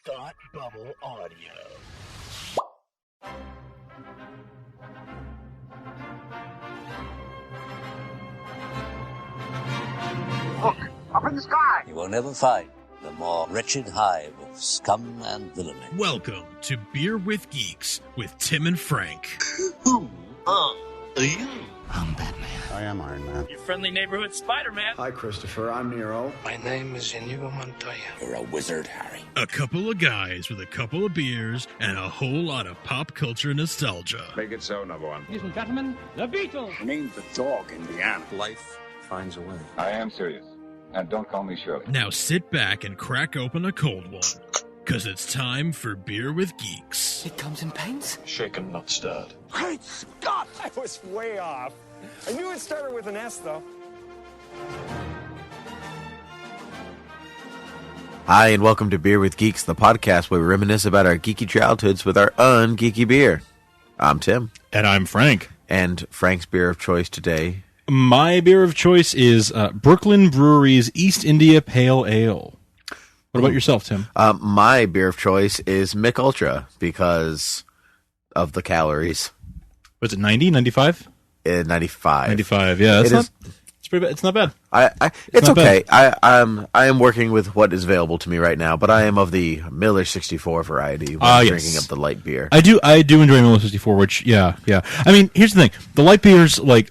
Thought Bubble Audio. Look, up in the sky! You will never find the more wretched hive of scum and villainy. Welcome to Beer with Geeks with Tim and Frank. Who are you? I'm Batman. I am Iron Man. Your friendly neighborhood Spider-Man. Hi, Christopher. I'm Nero. My name is Inigo Montoya. You're a wizard, Harry. A couple of guys with a couple of beers and a whole lot of pop culture nostalgia. Make it so, number one. Ladies and gentlemen, the Beatles. Name the dog, Indiana. Life finds a way. I am serious. And don't call me Shirley. Now sit back and crack open a cold one, because it's time for Beer with Geeks. It comes in paints? Shaken, not stirred. Great Scott! I was way off. I knew it started with an S, though. Hi, and welcome to Beer with Geeks, the podcast where we reminisce about our geeky childhoods with our ungeeky beer. I'm Tim. And I'm Frank. And Frank's beer of choice today. My beer of choice is Brooklyn Brewery's East India Pale Ale. What about yourself, Tim? My beer of choice is Mick Ultra because of the calories. Was it 90, 95? 95. 95, yeah. It's pretty bad. It's not bad. It's not okay. I am working with what is available to me right now, but I am of the Miller 64 variety when drinking up the light beer. I do enjoy Miller 64, which, yeah. I mean, here's the thing. The light beers, like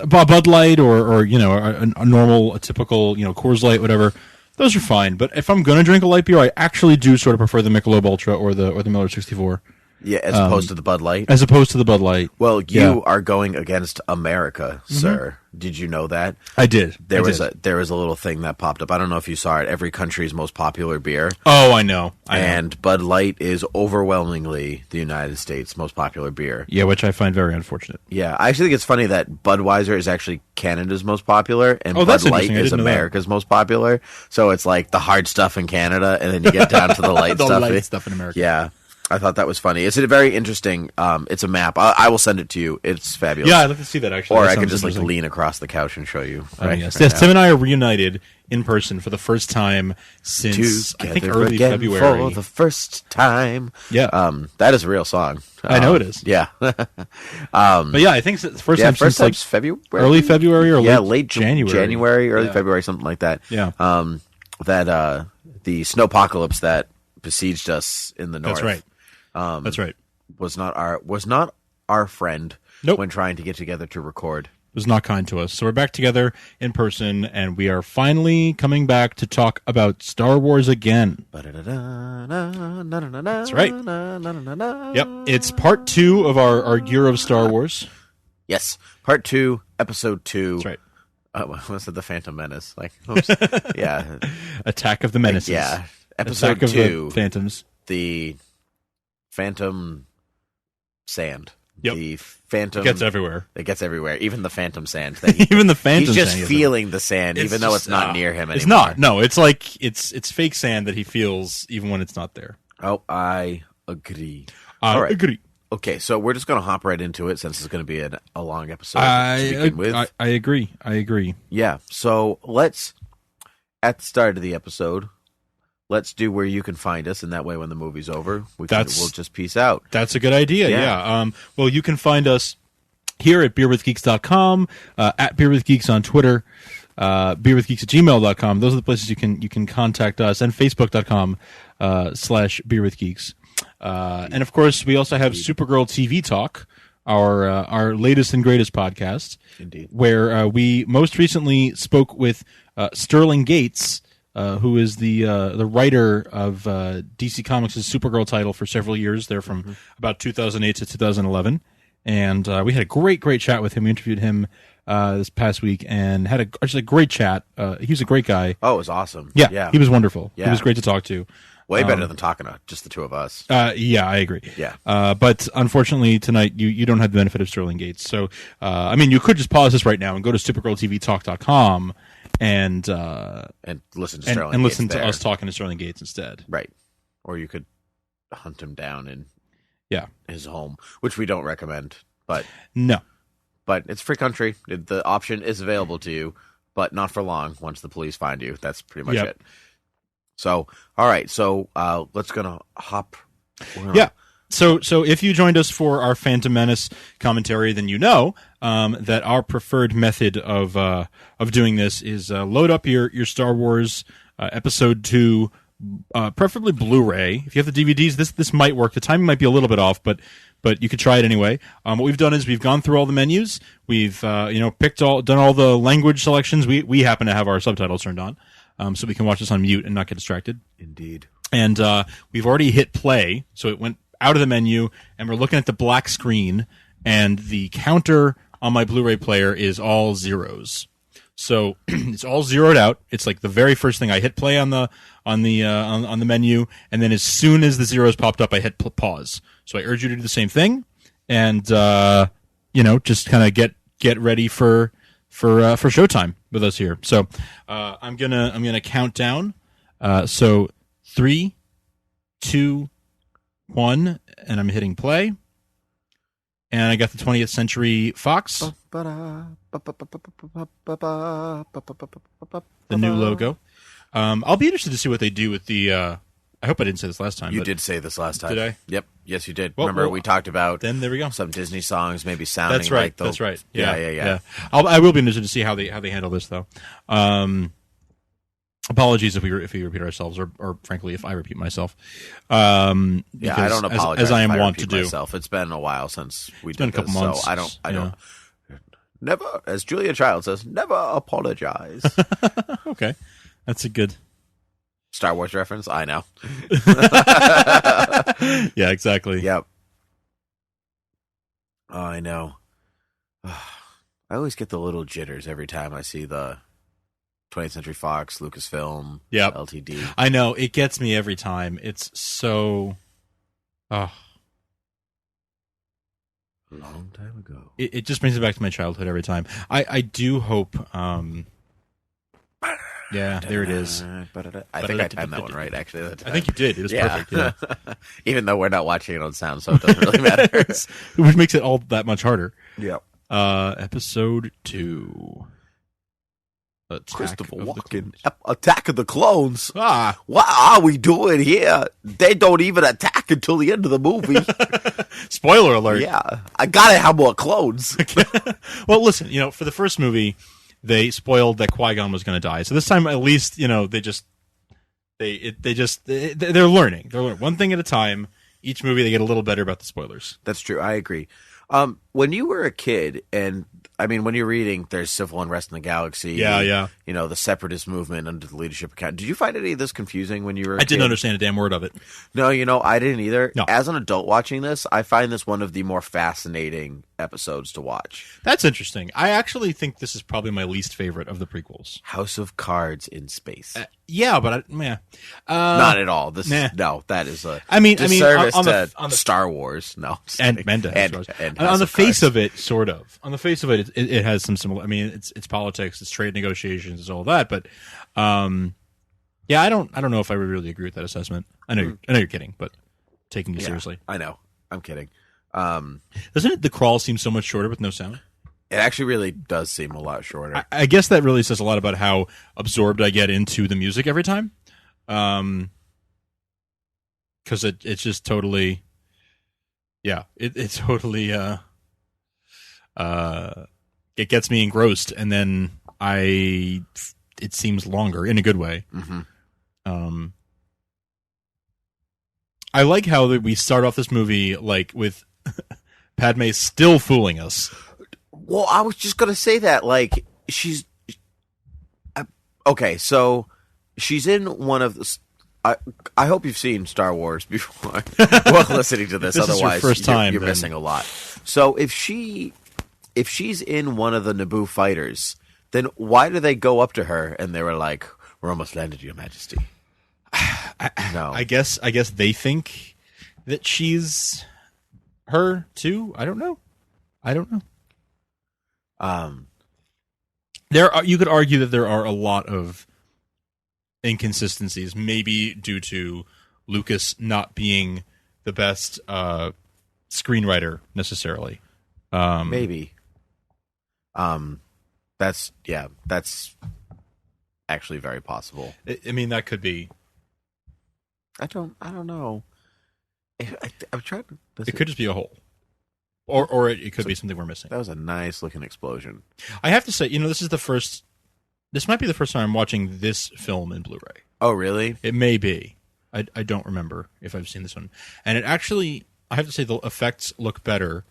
Bud Light or you know, a normal, a typical, you know, Coors Light, whatever, those are fine. But if I'm going to drink a light beer, I actually do sort of prefer the Michelob Ultra or the Miller 64. Yeah, as opposed to the Bud Light? As opposed to the Bud Light. Well, you are going against America, sir. Did you know that? I did. There was a little thing that popped up. I don't know if you saw it. Every country's most popular beer. Oh, I know. And Bud Light is overwhelmingly the United States' most popular beer. Yeah, which I find very unfortunate. Yeah, I actually think it's funny that Budweiser is actually Canada's most popular, and that's Bud Light interesting. I is didn't know that. America's most popular. So it's like the hard stuff in Canada, and then you get down to the light The stuff. light stuff in America. Yeah. I thought that was funny. It's a very interesting. It's a map. I will send it to you. It's fabulous. Yeah, I'd like to see that actually. Or That I could sounds just interesting. lean across the couch and show you. Yes, Tim and I are reunited in person for the first time since I think Together early again February. for the first time. Yeah, that is a real song. I know it is. Yeah, but yeah, I think it's the first time since like February, early February or late January, early February, something like that. Yeah, that the snowpocalypse that besieged us in the north. That's right. That's right. Was not our friend. Nope. When trying to get together to record. It was not kind to us. So we're back together in person, and we are finally coming back to talk about Star Wars again. That's right. Yep. It's part 2 of our year of Star Wars. Yes. Part 2, episode 2. That's right. Was it the Phantom Menace? Like, oops. Yeah. Attack of the Menaces. Yeah. Episode Attack of 2. the Phantoms. The Phantom Sand. Yep. The Phantom. It gets everywhere. It gets everywhere. Even the Phantom Sand. Even the Phantom He's just sand feeling the sand, even though just, it's not near him anymore. It's not. No, it's like, it's fake sand that he feels even when it's not there. Oh, I agree. I All right. agree. Okay, so we're just going to hop right into it since it's going to be a long episode to begin with. I agree. Yeah, so let's, at the start of the episode, let's do where you can find us, and that way when the movie's over, we'll just peace out. That's a good idea, yeah. Well, you can find us here at beerwithgeeks.com, at beerwithgeeks on Twitter, beerwithgeeks@gmail.com. Those are the places you can contact us, and facebook.com /beerwithgeeks. And of course, we also have Supergirl TV Talk, our latest and greatest podcast. Indeed. Where we most recently spoke with Sterling Gates, who is the writer of DC Comics' Supergirl title for several years, there from about 2008 to 2011. And we had a great chat with him. We interviewed him this past week and had just a great chat. He was a great guy. Oh, it was awesome. Yeah. He was wonderful. Yeah. He was great to talk to. Way better than talking to just the two of us. Yeah, I agree. Yeah. But unfortunately, tonight, you don't have the benefit of Sterling Gates. So, I mean, you could just pause this right now and go to supergirltvtalk.com and listen to Sterling and Gates listen to there. us talking to Sterling Gates instead. Right. Or you could hunt him down in Yeah. his home, which we don't recommend. But No. But it's a free country. The option is available to you, but not for long once the police find you. That's pretty much it. So, all right. So, let's gonna hop. Yeah. So if you joined us for our Phantom Menace commentary, then you know that our preferred method of doing this is load up your Star Wars Episode 2, preferably Blu-ray. If you have the DVDs, this might work. The timing might be a little bit off, but you could try it anyway. What we've done is we've gone through all the menus. We've done all the language selections. We happen to have our subtitles turned on, so we can watch this on mute and not get distracted. Indeed. And we've already hit play, so it went out of the menu, and we're looking at the black screen, and the counter on my Blu-ray player is all zeros. So it's all zeroed out. It's like the very first thing I hit play on the menu, and then as soon as the zeros popped up, I hit pause. So I urge you to do the same thing, and just kind of get ready for showtime with us here. So I'm gonna count down. So 3, 2, 1, and I'm hitting play. And I got the 20th Century Fox. The new logo. I'll be interested to see what they do with the... I hope I didn't say this last time. You did say this last time. Did I? Yep. Yes, you did. Well, Remember, we talked about then there we go. Some Disney songs maybe sounding that's right, like those. That's right. Yeah. I will be interested to see how they handle this, though. Apologies if we repeat ourselves, or frankly, if I repeat myself. I don't apologize as I am wont to do. Myself. It's been a while since we did been a couple this, months. so I don't. Never, as Julia Child says, never apologize. Okay, that's a good Star Wars reference. I know. Yeah, exactly. Yep. Oh, I know. I always get the little jitters every time I see the 20th Century Fox, Lucasfilm, LTD. I know. It gets me every time. It's so... Oh. A long time ago. It just brings me back to my childhood every time. I do hope... yeah, there it is. I think I timed that one right, actually. I think you did. It was perfect. Yeah. Even though we're not watching it on sound, so it doesn't really matter. Which makes it all that much harder. Yep. Episode 2. Christopher Walken. Attack of the Clones. Ah. What are we doing here? They don't even attack until the end of the movie. Spoiler alert. Yeah. I gotta have more clones. Well, listen, for the first movie, they spoiled that Qui-Gon was going to die. So this time, at least, they're learning. They're learning one thing at a time. Each movie, they get a little better about the spoilers. That's true. I agree. When you were a kid, and when you're reading, there's civil unrest in the galaxy. Yeah. The separatist movement under the leadership of Count. Did you find any of this confusing when you were a kid? I didn't understand a damn word of it. No, I didn't either. No. As an adult watching this, I find this one of the more fascinating episodes to watch. That's interesting. I actually think this is probably my least favorite of the prequels. House of Cards in space. Yeah, but not at all. No, that is a disservice to Star Wars. No, and on the face of it, sort of. On the face of it, it has some similar. It's politics, it's trade negotiations, it's all that. But I don't know if I would really agree with that assessment. I know you're kidding, but taking you seriously. I know, I'm kidding. Doesn't the crawl seem so much shorter with no sound? It actually really does seem a lot shorter. I guess that really says a lot about how absorbed I get into the music every time. Because it's just totally, it's totally, it gets me engrossed, and then it seems longer in a good way. Mm-hmm. I like how we start off this movie with Padme still fooling us. Well, I was just gonna say that, she's okay. So she's in one of the. I hope you've seen Star Wars before while listening to this. Otherwise, is your first time, you're missing a lot. So if she's in one of the Naboo fighters, then why do they go up to her and they were like, "We're almost landed, Your Majesty"? No, I guess they think that she's her too. I don't know. You could argue that there are a lot of inconsistencies, maybe due to Lucas not being the best screenwriter necessarily. Maybe. That's actually very possible. That could be. I don't know. I'm trying. It could just be a hole, or it could be something we're missing. That was a nice looking explosion. I have to say, this is the first. This might be the first time I'm watching this film in Blu-ray. Oh, really? It may be. I don't remember if I've seen this one, and it actually, I have to say, the effects look better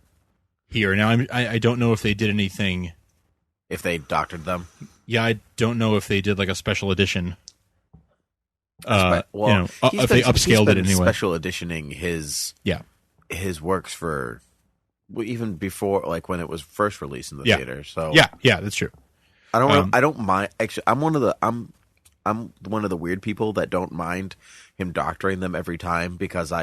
here. Now, I don't know if they did anything. If they doctored them. Yeah, I don't know if they did like a special edition. Well, if they upscaled it anyway. Special editioning his works for even before, like when it was first released in the theater. So yeah, that's true. I don't mind. Actually, I'm one of the weird people that don't mind him doctoring them every time, because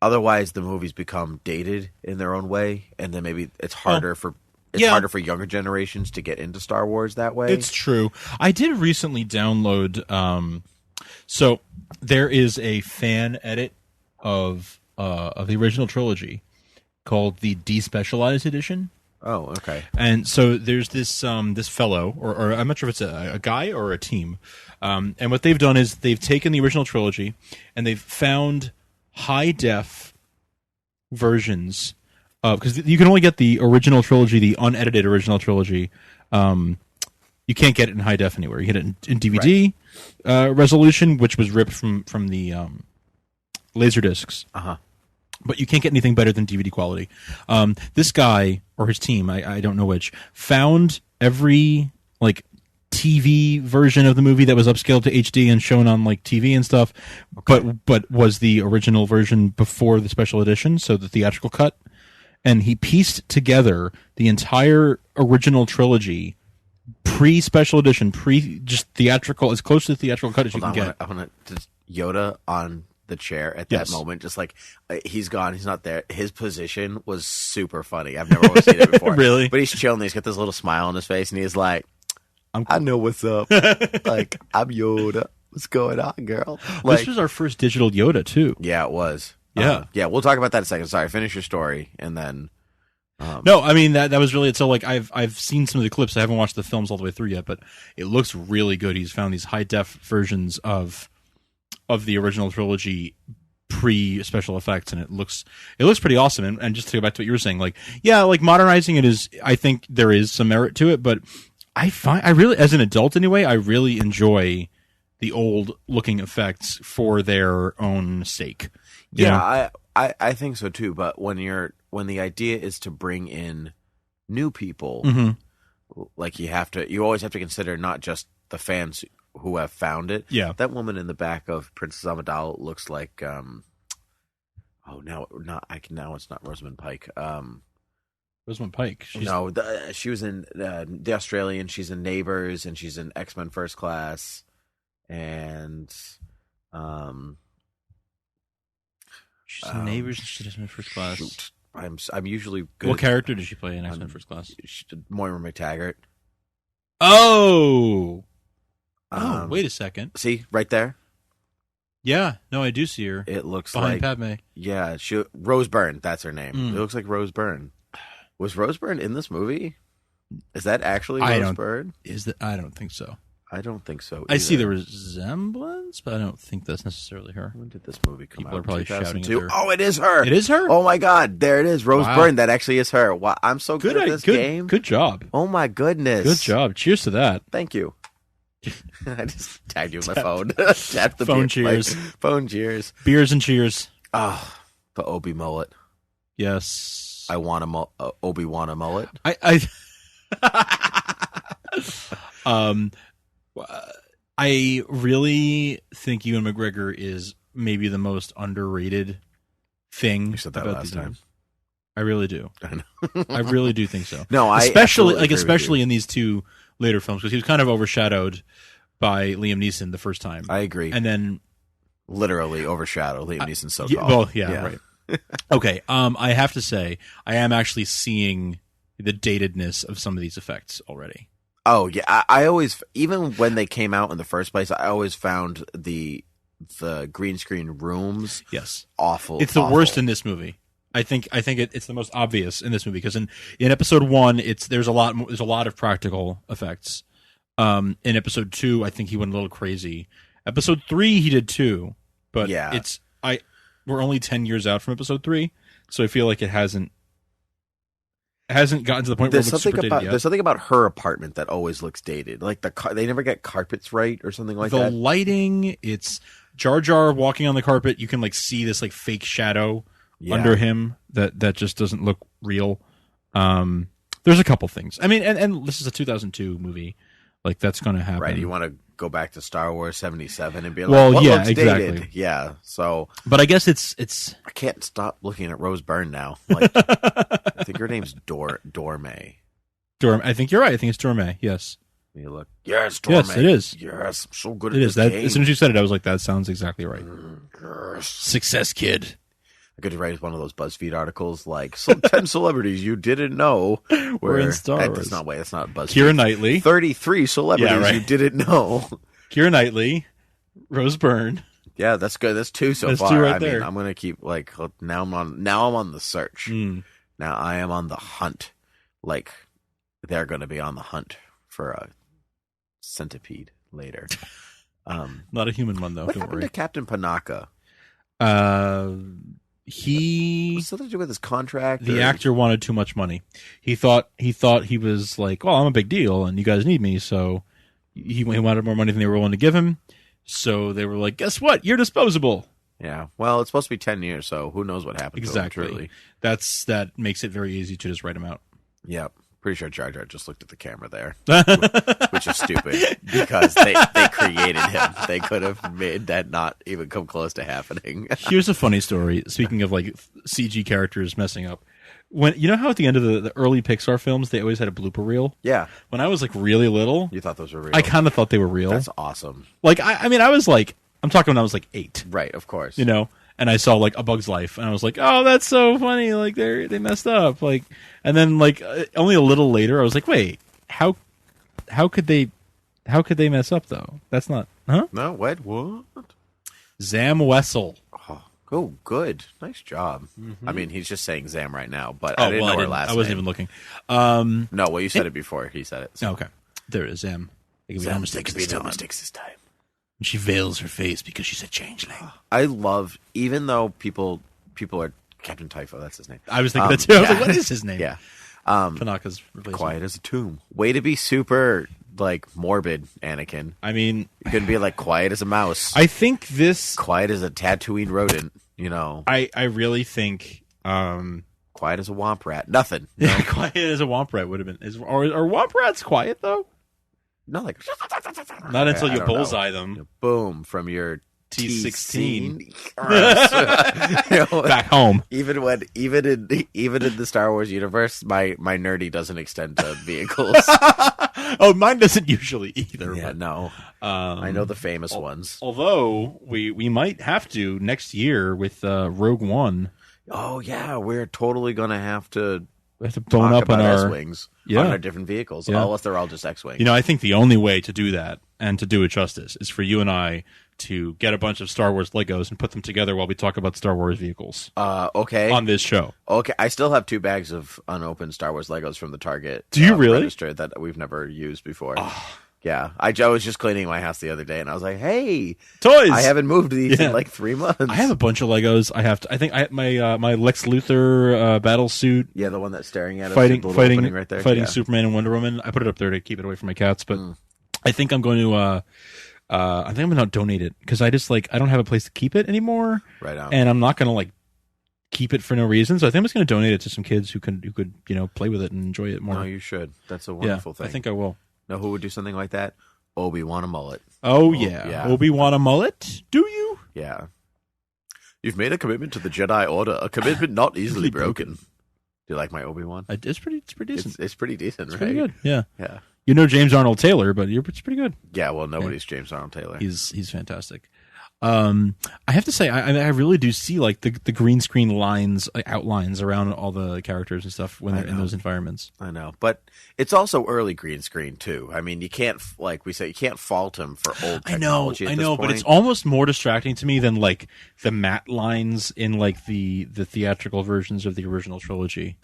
otherwise the movies become dated in their own way, and then maybe it's harder for younger generations to get into Star Wars that way. It's true. I did recently download. So there is a fan edit of the original trilogy called the Despecialized Edition. Oh, okay. And so there's this this fellow, or I'm not sure if it's a guy or a team. And what they've done is they've taken the original trilogy and they've found high def versions of, because you can only get the original trilogy, the unedited original trilogy. You can't get it in high def anywhere. You get it in DVD resolution, which was ripped from the laser discs. But you can't get anything better than DVD quality. This guy or his team, I don't know which, found every like TV version of the movie that was upscaled to HD and shown on like TV and stuff, but was the original version before the special edition, so the theatrical cut. And he pieced together the entire original trilogy, pre-special edition, just theatrical, as close to the theatrical cut as you can get. I want to just Yoda on the chair at that moment, just like he's gone, he's not there. His position was super funny. I've never seen it before. Really? But he's chilling. He's got this little smile on his face, and he's like, I know what's up. Like, I'm Yoda. What's going on, girl? Like, this was our first digital Yoda, too. Yeah, it was. Yeah. Yeah, we'll talk about that in a second. Sorry, finish your story, and then... no, I mean, that was really it. So, like, I've seen some of the clips. I haven't watched the films all the way through yet, but it looks really good. He's found these high-def versions of the original trilogy pre-special effects, and it looks pretty awesome. And just to go back to what you were saying, like, yeah, like, modernizing it is... I think there is some merit to it, but I really, as an adult anyway, I really enjoy the old-looking effects for their own sake. Yeah, I think so too. But when the idea is to bring in new people, like you always have to consider not just the fans who have found it. Yeah, that woman in the back of Princess Amidala looks like now it's not Rosamund Pike. Rosamund Pike. She was in The Australian. She's in Neighbors, and she's in X-Men First Class, and she's in Neighbors. And she's in First Class. Shoot. I'm usually good. What character did she play in X-Men First Class? Moira McTaggart. Oh, wait a second. See right there. Yeah, no, I do see her. It looks behind like Padme. Yeah, Rose Byrne. That's her name. It looks like Rose Byrne. Was Rose Byrne in this movie? Is that actually Rose Byrne? I don't think so. I don't think so either. I see the resemblance, but I don't think that's necessarily her. When did this movie come out? People are probably shouting at her. Oh, it is her. It is her? Oh, my God. There it is. Rose Byrne. That actually is her. Wow, I'm so good at this game. Good job. Oh, my goodness. Good job. Cheers to that. Thank you. I just tagged you with my phone. Tapped the phone cheers. Phone cheers. Beers and cheers. Oh, the Obi mullet. Yes. I want a Obi-Wan a mullet. I really think Ewan McGregor is maybe the most underrated thing. You said that about last these time. movies. I really do. I know. I really do think so. No, especially in these two later films, because he was kind of overshadowed by Liam Neeson the first time. I agree. And then literally overshadowed Liam Neeson so called. Well, yeah, right. Okay, I have to say, I am actually seeing the datedness of some of these effects already. Oh, yeah. I always, even when they came out in the first place, I always found the green screen rooms awful. It's the worst in this movie. I think it's the most obvious in this movie, because in episode 1, there's a lot of practical effects. In episode 2, I think he went a little crazy. Episode 3, he did too, but Yeah. we're only 10 years out from episode 3, so I feel like it hasn't gotten to the point where it looks super dated yet. There's something about her apartment that always looks dated. Like they never get carpets right or something like the that. lighting, it's Jar Jar walking on the carpet. You can like see this like fake shadow under him that just doesn't look real. There's a couple things. I mean, and this is a 2002 movie. Like that's going to happen. Right. You want to go back to Star Wars 77 and be like, well, what yeah, looks exactly. dated? Yeah. So, but I guess it's. I can't stop looking at Rose Byrne now. Like, I think her name's Dorme. I think you're right. I think it's Dorme. Yes. You look. Yes, Dorme. Yes, it is. Yes, I'm so good at this that. game. As soon as you said it, I was like, that sounds exactly right. Yes. Success, kid. I could write one of those BuzzFeed articles like 10 celebrities you didn't know were in Star Wars. That's not BuzzFeed. Keira Knightley. 33 celebrities you didn't know. Keira Knightley, Rose Byrne. Yeah, that's good. That's 2 so that's far. 2 right I there. mean, I'm gonna keep like now I'm on the search. Now I am on the hunt. Like they're gonna be on the hunt for a centipede later. Not a human one though. What don't happened worry. to Captain Panaka? He something to do with his contract. The actor wanted too much money. He thought he was like, well, I'm a big deal, and you guys need me, so he wanted more money than they were willing to give him. So they were like, guess what? You're disposable. Yeah. Well, it's supposed to be 10 years, so who knows what happened exactly. to him, truly. That makes it very easy to just write him out. Yep. Pretty sure Jar Jar just looked at the camera there, which is stupid because they created him. They could have made that not even come close to happening. Here's a funny story. Speaking of like CG characters messing up, when you know how at the end of the early Pixar films they always had a blooper reel. Yeah. When I was like really little, you thought those were real. I kind of thought they were real. That's awesome. Like I mean, I was like, I'm talking when I was like 8. Right. Of course. You know. And I saw like A Bug's Life, and I was like, "Oh, that's so funny!" Like they messed up. Like, and then like only a little later, I was like, "Wait, how could they mess up though? That's not, huh?" No, what? Zam Wessel. Oh, good, nice job. Mm-hmm. I mean, he's just saying Zam right now, but I didn't know her last name. I wasn't even looking. No, well, you said it before. He said it. So. Okay, there it is, Zam. Zam could be no mistakes this time. She veils her face because she's a changeling. I love, even though people are Captain Typho. That's his name. I was thinking that too. I was like, what is his name? Yeah, Panaka's replacement. Quiet as a tomb. Way to be super like morbid, Anakin. I mean, you couldn't be like quiet as a mouse. I think this quiet as a Tatooine rodent. You know, I really think quiet as a womp rat. Nothing. Yeah, quiet as a womp rat would have been. Are womp rats quiet though? No, like not until you bullseye them. Boom from your T-16 T16. Back home. Even in the Star Wars universe, my nerdy doesn't extend to vehicles. Oh, mine doesn't usually either. Yeah, but, no. I know the famous ones. Although we might have to next year with Rogue One. Oh yeah, we're totally gonna have to. We have to bone up on our S-wings on our different vehicles, unless they're all just X-wings. You know, I think the only way to do that and to do it justice is for you and I to get a bunch of Star Wars Legos and put them together while we talk about Star Wars vehicles. Okay. On this show. Okay, I still have 2 bags of unopened Star Wars Legos from the Target. Do you really? Register that we've never used before. Yeah, I was just cleaning my house the other day, and I was like, "Hey, toys! I haven't moved these in like 3 months." I have a bunch of Legos. I think I have my Lex Luthor battle suit. Yeah, the one that's staring at us. Fighting right there. Fighting Superman and Wonder Woman. I put it up there to keep it away from my cats, but I think I'm going to. I think I'm going to donate it because I just I don't have a place to keep it anymore. Right on. And I'm not going to keep it for no reason. So I think I'm just going to donate it to some kids who could play with it and enjoy it more. No, you should. That's a wonderful thing. I think I will. Know who would do something like that? Obi-Wan a mullet. Oh, yeah. Obi-Wan a mullet? Do you? Yeah. You've made a commitment to the Jedi Order, a commitment not easily broken. Do you like my Obi-Wan? It's pretty decent. It's pretty decent, right? Pretty good. Yeah. Yeah. You know James Arnold Taylor, but it's pretty good. Yeah, well, nobody's James Arnold Taylor. He's fantastic. I have to say, I really do see the green screen lines, outlines around all the characters and stuff when they're in those environments. I know, but it's also early green screen too. I mean, you can't, like we say, you can't fault him for old technology. I know, but it's almost more distracting to me than the matte lines in the theatrical versions of the original trilogy.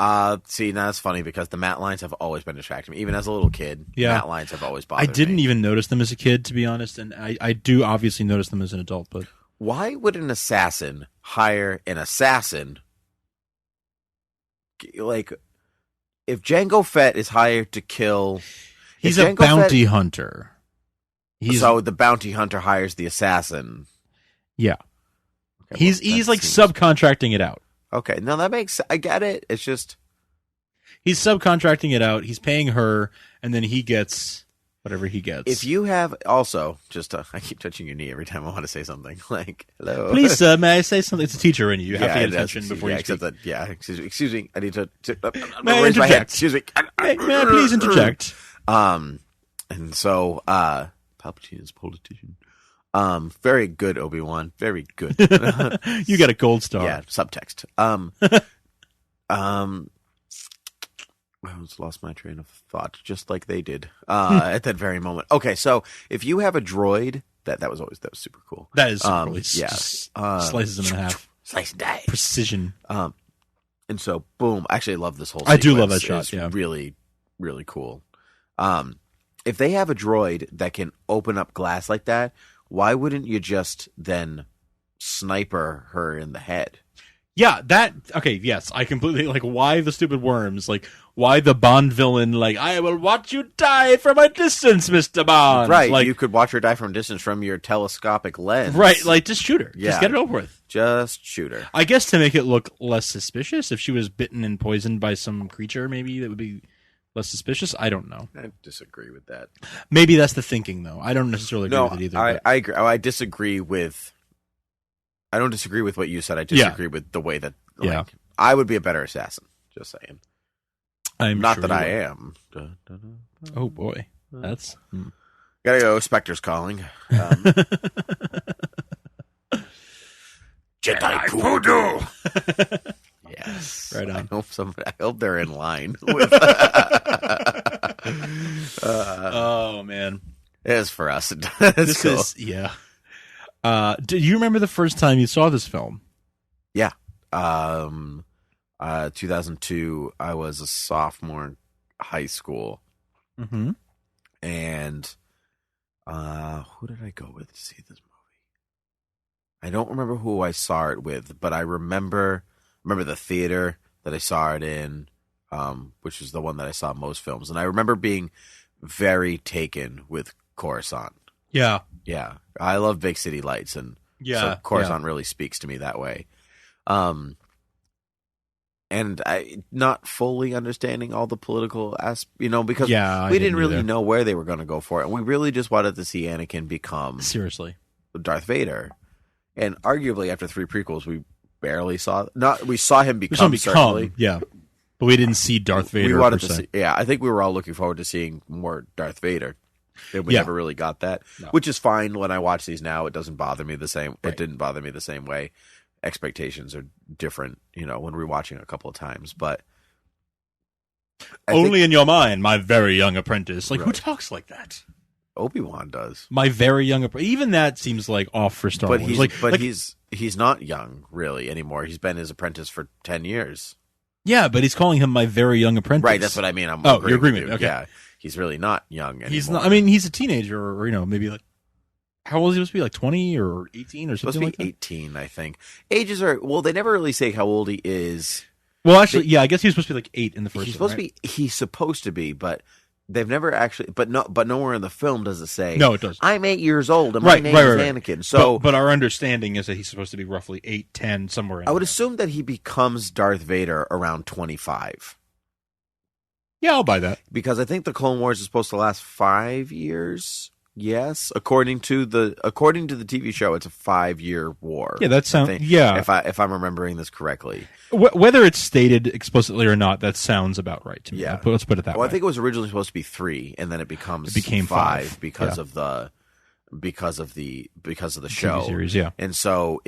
See, now that's funny because the matte lines have always been distracting me, even as a little kid. Yeah, matte lines have always bothered me. I didn't even notice them as a kid, to be honest, and I do obviously notice them as an adult. But why would an assassin hire an assassin? Like, if Jango Fett is hired to kill... He's a bounty hunter. So the bounty hunter hires the assassin. Yeah. Okay, he's like subcontracting it out. Okay, no, that makes... I get it. It's just... He's subcontracting it out. He's paying her, and then he gets whatever he gets. If you have... Also, just... I keep touching your knee every time I want to say something. Like, hello. Please, sir, may I say something? It's a teacher in you. You have to get attention before you speak. Excuse me. I need to... May I raise my hand. interject? Excuse me. May I please interject? And so, Palpatine's politician. Very good, Obi-Wan. Very good. You got a gold star. Yeah, subtext. I almost lost my train of thought, just like they did at that very moment. Okay, so if you have a droid, that was super cool. That is super cool. Slices them in half. Slice and dice. Precision. And so, boom. Actually, I love this whole I sequence. do love that shot, It's yeah. really, really cool. If they have a droid that can open up glass like that, why wouldn't you just then sniper her in the head? Yeah, okay, yes, I completely, like, why the stupid worms? Like, why the Bond villain, like, I will watch you die from a distance, Mr. Bond. Right, like, you could watch her die from a distance from your telescopic lens. Right, like, just shoot her. Yeah. Just get it over with. Just shoot her. I guess to make it look less suspicious, if she was bitten and poisoned by some creature, maybe that would be less suspicious. I don't know. I disagree with that. Maybe that's the thinking, though. I don't necessarily agree with it either. I agree. I disagree with... I don't disagree with what you said. I disagree with the way that... Like, I would be a better assassin. Just saying. I'm Not sure that you I would. am. Oh, boy. That's... Gotta go. Spectre's calling. Jedi Voodoo. Yes. Right on. I hope they're in line. With oh, man. It is for us. This is... Yeah. Do you remember the first time you saw this film? Yeah. 2002, I was a sophomore in high school. Mm-hmm. And who did I go with to see this movie? I don't remember who I saw it with, but I remember the theater that I saw it in, which is the one that I saw most films. And I remember being very taken with Coruscant. Yeah. Yeah. I love Big City Lights, and so Coruscant really speaks to me that way. And I not fully understanding all the political because we didn't really know where they were going to go for it. And we really just wanted to see Anakin become seriously Darth Vader. And arguably after 3 prequels, we barely we saw him become, certainly. Yeah. But we didn't see Darth Vader. We wanted to see, I think we were all looking forward to seeing more Darth Vader. And we never really got that, which is fine. When I watch these now, it doesn't bother me the same. Right. It didn't bother me the same way. Expectations are different, when rewatching a couple of times. But in your mind, my very young apprentice. Like, who talks like that? Obi-Wan does. My very young apprentice. Even that seems like off for Star Wars. He's not young really anymore. He's been his apprentice for 10 years. Yeah, but he's calling him my very young apprentice. Right, that's what I mean. You're agreeing with me. Okay. Yeah, he's really not young anymore. He's not. I mean, he's a teenager, or maybe like. How old is he supposed to be? Like 20 or 18 or something like that? Supposed to be 18, I think. Ages are... Well, they never really say how old he is. Well, actually, I guess he was supposed to be like 8 in the first one, right? He's supposed to be, but they've never actually... But nowhere in the film does it say... No, it does. I'm 8 years old, and my name is Anakin. So, but our understanding is that he's supposed to be roughly 8, 10, somewhere in I would assume that he becomes Darth Vader around 25. Yeah, I'll buy that. Because I think the Clone Wars is supposed to last 5 years... Yes, according to the TV show, it's a 5-year war. Yeah, that sounds. Yeah, if I'm remembering this correctly, whether it's stated explicitly or not, that sounds about right to me. Yeah, let's put it that way. I think it was originally supposed to be 3, and then it became 5 because of the show TV series. Yeah, and so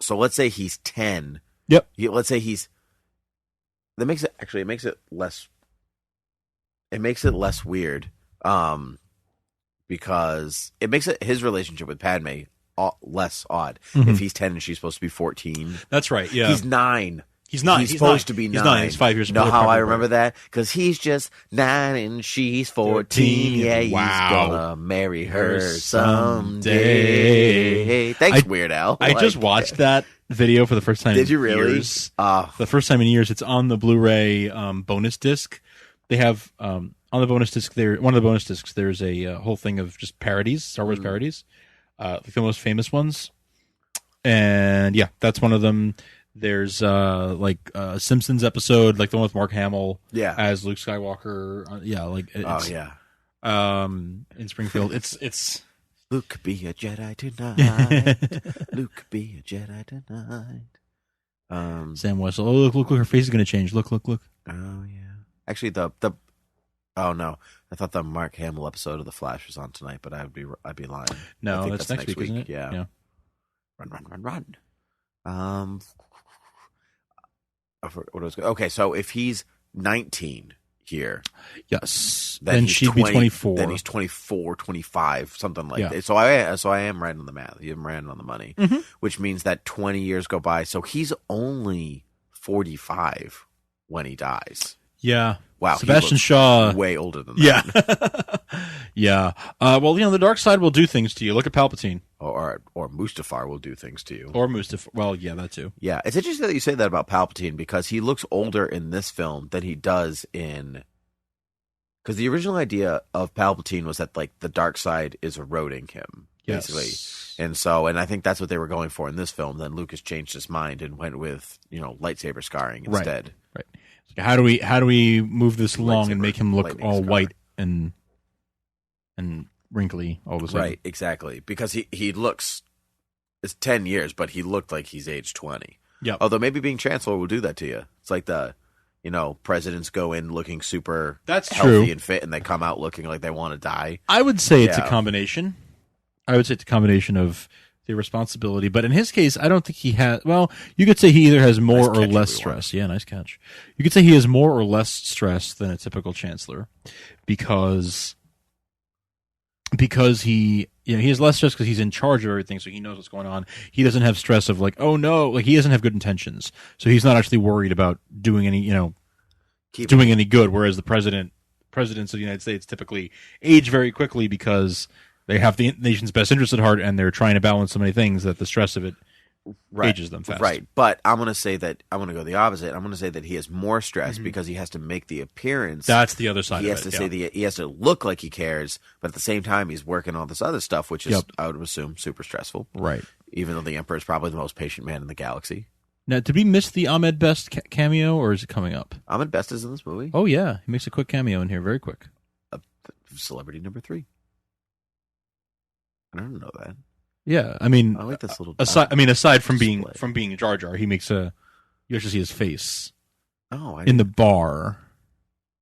let's say he's 10. Yep. Let's say that makes it less weird. Because it makes his relationship with Padme less odd. Mm-hmm. If he's 10 and she's supposed to be 14. That's right, yeah. He's 9. He's 9. He's supposed to be 9. He's 9. He's 5 years. You know how I remember that? Because he's just 9 and she's 14. Yeah, he's gonna marry her someday. Thanks, Weird Al. I just watched that video for the first time. Did you really? Years. The first time in years. It's on the Blu-ray bonus disc. They have on the bonus disc there. One of the bonus discs. There's a whole thing of just parodies, Star Wars parodies, like the most famous ones. And yeah, that's one of them. There's like a Simpsons episode, like the one with Mark Hamill, as Luke Skywalker. In Springfield. It's Luke be a Jedi tonight. Luke be a Jedi tonight. Sam Wessel. Oh, look! Her face is going to change. Look! Oh yeah. Actually, the oh no, I thought the Mark Hamill episode of The Flash was on tonight, but I'd be lying. No, I think that's next week, isn't it? Yeah. Run. Okay, so if he's 19 here, yes, then she'd be 24. Then he's 24, 25, something like that. So I am right on the math. You am right on the money, which means that 20 years go by. So he's only 45 when he dies. Yeah. Wow. Sebastian Shaw, way older than that. Yeah. Well, the dark side will do things to you. Look at Palpatine. Or Mustafar will do things to you. Or Mustafar. Well, yeah, that too. Yeah, it's interesting that you say that about Palpatine because he looks older in this film than he does in. Because the original idea of Palpatine was that like the dark side is eroding him, basically, and I think that's what they were going for in this film. Then Lucas changed his mind and went with lightsaber scarring instead. Right. How do we move this along and make him look all white and wrinkly all of a sudden? Right, exactly. Because he looks, it's 10 years, but he looked like he's age 20. Yep. Although maybe being Chancellor will do that to you. It's like presidents go in looking super healthy and fit, and they come out looking like they want to die. I would say it's a combination. Of the responsibility, but in his case, I don't think he has. Well, you could say he either has more or less stress. Yeah, nice catch. You could say he has more or less stress than a typical Chancellor, because he has less stress because he's in charge of everything, so he knows what's going on. He doesn't have stress of like, oh no, like he doesn't have good intentions, so he's not actually worried about doing any, doing any good. Whereas the presidents of the United States typically age very quickly because they have the nation's best interest at heart, and they're trying to balance so many things that the stress of it ages them fast. Right, but I'm going to go the opposite. I'm going to say that he has more stress because he has to make the appearance. That's the other side of it. He has to look like he cares, but at the same time, he's working all this other stuff, which is, I would assume, super stressful. Right. Even though the Emperor is probably the most patient man in the galaxy. Now, did we miss the Ahmed Best cameo, or is it coming up? Ahmed Best is in this movie. Oh, yeah. He makes a quick cameo in here, very quick. Celebrity number 3. I don't know that. Yeah, I mean, I like this little. Aside from being Jar Jar, he makes you actually see his face. Oh, in the bar.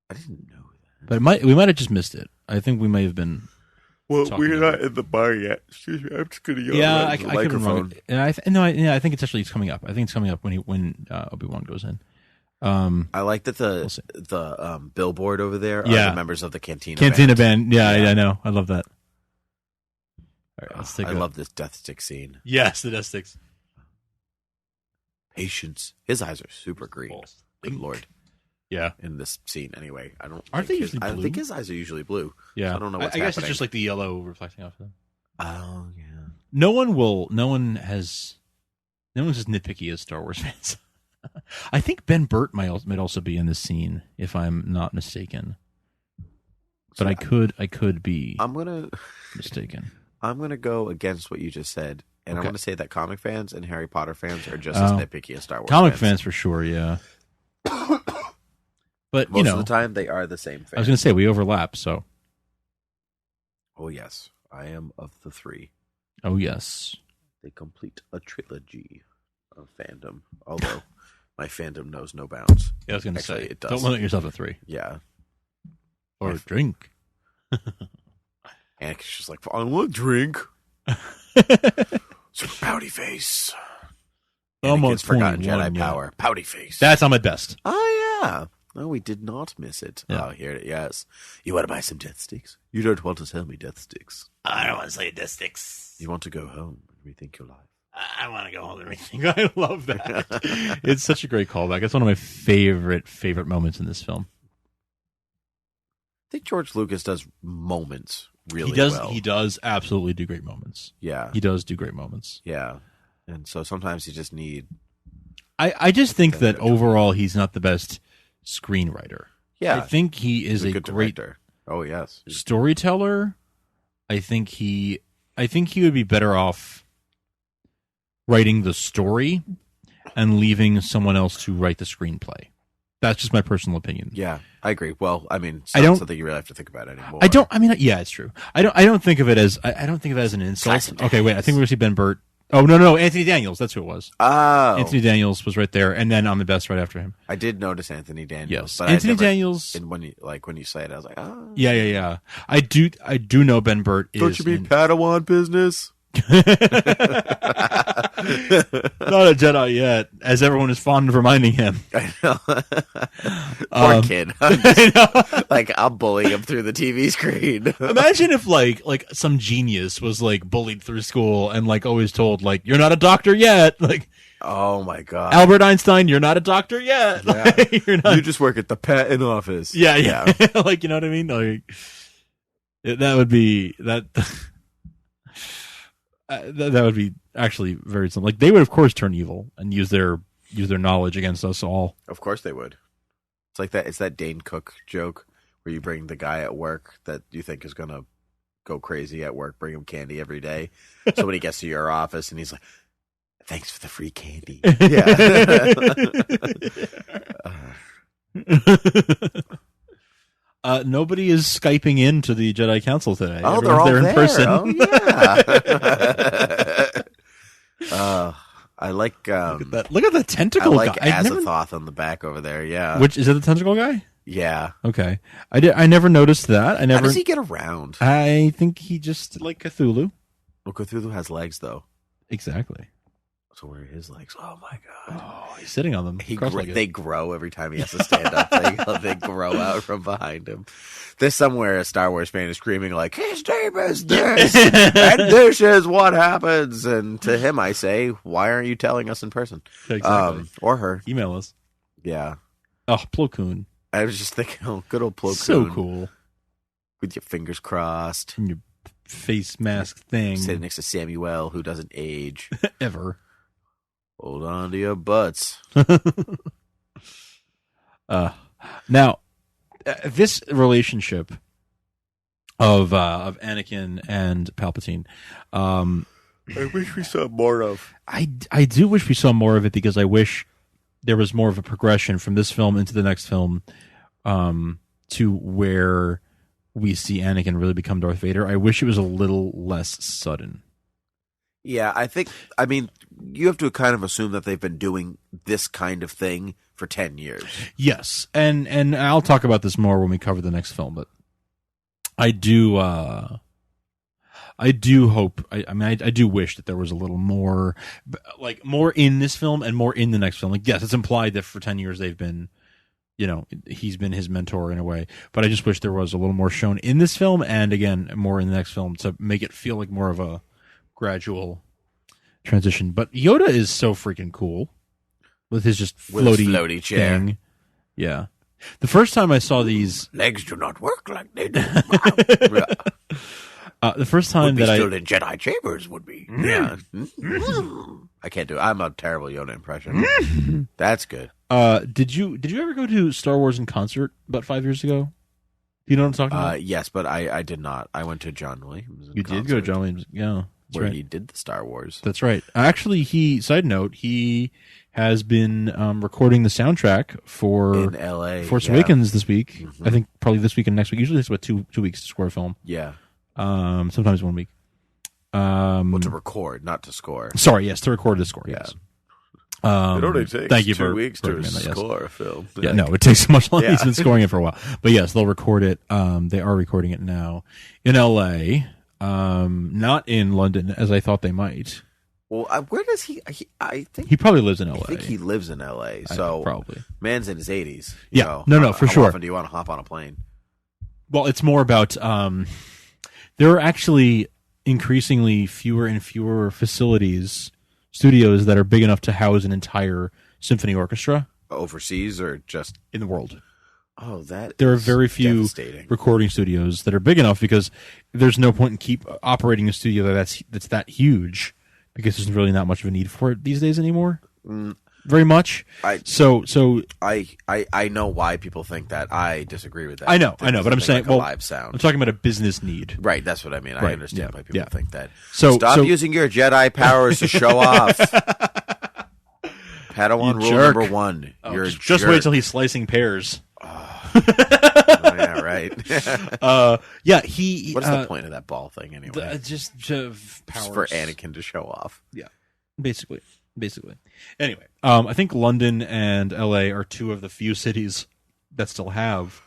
I didn't know that. But we might have just missed it. I think we may have been. Well, we're not in the bar yet. Excuse me, I'm just going to go. Yeah, I could be wrong. I think it's coming up. I think it's coming up when Obi-Wan goes in. I like that the billboard over there are the members of the Cantina Band. Yeah, I know. I love that. All right, let's take I love this death stick scene. Yes, the death sticks. Patience. His eyes are super green. Good Lord. Yeah. In this scene, anyway. Aren't they usually blue? I think his eyes are usually blue. Yeah. I don't know what's happening. I guess it's just like the yellow reflecting off of them. Oh, yeah. No one is as nitpicky as Star Wars fans. I think Ben Burt might also be in this scene, if I'm not mistaken. But I could be mistaken. I'm going to go against what you just said, and I'm going to say that comic fans and Harry Potter fans are just as nitpicky as Star Wars comic fans for sure, yeah. But, most of the time, they are the same fans. I was going to say, we overlap, so. Oh, yes. I am of the 3. Oh, yes. They complete a trilogy of fandom, although my fandom knows no bounds. Yeah, I was going to say, it does. Don't limit yourself to 3. Yeah. Or drink. And she's just like, I want to drink. So pouty face. Almost forgotten Jedi power. Pouty face. That's Ahmed Best. Oh, yeah. No, we did not miss it. Yeah. Oh, here it is. Yes. You want to buy some death sticks? You don't want to sell me death sticks. I don't want to sell you death sticks. You want to go home and rethink your life? I want to go home and everything. I love that. It's such a great callback. It's one of my favorite moments in this film. I think George Lucas does moments really well. He does absolutely do great moments. Yeah. He does do great moments. Yeah. And so sometimes you just need... I just think that overall he's not the best screenwriter. Yeah. I think he is a good great director. Oh, yes. storyteller. I think he would be better off writing the story and leaving someone else to write the screenplay. That's just my personal opinion. Yeah, I agree. Well, I mean, it's I not don't- something you really have to think about anymore. Yeah, it's true. I don't think of it as an insult. Tyson Okay, wait. I Daniels. think we're gonna see Ben Burt. Oh no, Anthony Daniels. That's who it was. Oh. Anthony Daniels was right there, and then on the best right after him. I did notice Anthony Daniels. Yes, But Anthony I never, Daniels. And when you say it, I was like, oh. Yeah. I do know Ben Burt is. Don't you mean Padawan business? Not a Jedi yet, as everyone is fond of reminding him. I know. Poor kid. I'm bullying him through the TV screen. Imagine if like some genius was like bullied through school and like always told like you're not a doctor yet. Like, oh my god, Albert Einstein, you're not a doctor yet. Yeah. Like, you're not. You just work at the patent office. Yeah. Like, you know what I mean? Like, that would be that. That would be actually very simple. Like, they would of course turn evil and use their knowledge against us all. Of course they would. It's like that. It's that Dane Cook joke where you bring the guy at work that you think is gonna go crazy at work, bring him candy every day. So when he gets to your office and he's like, "Thanks for the free candy." Yeah. Nobody is Skyping into the Jedi Council today. Oh, Everyone's they're all there in person. Oh, yeah. I like. Look at the tentacle I like guy. Azathoth on the back over there. Yeah. Which is that the tentacle guy? Yeah. Okay. I never noticed that. How does he get around? I think he just like Cthulhu. Well, Cthulhu has legs though. Exactly. So where are his legs? Oh my god! Oh, he's sitting on them. They grow every time he has to stand up. They grow out from behind him. There's somewhere a Star Wars fan is screaming like, "His name is this, and this is what happens." And to him, I say, "Why aren't you telling us in person?" Exactly. Or her. Email us. Yeah. Oh, Plo Koon. I was just thinking, oh, good old Plo Koon. So cool. With your fingers crossed. And your face mask thing. Sitting next to Samuel, who doesn't age. Ever. Hold on to your butts. Now, this relationship of Anakin and Palpatine, I wish we saw more of. I do wish we saw more of it because I wish there was more of a progression from this film into the next film, to where we see Anakin really become Darth Vader. I wish it was a little less sudden. Yeah, I mean, you have to kind of assume that they've been doing this kind of thing for 10 years. Yes, and I'll talk about this more when we cover the next film, but I do hope, I do wish that there was a little more, like, more in this film and more in the next film. Like, yes, it's implied that for 10 years they've been, he's been his mentor in a way, but I just wish there was a little more shown in this film and, again, more in the next film to make it feel like more of a gradual transition. But Yoda is so freaking cool with his just floaty chair. thing. Yeah. The first time I saw these legs do not work like they do. The first time that still in Jedi chambers would be. Yeah. I can't do it. I'm a terrible Yoda impression. That's good. Did you ever go to Star Wars in concert about 5 years ago? Do you know what I'm talking about? Yes, but I did not. I went to John Williams. You did go to John Williams, yeah. Where right. he did the Star Wars. That's right. Actually, side note, he has been recording the soundtrack for in LA, Force Awakens this week. Mm-hmm. I think probably this week and next week. Usually it's about 2 weeks to score a film. Yeah. Sometimes 1 week. Well, to record, not to score. Sorry, yes, to record the score. Yeah. Yes. It only takes thank you 2 weeks to that, score a film. Yeah, no, it takes much longer. Yeah. He's been scoring it for a while. But yes, they'll record it. They are recording it now in LA. Not in London, as I thought they might. Well, where does he? I think he probably lives in LA. I think he lives in LA. So probably man's in his 80s. Yeah, no, for sure. How often do you want to hop on a plane? Well, it's more about there are actually increasingly fewer and fewer facilities studios that are big enough to house an entire symphony orchestra Overseas or just in the world. Oh, that there are is very few devastating. recording studios that are big enough because there's no point in keep operating a studio that's that huge because there's really not much of a need for it these days anymore. Very much. So I know why people think that. I disagree with that. I know, but I'm saying, like a live sound. I'm talking about a business need. Right, that's what I mean. I understand why people think that. So stop using your Jedi powers to show off. Padawan rule jerk. number 1. Oh, You're just wait till he's slicing pears. Oh, yeah, right. He. What's the point of that ball thing anyway? Just powers for Anakin to show off. Yeah, basically. Anyway, I think London and LA are two of the few cities that still have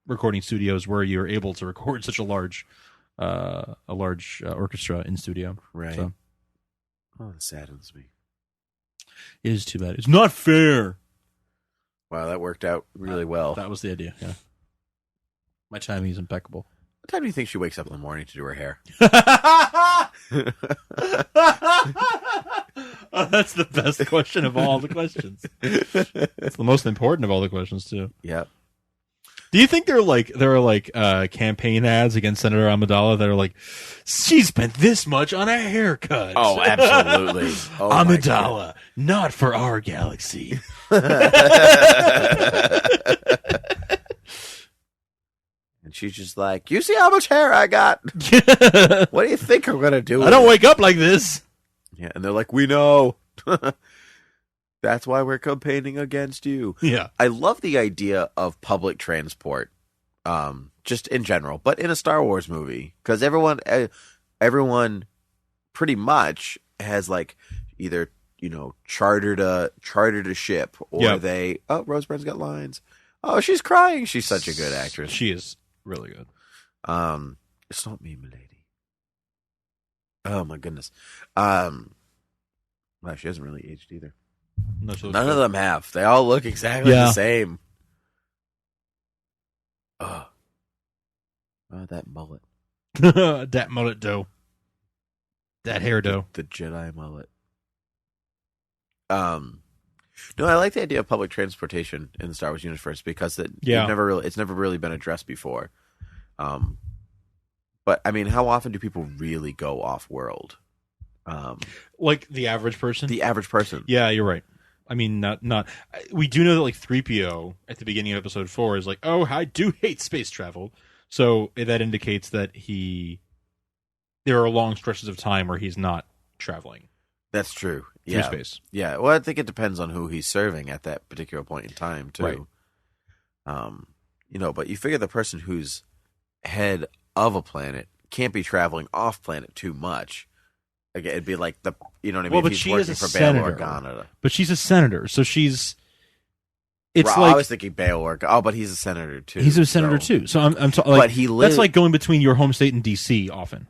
recording studios where you're able to record such a large orchestra in studio. Right. So, that saddens me. It is too bad. It's not fair. Wow, that worked out really well. That was the idea. Yeah. My timing is impeccable. What time do you think she wakes up in the morning to do her hair? Oh, that's the best question of all the questions. It's the most important of all the questions too. Yep. Do you think there are campaign ads against Senator Amidala that are like, she spent this much on a haircut? Oh, absolutely. Oh, Amidala, not for our galaxy. And she's just like, you see how much hair I got? What do you think I'm going to do? I don't wake up like this. Yeah, and they're like, we know. That's why we're campaigning against you. Yeah. I love the idea of public transport, just in general, but in a Star Wars movie, because everyone pretty much has like either, chartered a ship, or they, Rosebud's got lines. Oh, she's crying. She's such a good actress. She is really good. It's not me, milady. Oh my goodness. Wow, she hasn't really aged either. None of them have. They all look exactly the same. Oh, that mullet. That mullet dough. That hair dough. The Jedi mullet. No, I like the idea of public transportation in the Star Wars universe because it's never really been addressed before. But I mean, how often do people really go off world? Like the average person? The average person. Yeah, you're right. I mean, not. We do know that like 3PO at the beginning of episode 4 is like, oh, I do hate space travel. So that indicates that there are long stretches of time where he's not traveling. That's true. Through space. Yeah. Well, I think it depends on who he's serving at that particular point in time, too. Right. But you figure the person who's head of a planet can't be traveling off planet too much. Again, it'd be like what I mean? Well, but if he's she working is a for Bail senator. Organa. But she's a senator, so she's. It's right, like I was thinking Bail Organa. Oh, but he's a senator too. He's a senator too. So I'm but he that's like going between your home state and DC often.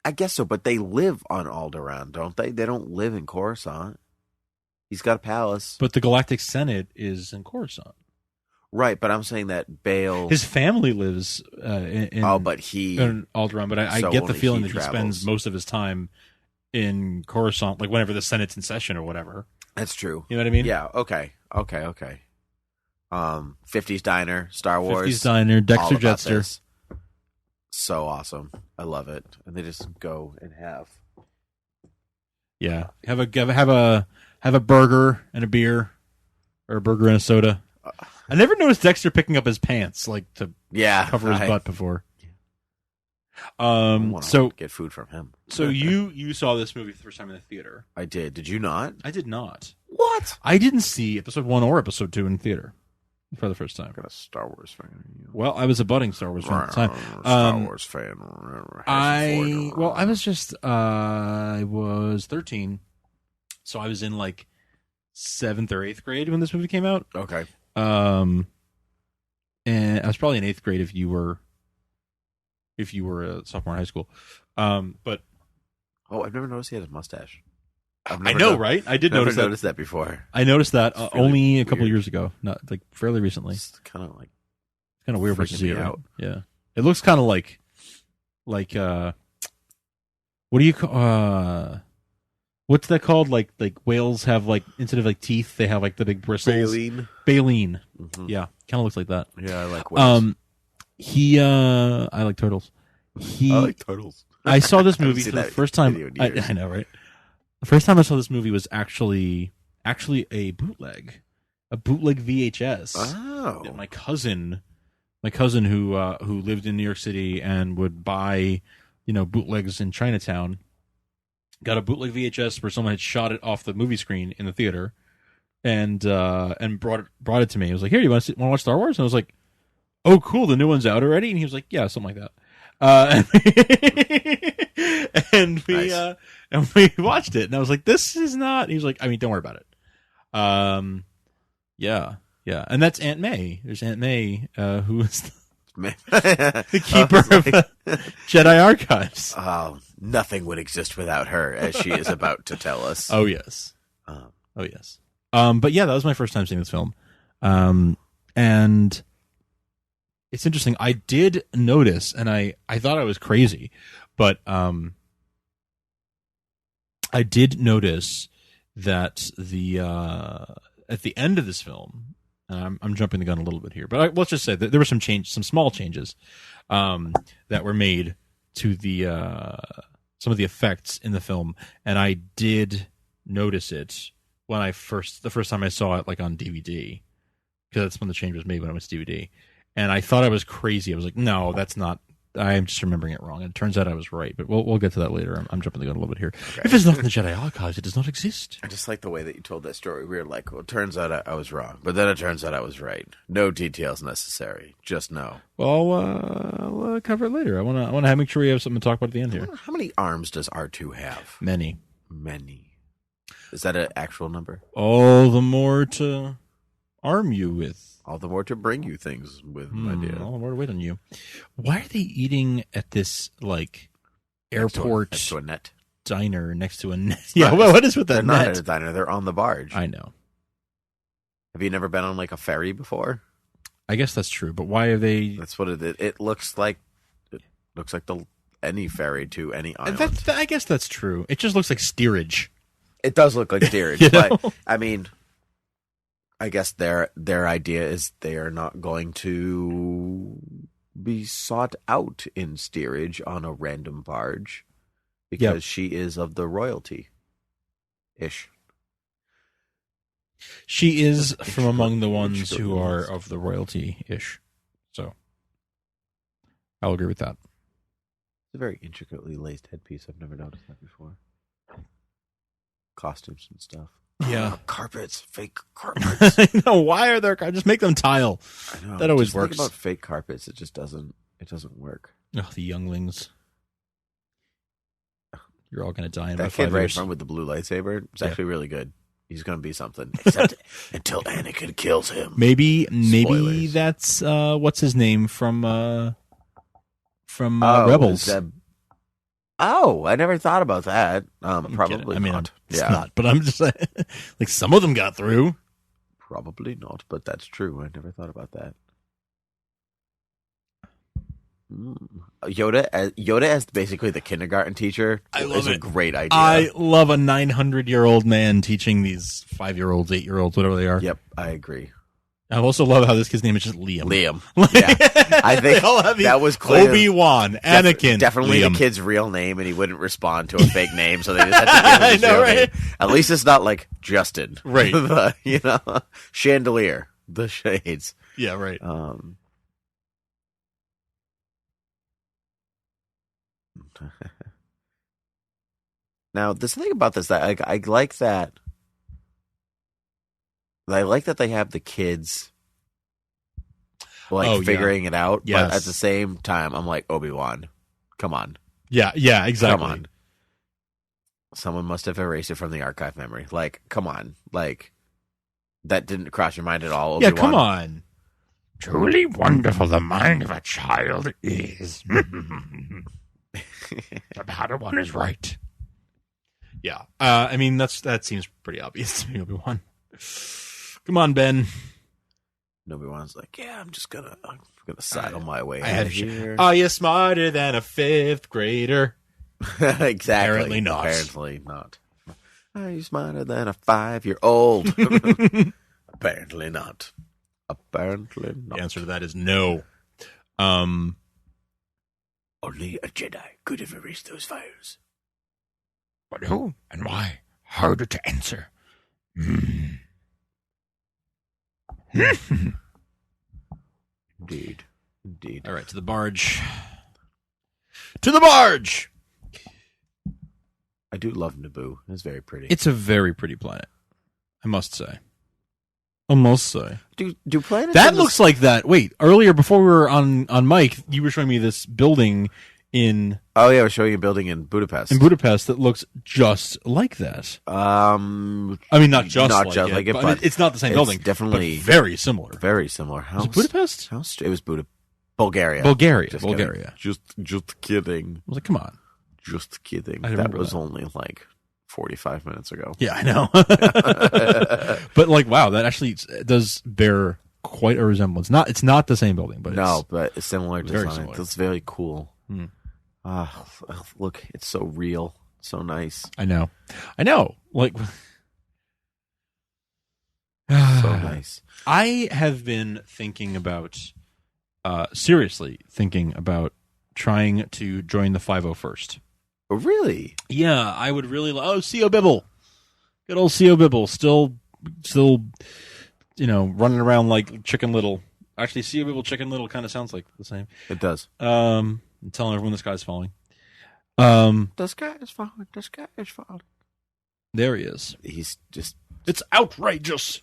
I guess so, but they live on Alderaan, don't they? They don't live in Coruscant. He's got a palace. But the Galactic Senate is in Coruscant. Right, but I'm saying that Bail... His family lives in Alderaan, but I get the feeling that he spends most of his time in Coruscant, like whenever the Senate's in session or whatever. That's true. You know what I mean? Yeah, okay. 50s Diner, Star Wars. 50s Diner, Dexter Jetster. So awesome. I love it. And they just go and have... Yeah. Have a burger and a beer, or a burger and a soda. I never noticed Dexter picking up his pants to cover his butt before. So get food from him. So you saw this movie the first time in the theater. I did. Did you not? I did not. What? I didn't see episode 1 or episode 2 in theater for the first time. Got a Star Wars fan. Well, I was a budding Star Wars fan at the time. Star Wars fan. I was 13, so I was in like 7th or 8th grade when this movie came out. Okay. And I was probably in 8th grade if you were a sophomore in high school. But I've never noticed he had a mustache. I know, right? I did notice that before. I noticed that only a couple years ago, not like fairly recently. It's kind of weird to see it out. Yeah, it looks kind of like what do you call What's that called? Like whales have like instead of like teeth, they have like the big bristles. Baleen. Mm-hmm. Yeah, kind of looks like that. Yeah, I like whales. I like turtles. I like turtles. I saw this movie for the that first time. video in years. I know, right? The first time I saw this movie was actually a bootleg VHS. Oh, That my cousin who lived in New York City and would buy, bootlegs in Chinatown, got a bootleg VHS where someone had shot it off the movie screen in the theater, and brought it to me. He was like, "Here, you want to watch Star Wars?" And I was like, "Oh, cool, the new one's out already." And he was like, "Yeah, something like that." And we watched it, and I was like, "This is not." He was like, "I mean, don't worry about it." Yeah, and that's Aunt May. There's Aunt May, who is the keeper of Jedi archives. Oh, nothing would exist without her, as she is about to tell us. Oh yes, yes. But yeah, that was my first time seeing this film, and it's interesting. I did notice, and I thought I was crazy, but I did notice that at the end of this film, and I'm jumping the gun a little bit here, but let's just say that there were some small changes that were made to the some of the effects in the film, and I did notice it when the first time I saw it, like on DVD, because that's when the change was made, when it was DVD. And I thought I was crazy. I was like, no, that's not. I'm just remembering it wrong. And it turns out I was right. But we'll get to that later. I'm jumping the gun a little bit here. Okay. If it's not in the Jedi archives, it does not exist. I just like the way that you told that story. We were like, well, it turns out I was wrong. But then it turns out I was right. No details necessary. Just know. Well, we'll cover it later. I want to make sure we have something to talk about at the end here. How many arms does R2 have? Many. Is that an actual number? All the more to arm you with. All the more to bring you things with, my dear. All the more to wait on you. Why are they eating at this, like, airport next to a net diner next to a net? Yeah, what is with that They're net? not at a diner. They're on the barge. I know. Have you never been on, like, a ferry before? I guess that's true, but why are they... That's what it looks like. It looks like any ferry to any island. I guess that's true. It just looks like steerage. It does look like steerage, but, I mean... I guess their idea is they are not going to be sought out in steerage on a random barge because she is of the royalty-ish. She is from among the ones who are of the royalty-ish. So, I'll agree with that. It's a very intricately laced headpiece. I've never noticed that before. Costumes and stuff. Yeah. Carpets, fake carpets. I know. Why are there carpets? Just make them tile. I know. That always just works. Think about fake carpets. It just doesn't work. Oh, the younglings. You're all going to die in that about kid 5 right years. in front with the blue lightsaber is actually really good. He's going to be something. Except until Anakin kills him. Maybe Spoilers. that's what's his name from Rebels. Oh, I never thought about that. Probably not. It's not, but I'm just saying, like, some of them got through. Probably not, but that's true. I never thought about that. Yoda as basically the kindergarten teacher is a great idea. I love a 900-year-old man teaching these 5-year-olds, 8-year-olds, whatever they are. Yep, I agree. I also love how this kid's name is just Liam. Yeah, I think that was clear. Obi-Wan, Anakin, definitely Liam. The kid's real name, and he wouldn't respond to a fake name, so they just had to give him his real name. At least it's not like Justin, right? Chandelier, the shades. Yeah, right. Now, there's something about this that I like that. I like that they have the kids figuring it out, yes. But at the same time, I'm like, Obi-Wan, come on. Yeah, exactly. Come on. Someone must have erased it from the archive memory. Like, come on. Like, that didn't cross your mind at all, Obi-Wan. Yeah, come on. Truly wonderful the mind of a child is. The Padawan is right. Yeah. I mean, that seems pretty obvious to me, Obi-Wan. Come on, Ben. Obi-Wan's like, yeah, I'm gonna sidle my way here. Are you smarter than a 5th grader? Exactly. Apparently not. Apparently not. He's smarter than a 5-year-old. Apparently not. Apparently not. The answer to that is no. Only a Jedi could have erased those fires. But who and why? Harder to answer. Indeed. All right, to the barge. To the barge! I do love Naboo. It's very pretty. It's a very pretty planet, I must say. Do planets... That looks like that. Wait, earlier, before we were on mic, you were showing me this building in... Oh, yeah, I was showing you a building in Budapest. That looks just like that. I mean, not just like it, but it's not the same building. Definitely very similar. Very similar. Was it Budapest? It was Bulgaria. Bulgaria. Just Bulgaria. Kidding. Just kidding. I was like, come on. Just kidding. That was only like 45 minutes ago. Yeah, I know. But like, wow, that actually does bear quite a resemblance. It's not the same building, but but it's similar design. Very similar. It's very cool. Look, it's so real, so nice. I know. Like, so nice. I have been thinking about, seriously thinking about trying to join the 501st. Oh, really? Yeah, I would really. C.O. Bibble, good old C.O. Bibble, still, running around like Chicken Little. Actually, C.O. Bibble, Chicken Little kind of sounds like the same. It does. I'm telling everyone the sky's falling. The sky is falling. The sky is falling. There he is. He's just. It's outrageous.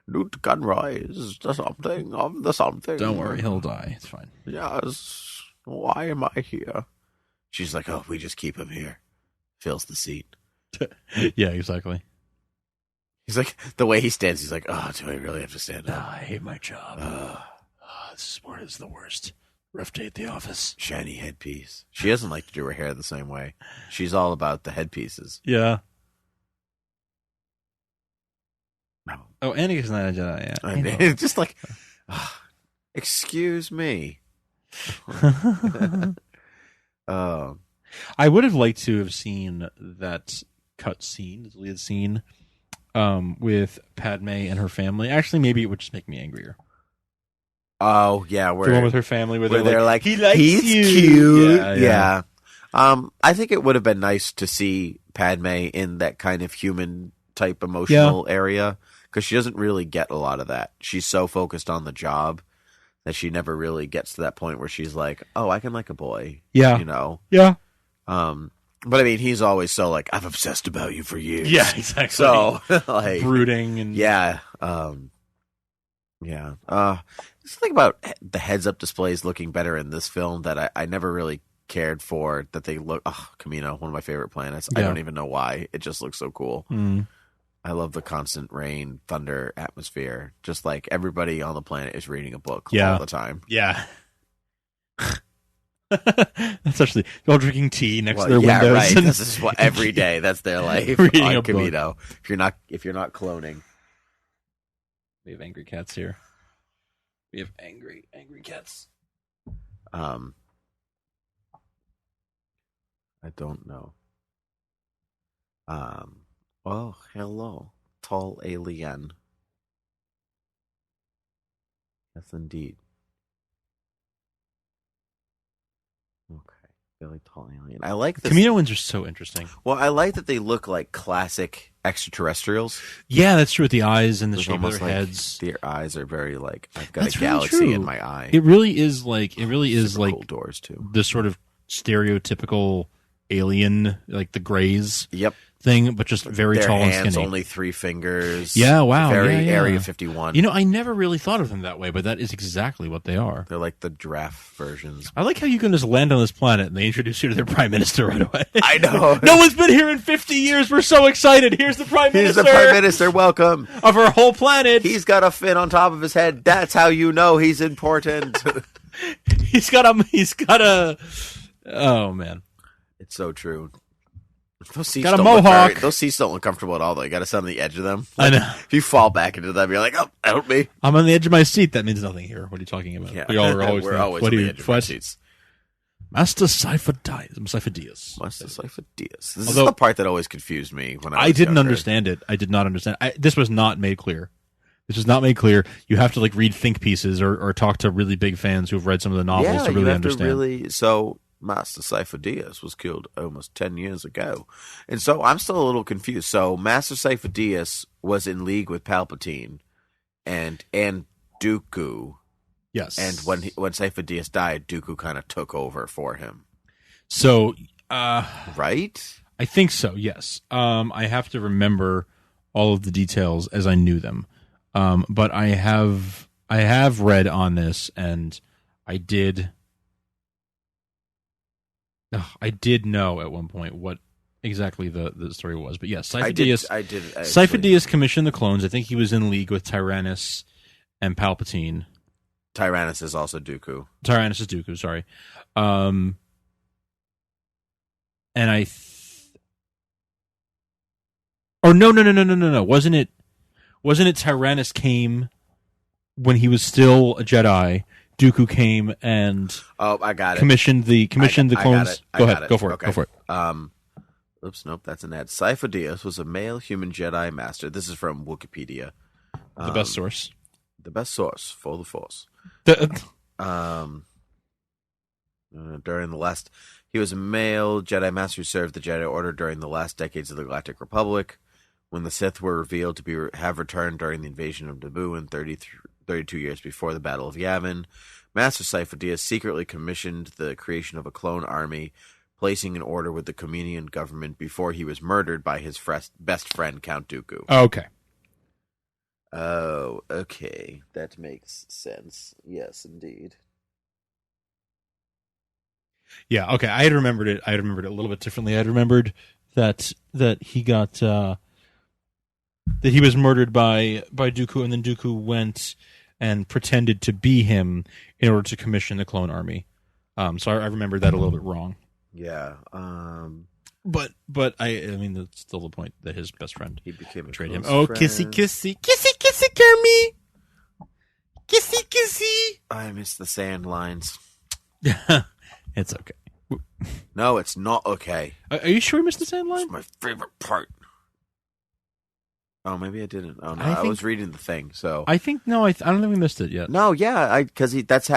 Newt Conroy is the something of the something. Don't worry, he'll die. It's fine. Yes. Why am I here? She's like, oh, we just keep him here. Fills the seat. Yeah, exactly. He's like, the way he stands, he's like, oh, do I really have to stand up? I hate my job. This is the worst. Rough day at the office. Shiny headpiece. She doesn't like to do her hair the same way. She's all about the headpieces. Yeah. No. Oh, Anakin's not a Jedi, yeah. I mean, it's just like, excuse me. I would have liked to have seen that cut scene, the deleted scene, with Padme and her family. Actually, maybe it would just make me angrier. Oh, yeah. The one with her family where they're like, he likes he's you. cute. Yeah. I think it would have been nice to see Padme in that kind of human type emotional area, because she doesn't really get a lot of that. She's so focused on the job that she never really gets to that point where she's like, oh, I can like a boy. Yeah. Yeah. But I mean, he's always so like, I've obsessed about you for years. Yeah, exactly. So like brooding and yeah. Just think about the heads-up displays looking better in this film that I never really cared for. That they look, Camino, one of my favorite planets. I don't even know why. It just looks so cool. I love the constant rain, thunder atmosphere. Just like everybody on the planet is reading a book all the time. Yeah. That's actually all drinking tea next to their windows. Right. This is what every day. That's their life reading on Camino. If you're not cloning. We have angry cats here. We have angry cats. I don't know. Oh, hello, tall alien. Yes, indeed. Okay, really tall alien. I like this. Camino ones are so interesting. Well, I like that they look like classic extraterrestrials. Yeah, that's true with the eyes and the It's shape of their almost like heads. their eyes are very like, I've got That's a really galaxy true. in my eye. It really is like Cool doors too. the sort of stereotypical alien, like the Greys. Yep. Thing, but just very Their tall and hands, skinny. only 3 fingers. Yeah, wow. Very yeah. Area 51. You know, I never really thought of them that way, but that is exactly what they are. They're like the giraffe versions. I like how you can just land on this planet and they introduce you to their prime minister right away. I know. No one's been here in 50 years. We're so excited. Here's the prime minister. He's the prime minister. Welcome. Of our whole planet. He's got a fin on top of his head. That's how you know he's important. He's got a. Oh man, it's so true. Those seats got a don't mohawk. Those seats don't look comfortable at all, though. You got to sit on the edge of them. I know. If you fall back into them, you're like, oh, help me. I'm on the edge of my seat. That means nothing here. What are you talking about? Yeah. We all are always We're always on the edge of our seats. Master Cypher Diaz. Master Cypher Diaz. This Although- is the part that always confused me when I was didn't younger. understand it. I did not understand. This was not made clear. This was not made clear. You have to like read think pieces or talk to really big fans who've read some of the novels to really you have understand. So Master Cypher Diaz was killed almost 10 years ago. And so I'm still a little confused. So Master Cypher Diaz was in league with Palpatine and Dooku. Yes. And when Cypher Diaz died, Dooku kind of took over for him. So, right? I think so, yes. I have to remember all of the details as I knew them. But I have read on this, and I did know at one point what exactly the story was. But yes, Cypher Diaz. I did. Cypher Diaz commissioned the clones. I think he was in league with Tyrannus and Palpatine. Tyrannus is also Dooku. Tyrannus is Dooku, sorry. And I... No. Wasn't it Tyrannus came when he was still a Jedi? Dooku came and I got it. Commissioned the clones. Go ahead. Go for it. Oops, nope, that's an ad. Cypher Diaz was a male human Jedi master. This is from Wikipedia. The best source. The best source for the Force. He was a male Jedi master who served the Jedi Order during the last decades of the Galactic Republic, when the Sith were revealed to have returned during the invasion of Naboo and 32 years before the Battle of Yavin. Master Cypher Diaz secretly commissioned the creation of a clone army, placing an order with the Communion government before he was murdered by his best friend, Count Dooku. Okay. Oh, okay. That makes sense. Yes, indeed. Yeah, okay. I had remembered it. I had remembered it a little bit differently. I had remembered that he got that he was murdered by Dooku, and then Dooku went and pretended to be him in order to commission the clone army. So I remembered that a little bit wrong. Yeah. But I mean, that's still the point that his best friend betrayed him. Oh, kissy, Kermie. Kissy. I miss the sand lines. It's okay. No, it's not okay. Are you sure you missed the sand line? It's my favorite part. Oh, maybe I didn't. Oh no, I was reading the thing. So I think no, I don't think we missed it yet. No, yeah, because that's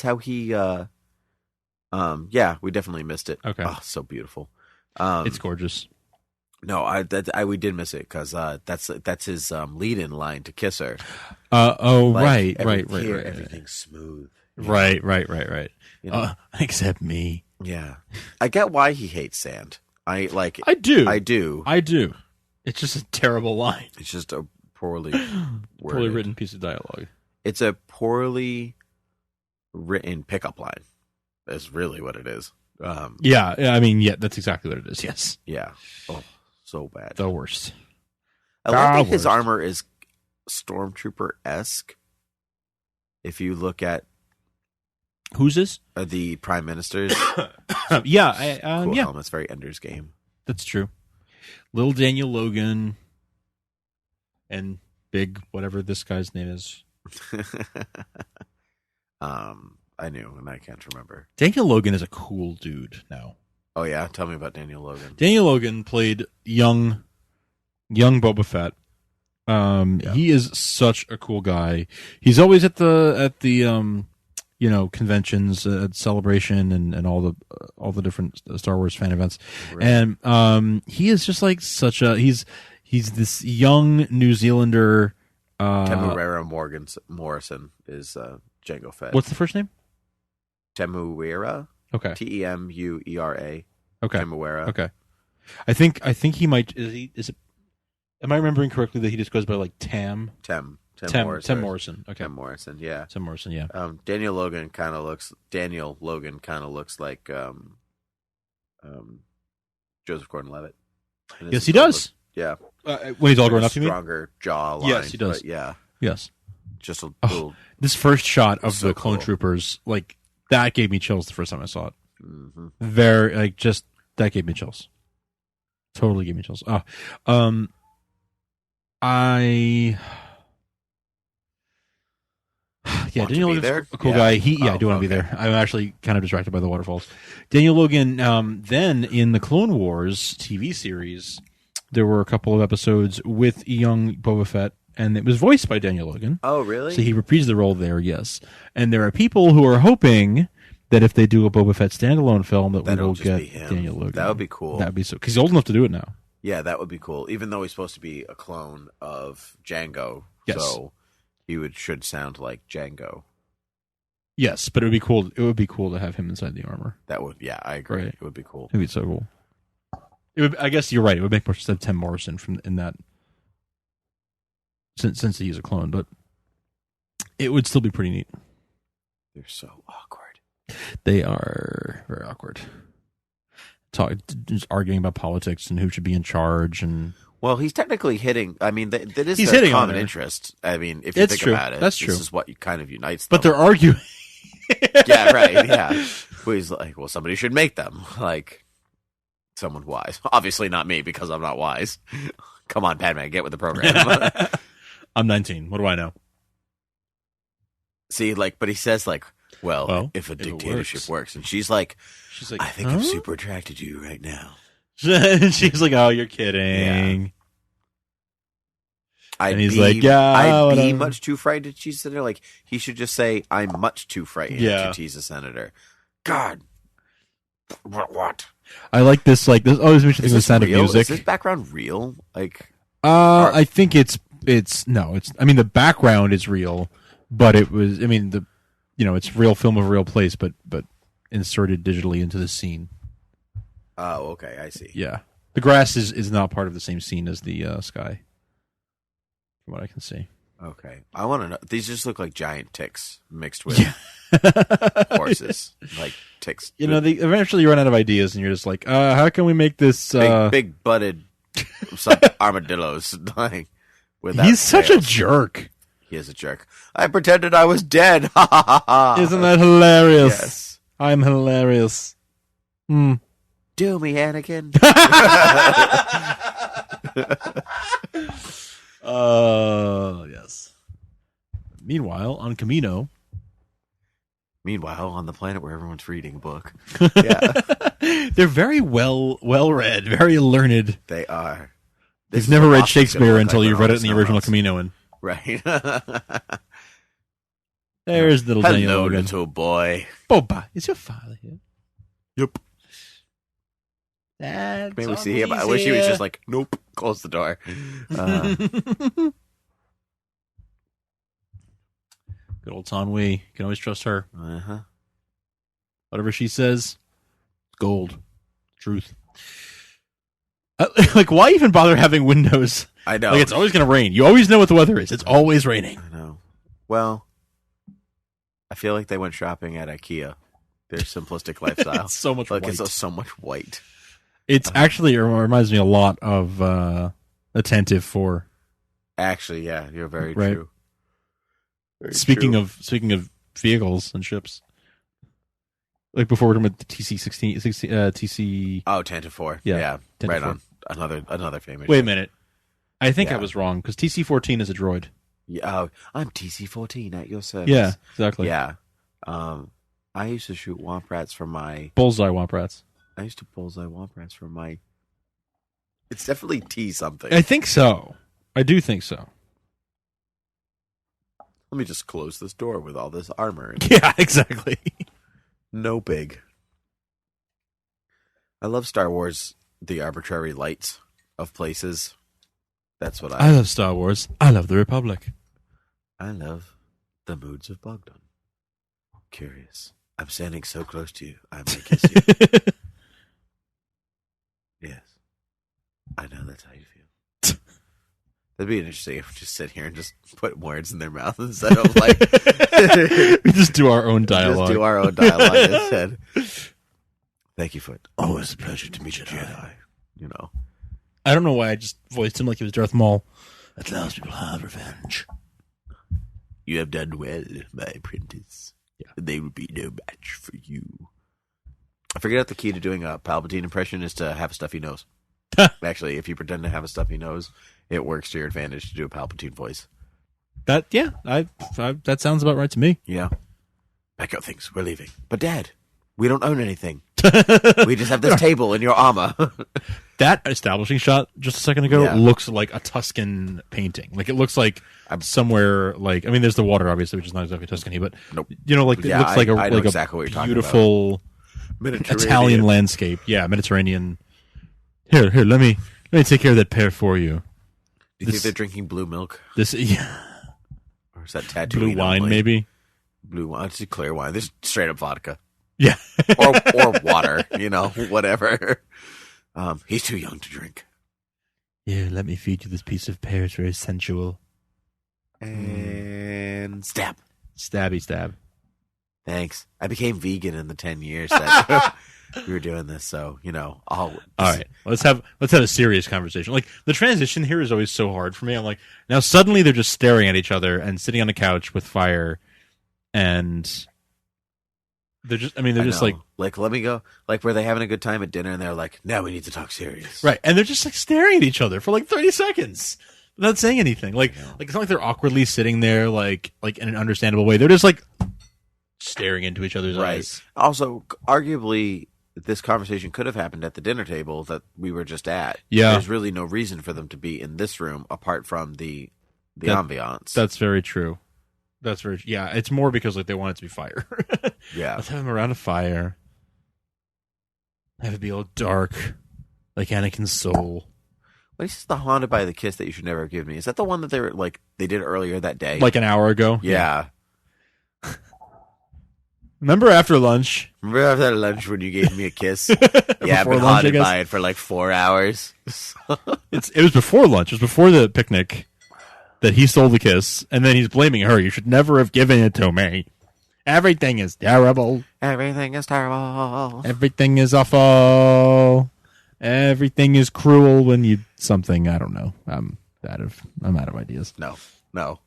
how he. Yeah, we definitely missed it. Okay. Oh, so beautiful. It's gorgeous. No, we did miss it because that's his lead-in line to kiss her. Right. Everything's smooth. Right. You know? Except me. Yeah, I get why he hates sand. I do. It's just a terrible line. It's just a poorly written piece of dialogue. It's a poorly written pickup line. That's really what it is. Yeah, I mean, that's exactly what it is. Yes. Yeah. Oh, so bad. The worst. I like that his armor is Stormtrooper-esque. If you look at who's this? The Prime Minister's. Yeah, cool yeah. helmet's very Ender's Game. That's true. Little Daniel Logan and big whatever this guy's name is. I knew, and I can't remember. Daniel Logan is a cool dude now. Oh yeah, tell me about Daniel Logan. Daniel Logan played young Boba Fett. He is such a cool guy. He's always at the conventions, at Celebration, and all the different Star Wars fan events. Right. And he is just like he's this young New Zealander. Temuera Morrison is Jango Fett. What's the first name? Temuera. Okay. Temuera. Okay. Temuera. Okay. I think he might. Is it? Am I remembering correctly that he just goes by like Tam Morrison. Tim Morrison. Okay. Tim Morrison. Yeah. Tim Morrison. Yeah. Daniel Logan kind of looks like Joseph Gordon-Levitt. Yes, he does. Yeah. When he's all grown up, you mean? Stronger jawline. Yes, he does. Yeah. Yes. Just a little. This first shot of so the clone troopers, like that, gave me chills the first time I saw it. Mm-hmm. Very that gave me chills. Totally gave me chills. Yeah, Want to Daniel be Logan's there? a cool Yeah. guy. I Oh, do want to be okay. there. I'm actually kind of distracted by the waterfalls. Daniel Logan, then in the Clone Wars TV series, there were a couple of episodes with young Boba Fett, and it was voiced by Daniel Logan. Oh, really? So he reprised the role there, yes. And there are people who are hoping that if they do a Boba Fett standalone film, that we That'll will just get be him. Daniel Logan. That would be cool. That would be so, because he's old enough to do it now. Yeah, that would be cool. Even though he's supposed to be a clone of Django, Yes. so he should sound like Django. Yes, but it would be cool. It would be cool to have him inside the armor. That would, yeah, I agree. Right. It would be cool. It'd be so cool. It would. I guess you're right. It would make more sense to have Tim Morrison in that, since he's a clone, but it would still be pretty neat. They're so awkward. They are very awkward. Just arguing about politics and who should be in charge, and Well, he's technically hitting. I mean, that is He's their hitting on common there. interest. I mean, if you It's think true. about it, That's this true. is what kind of unites them. but they're arguing. Yeah, right. Yeah. Well, he's like, well, somebody should make them. Like, someone wise. Obviously not me, because I'm not wise. Come on, Padme, get with the program. I'm 19. What do I know? See, like, but he says, like, well, if a it dictatorship works. works. And she's like, She's I think I'm super attracted to you right now. She's like, oh, you're kidding. I'd And he's be, like, yeah, I'd be whatever. much too frightened to tease a senator. Like, he should just say, I'm much too frightened to tease a senator. God. What? I like this. Like this always makes me think of the sound real? of music. Is this background real? Like, I think it's. I mean, the background is real, but it was. I mean, it's real film of a real place, but inserted digitally into the scene. oh, okay, I see. Yeah, the grass is not part of the same scene as the sky, from what I can see. Okay, I want to know. These just look like giant ticks mixed with horses, like ticks. Eventually you run out of ideas, and you're just like, how can we make this big butted armadillos? Like, without He's such a tails. jerk. He is a jerk. I pretended I was dead. Ha ha ha ha. Isn't that hilarious? Yes. I'm hilarious. Do me, Anakin. Yes. Meanwhile, on Camino. Meanwhile, on the planet where everyone's reading a book. Yeah. They're very well read, very learned. They are. You've never read Shakespeare until you've read it in the original Caminoan. Right. There's little Daniel Hello, Logan. little boy. Boba, is your father here? Yep. That's May we see him? I wish he was just like, nope, close the door. Good old Tanwi. You can always trust her. Uh-huh. Whatever she says, gold. Truth. Like, why even bother having windows? I know. Like, it's always going to rain. You always know what the weather is. It's always raining. I know. Well, I feel like they went shopping at IKEA. Their simplistic lifestyle. It's so much like white. It's so much white. It's actually, it reminds me a lot of Attentive 4. Actually, yeah, you're very Right. true. Very Speaking true. of vehicles and ships, like before we're talking about the TC-16, TC. Oh, Tantive 4. Yeah, Yeah, Tantive right 4. on. Another famous. Wait a ship. minute, I think I Yeah. was wrong because TC-14 is a droid. Yeah, I'm TC-14 at your service. Yeah, exactly. Yeah. I used to shoot womp rats from my. Bullseye Womp Rats. I used to bullseye womp rats from my. It's definitely T something. I think so. I do think so. Let me just close this door with all this armor. Yeah, exactly. No big. I love Star Wars, the arbitrary lights of places. That's what I love Star Wars. I love the Republic. I love the moods of Bogdan. Curious. I'm standing so close to you, I may kiss you. Yes. I know that's how you feel. That'd be interesting if we just sit here and just put words in their mouth instead of like... We just do our own dialogue. Just do our own dialogue instead. Thank you for it. Always a pleasure to meet you, Jedi. You know. I don't know why I just voiced him like he was Darth Maul. At last we will have revenge. You have done well, my apprentice. Yeah. They would be no match for you. I figured out the key to doing a Palpatine impression is to have a stuffy nose. Actually, if you pretend to have a stuffy nose, it works to your advantage to do a Palpatine voice. That sounds about right to me. Yeah. Pack up things. We're leaving. But Dad, we don't own anything. We just have this table in your armor. That establishing shot just a second ago looks like a Tuscan painting. Like it looks like somewhere like, I mean, there's the water obviously, which is not exactly Tuscany, but nope. You know, like it looks like I know like exactly what you're beautiful Italian landscape. Yeah, Mediterranean. Here, let me take care of that pear for you. Do you think they're drinking blue milk? Or is that tattoo? Blue wine, maybe. Blue wine. It's clear wine. There's straight up vodka. Yeah. or water, whatever. He's too young to drink. Here, let me feed you this piece of pear. It's very sensual. And stab. Stab. Thanks. I became vegan in the 10 years that we were doing this, so, all right. Let's have a serious conversation. Like, the transition here is always so hard for me. I'm like, now suddenly they're just staring at each other and sitting on a couch with fire, and they're just like, let me go. Like, were they having a good time at dinner and they're like, now we need to talk serious. Right. And they're just like staring at each other for like 30 seconds without saying anything. Like it's not like they're awkwardly sitting there like in an understandable way. They're just like staring into each other's eyes. Also, arguably, this conversation could have happened at the dinner table that we were just at. Yeah. There's really no reason for them to be in this room apart from the ambiance. That's very true. Yeah, it's more because like they want it to be fire. Yeah. Let's have them around a fire. Have it be all dark, like Anakin's soul. What is the haunted by the kiss that you should never have given me? Is that the one that they did earlier that day? Like an hour ago? Yeah. Remember after lunch? Remember after lunch when you gave me a kiss? Yeah, I've been haunted by it for like 4 hours. It was before lunch. It was before the picnic that he stole the kiss, and then he's blaming her. You should never have given it to me. Everything is terrible. Everything is terrible. Everything is awful. Everything is cruel when you something. I don't know. I'm out of ideas. No.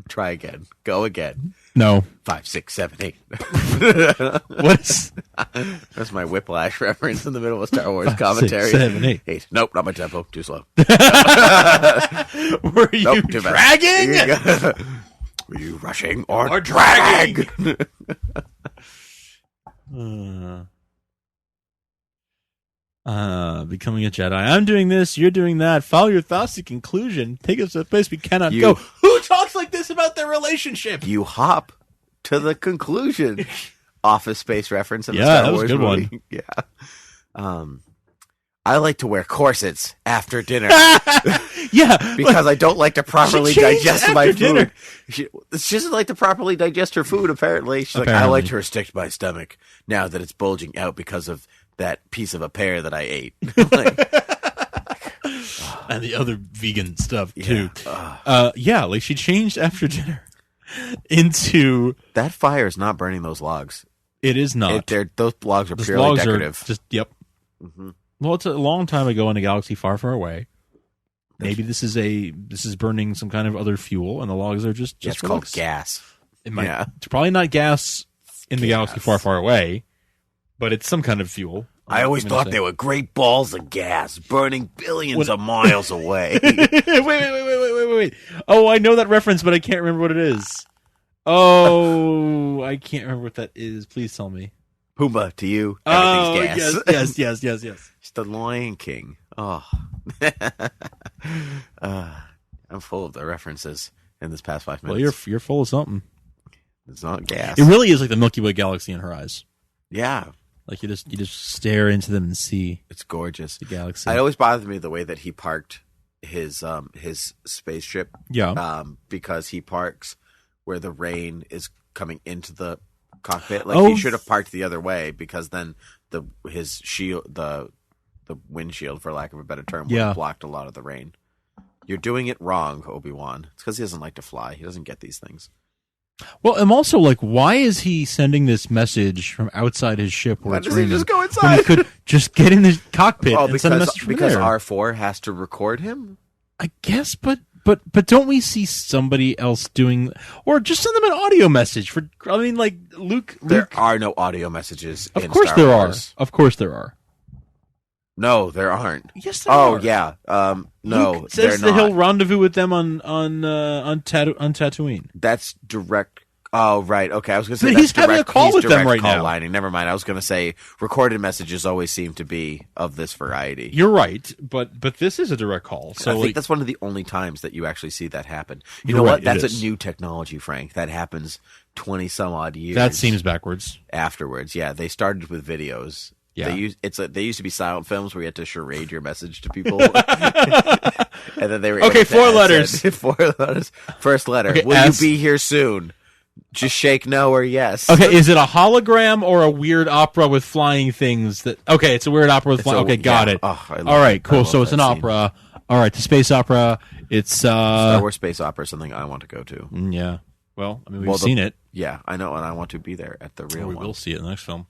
Try again. Go again. No. 5, 6, 7, 8. What's That's my Whiplash reference in the middle of Star Wars commentary. 6, 7, 8. Nope, not my tempo. Too slow. Were you dragging? Were you rushing or dragging? Becoming a Jedi. I'm doing this. You're doing that. Follow your thoughts to conclusion. Take us to a place we cannot go. Who talks like this about their relationship? You hop to the conclusion. Office Space reference in the Star Wars good movie. One. Yeah. I like to wear corsets after dinner. Yeah. Because I don't like to properly digest my dinner. food. She doesn't like to properly digest her food, apparently. She's like, I like to restrict my stomach now that it's bulging out because of that piece of a pear that I ate. And the other vegan stuff, too. Like she changed after dinner into... That fire is not burning those logs. It is not. Those logs are purely decorative. Yep. Mm-hmm. Well, it's a long time ago in a galaxy far, far away. Maybe this is burning some kind of other fuel, and the logs are just it's called gas. It's probably not gas in the galaxy far, far away, but it's some kind of fuel. I always thought they were great balls of gas burning billions of miles away. Wait. Oh, I know that reference, but I can't remember what it is. Oh, I can't remember what that is. Please tell me. Pumbaa, to you, everything's gas. Yes. It's the Lion King. Oh. I'm full of the references in this past 5 minutes. Well, you're full of something. It's not gas. It really is like the Milky Way galaxy in her eyes. Yeah. Like you just stare into them and see. It's gorgeous. The galaxy. It always bothered me the way that he parked his spaceship. Yeah. Because he parks where the rain is coming into the cockpit. Like he should have parked the other way, because then his shield, the windshield, for lack of a better term, would have blocked a lot of the rain. You're doing it wrong, Obi-Wan. It's because he doesn't like to fly. He doesn't get these things. Well, I'm also like, why is he sending this message from outside his ship where Why it's doesn't raining? he just go inside? When he could just get in the cockpit and send a message from because there. R4 has to record him? I guess, but don't we see somebody else doing, or just send them an audio message for? I mean, like Luke. There are no audio messages. Of in course Star there Wars. are. Of course there are. No, there aren't. Yes, there Oh are. yeah. No, Luke says they're that he'll not. rendezvous with them on Tatooine. That's Tatooine. direct. Oh right, okay. I was going to say But he's that's having a direct, call he's with them direct right call now. lining. Never mind. I was going to say recorded messages always seem to be of this variety. You're right, but this is a direct call. So I think like, that's one of the only times that you actually see that happen. You You're know right, what? it That's is. a new technology, Frank. That happens 20 some odd years. that seems backwards. afterwards. Yeah, they started with videos. Yeah. They used to be silent films where you had to charade your message to people, and then they were Okay, able to 4 add letters. said- 4 letters. First letter. Okay, Will S. you be here soon? Just shake no or yes. Okay, is it a hologram or a weird opera with flying things? Okay, it's a weird opera with flying. Okay, got it. Oh, I love All right, I cool. love So it's that an scene. opera. All right, the space opera. It's Star Wars space opera is something I want to go to. Yeah. Well, I mean, we've Well, seen it. Yeah, I know, and I want to be there at the real We one. will see it in the next film.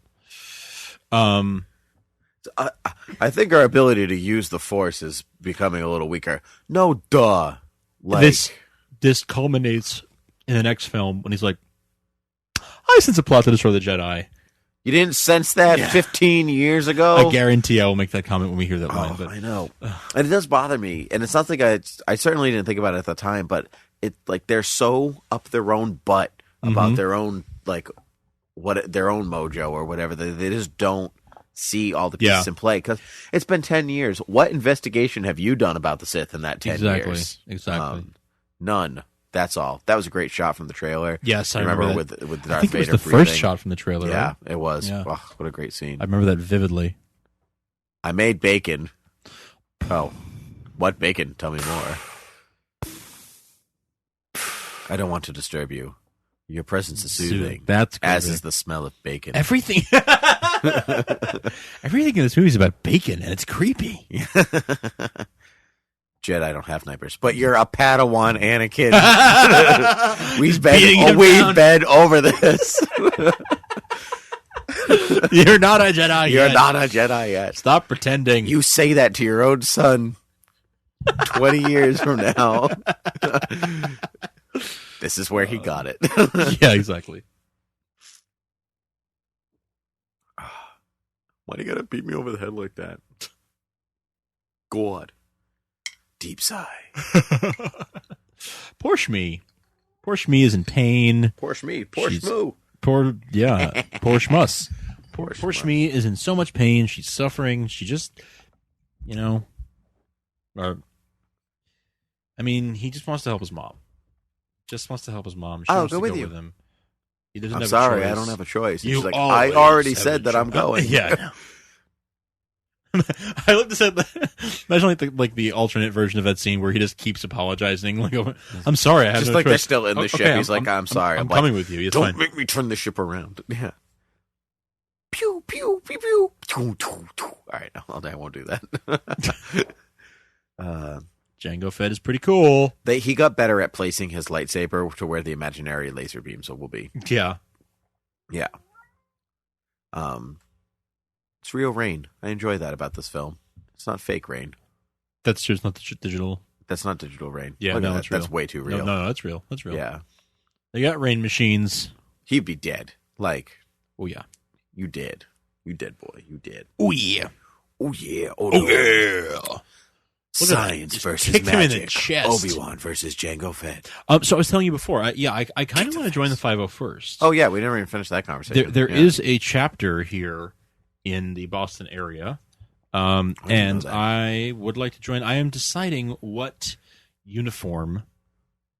I think our ability to use the Force is becoming a little weaker. No, duh. Like, This culminates in the next film when he's like, I sense a plot to destroy the Jedi. you didn't sense that 15 years ago? I guarantee I will make that comment when we hear that line. Oh, But I know. And it does bother me. And it's something I certainly didn't think about it at the time, but it like they're so up their own butt about their own like their own mojo or whatever. They just don't see all the pieces in play because it's been 10 years. What investigation have you done about the Sith in that 10 years? Exactly. None. That's all. That was a great shot from the trailer. Yes, I remember that. with Darth I think it was Vader the breathing. first shot from the trailer. Yeah, right? it was. Yeah. Oh, what a great scene. I remember that vividly. I made bacon. Oh, what bacon? Tell me more. I don't want to disturb you. Your presence is soothing. That's as good. is the smell of bacon. Everything. Everything in this movie is about bacon, and it's creepy. Jedi don't have snipers, but you're a Padawan, Anakin. we've Beating him down. been over this. You're not a Jedi You're yet. not a Jedi yet. Stop pretending. You say that to your own son 20 years from now. This is where he got it. Yeah, exactly. Why do you gotta beat me over the head like that? God. Deep sigh. Poor Shmi. Poor Shmi is in pain. Poor Shmi. Poor She's- Shmoo. Poor Shmus. Poor Poor Shmus. Shmi is in so much pain. She's suffering. She just, I mean, he just wants to help his mom. Just wants to help his mom. She I'll wants go to with go you. with him. He doesn't I'm have sorry, a choice. I don't have a choice. You She's like, always I already have said a that I'm choice. going. Yeah. I know. I love to say imagine like the alternate version of that scene where he just keeps apologizing. Like, oh, I'm sorry, I have Just no like choice. they're still in the Okay, ship. He's like, I'm sorry. I'm like, coming with you. It's don't fine. make me turn the ship around. Yeah. Pew, pew, pew, pew. Choo, choo, choo. All right, I won't do that. Jango Fett is pretty cool. He got better at placing his lightsaber to where the imaginary laser beams will be. Yeah. Yeah. It's real rain. I enjoy that about this film. It's not fake rain. That's true. It's not the digital. That's not digital rain. Yeah, Look at no, that. it's real. That's way too real. No, that's real. That's real. Yeah. They got rain machines. He'd be dead. Like, Oh, yeah. you did. You did, boy. You did. Oh, yeah. Oh, yeah. Oh, Oh, no. yeah. Science Just versus kicked him in magic. the chest. Obi-Wan versus Jango Fett. So I was telling you before, I kind of want to join the 501st. Oh, yeah. We never even finished that conversation. There Yeah. is a chapter here in the Boston area, and know that. I would like to join. I am deciding what uniform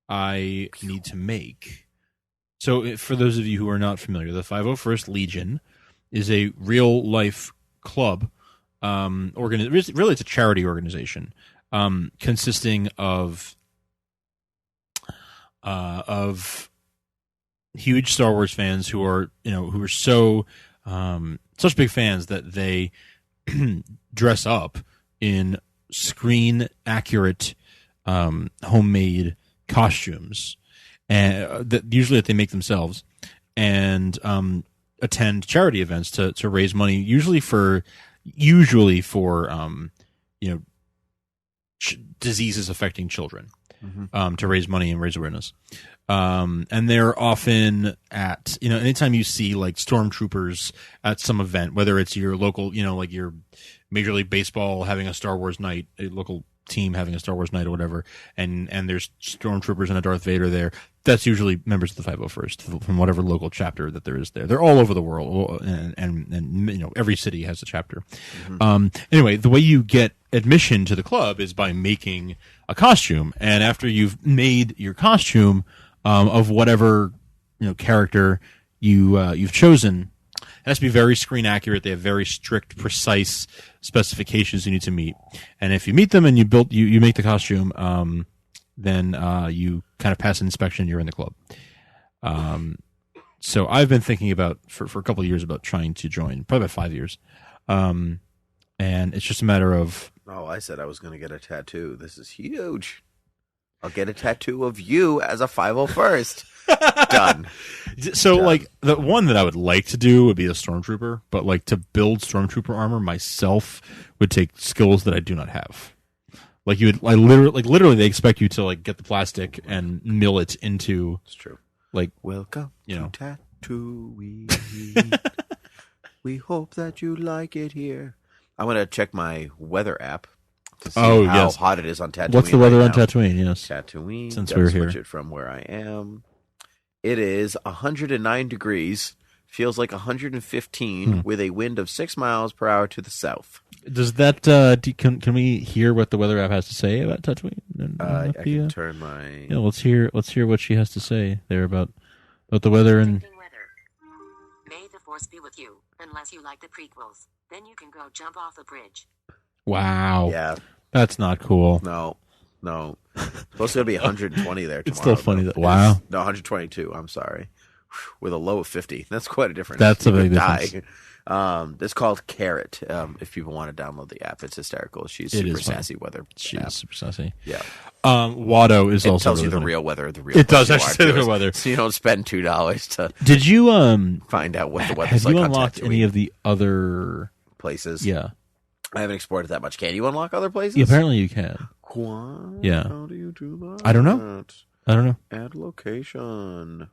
I need to make. So, for those of you who are not familiar, the 501st Legion is a real-life club. Really, it's a charity organization consisting of huge Star Wars fans who are so such big fans that they dress up in screen accurate homemade costumes, and that usually they make themselves, and attend charity events to raise money, usually for diseases affecting children, to raise money and raise awareness. And they're often at, anytime you see like stormtroopers at some event, whether it's your local, like your Major League Baseball having a Star Wars night, a local team having a Star Wars night or whatever, and there's stormtroopers and a Darth Vader there, that's usually members of the 501st from whatever local chapter that there is there. They're all over the world, and you know, every city has a chapter. Anyway, the way you get admission to the club is by making a costume, and after you've made your costume of whatever, you know, character you've chosen, it has to be very screen accurate. They have very strict, precise specifications you need to meet. And if you meet them and you make the costume, then you kind of pass an inspection. You're in the club. So I've been thinking about for a couple of years about trying to join, probably about 5 years. And it's just a matter of. Oh, I said I was going to get a tattoo. This is huge. I'll get a tattoo of you as a 501st. Done. So, Done. like, the one that I would like to do would be a stormtrooper, but, like, to build stormtrooper armor myself would take skills that I do not have. Like, literally, they expect you to, like, get the plastic and mill it into. It's true. Like, welcome to Tatooine. We hope that you like it here. I'm going to check my weather app to see how hot it is on Tatooine. What's the weather on now. Tatooine? Yes. Tatooine. Since we're here. Switch it from where I am. It is 109 degrees. Feels like 115 with a wind of 6 miles per hour to the south. Does that can we hear what the weather app has to say about Tatooine? I can turn my. Yeah, let's hear what she has to say there about the weather and. May the force be with you. Unless you like the prequels, then you can go jump off the bridge. Wow. Yeah. That's not cool. No. It's supposed to be 120 there tomorrow. It's still funny though. that. Wow. No, 122. I'm sorry. With a low of 50. That's quite a difference. That's a big difference. It's called Carrot. If people want to download the app, it's hysterical. She's super sassy weather. She is super sassy. Yeah. Watto is it also. Tells really you the funny. real weather. The real. It does actually say the real weather. So you don't spend $2 to. Did you find out what the weather's have like you on unlocked Tatooine. any of the other places? Yeah. I haven't explored it that much. Can you unlock other places? Yeah, apparently you can. What? Yeah. How do you do that? I don't know. Add location.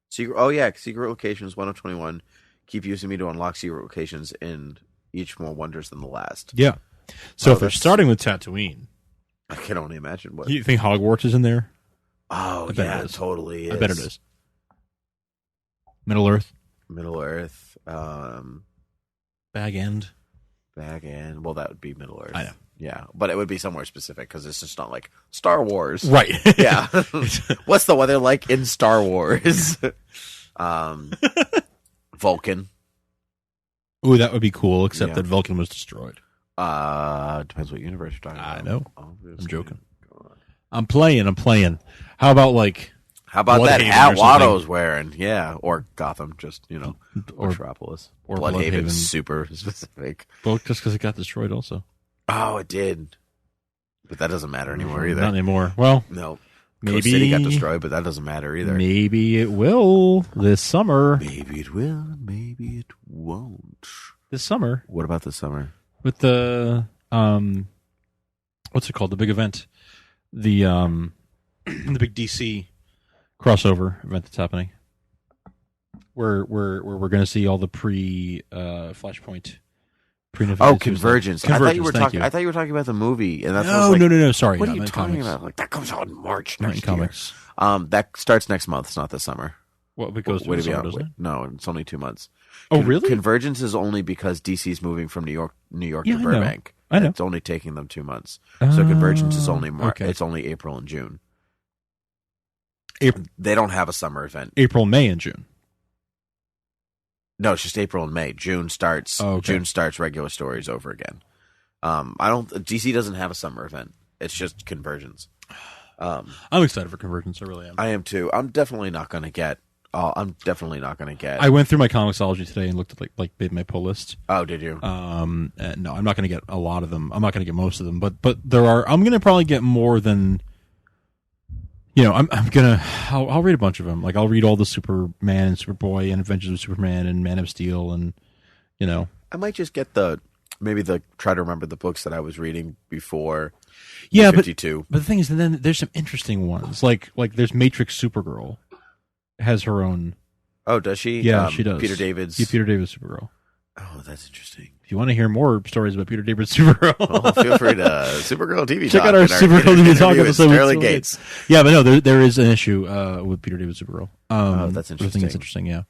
Secret. Oh yeah, secret locations 1 of 21. Keep using me to unlock secret locations in each more wonders than the last. Yeah. So if they're starting with Tatooine, I can only imagine what. You think Hogwarts is in there? Oh yeah, it totally is. I bet it is. Middle Earth. Bag End. Well, that would be Middle Earth. I know. Yeah, but it would be somewhere specific because it's just not like Star Wars. Right. Yeah. What's the weather like in Star Wars? Vulcan. Ooh, that would be cool, except that Vulcan was destroyed. Depends what universe you're talking about. I know. Obviously. I'm joking. I'm playing. How about that hat Watto's wearing? Yeah, or Gotham, just or Metropolis, or Bloodhaven, super specific. Well, just because it got destroyed, also. Oh, it did, but that doesn't matter anymore either. Not anymore. Well, no. Maybe Coast City got destroyed, but that doesn't matter either. Maybe it will this summer. Maybe it will. Maybe it won't. This summer. What about this summer? With the what's it called? The big event, the big DC crossover event that's happening. Where we're going to see all the Flashpoint. Convergence. I thought you were talking. I thought you were talking about the movie, and that's no. Sorry, what are you talking about? Like that comes out in March next year. Comics. That starts next month. It's not this summer. What it goes to the summer, doesn't it? No, it's only 2 months. Oh, really? Convergence is only because DC's moving from New York to Burbank. I know. It's only taking them 2 months. So Convergence is only March. Okay. It's only April and June. They don't have a summer event. April, May, and June. No, it's just April and May. June starts. Oh, okay. June starts regular stories over again. DC doesn't have a summer event. It's just Convergence. I'm excited for Convergence. I really am. I am too. I'm definitely not going to get. I went through my Comixology today and looked at made my pull list. Oh, did you? No, I'm not going to get a lot of them. I'm not going to get most of them, but there are. I'm going to probably get more than. I'll read a bunch of them. Like I'll read all the Superman and Superboy and Adventures of Superman and Man of Steel and, I might just get try to remember the books that I was reading before. Yeah, 52. But the thing is, then there's some interesting ones. Like there's Matrix Supergirl, has her own. Oh, does she? Yeah, she does. Peter David's. Yeah, Peter David's Supergirl. Oh, that's interesting. If you want to hear more stories about Peter David's Supergirl, feel free to Supergirl TV check Talk. out our Supergirl TV Talk episode with Sterling Gates. Yeah, but no, there is an issue with Peter David's Supergirl. That's interesting. I think it's interesting. Yeah,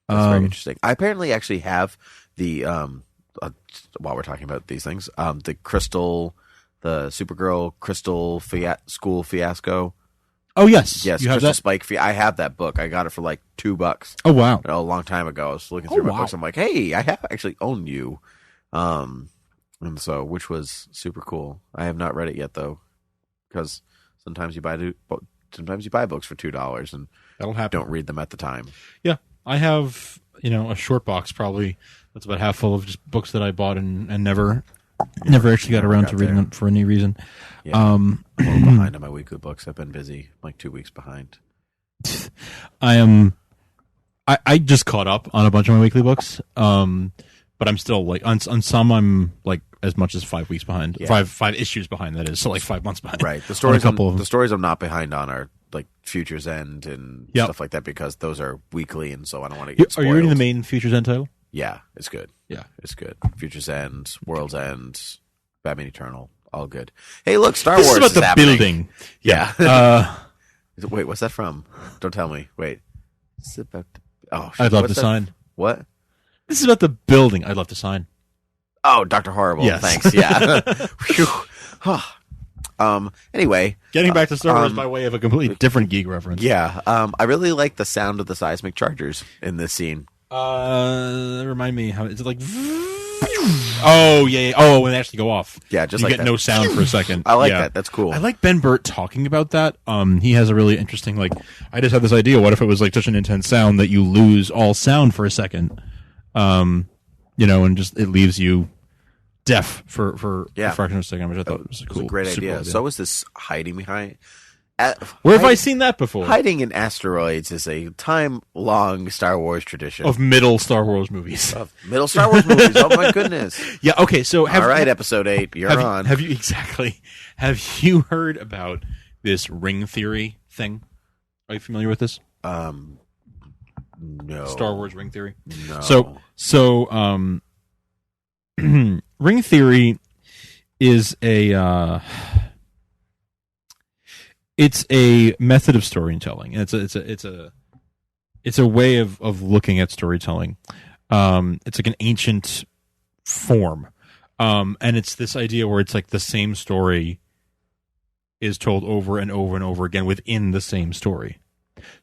that's very interesting. I apparently actually have the while we're talking about these things, the Supergirl Crystal School Fiasco. Oh yes, yes, you have Crystal that? Spike. I have that book. I got it for like $2. Oh wow, a long time ago. I was looking through my books. I'm like, hey, I have actually owned you, and so which was super cool. I have not read it yet though, because sometimes you buy books for $2 and that'll happen. Don't read them at the time. Yeah, I have a short box probably that's about half full of just books that I bought and never actually got around to reading them for any reason. Yeah. I'm a little behind on my weekly books. I've been busy, like 2 weeks behind. I just caught up on a bunch of my weekly books, but I'm still like on some I'm like as much as 5 weeks behind. Yeah. Five issues behind, that is, so like 5 months behind. Right. The stories I'm not behind on are like Future's End and stuff like that, because those are weekly, and so I don't want to get spoiled. Are you reading the main Future's End title? Yeah, it's good. Yeah, it's good. Future's End, World's End, Batman Eternal, all good. Hey, look, Star Wars is about happening. Building. Yeah. Wait, what's that from? Don't tell me. Wait. Is it about I'd love to sign. What? This is about the building. I'd love to sign. Oh, Dr. Horrible. Yes. Thanks. Yeah. Anyway, getting back to Star Wars by way of a completely different geek reference. Yeah. I really like the sound of the seismic chargers in this scene. Remind me how is it like? Oh yeah. Oh, when they actually go off. Yeah, just you like get no sound for a second. I like that. That's cool. I like Ben Burt talking about that. He has a really interesting I just had this idea. What if it was like such an intense sound that you lose all sound for a second? And just it leaves you deaf for a fraction of a second, which I thought was a cool. It was a great idea. So is this hiding behind? Where have I seen that before? Hiding in asteroids is a time-long Star Wars tradition. Of middle Star Wars movies. Oh my goodness. Yeah, okay, so all right, episode 8, you're on. Have you heard about this ring theory thing? Are you familiar with this? No. Star Wars ring theory? No. So ring theory is it's a method of storytelling. It's a way of looking at storytelling. It's like an ancient form, and it's this idea where it's like the same story is told over and over and over again within the same story.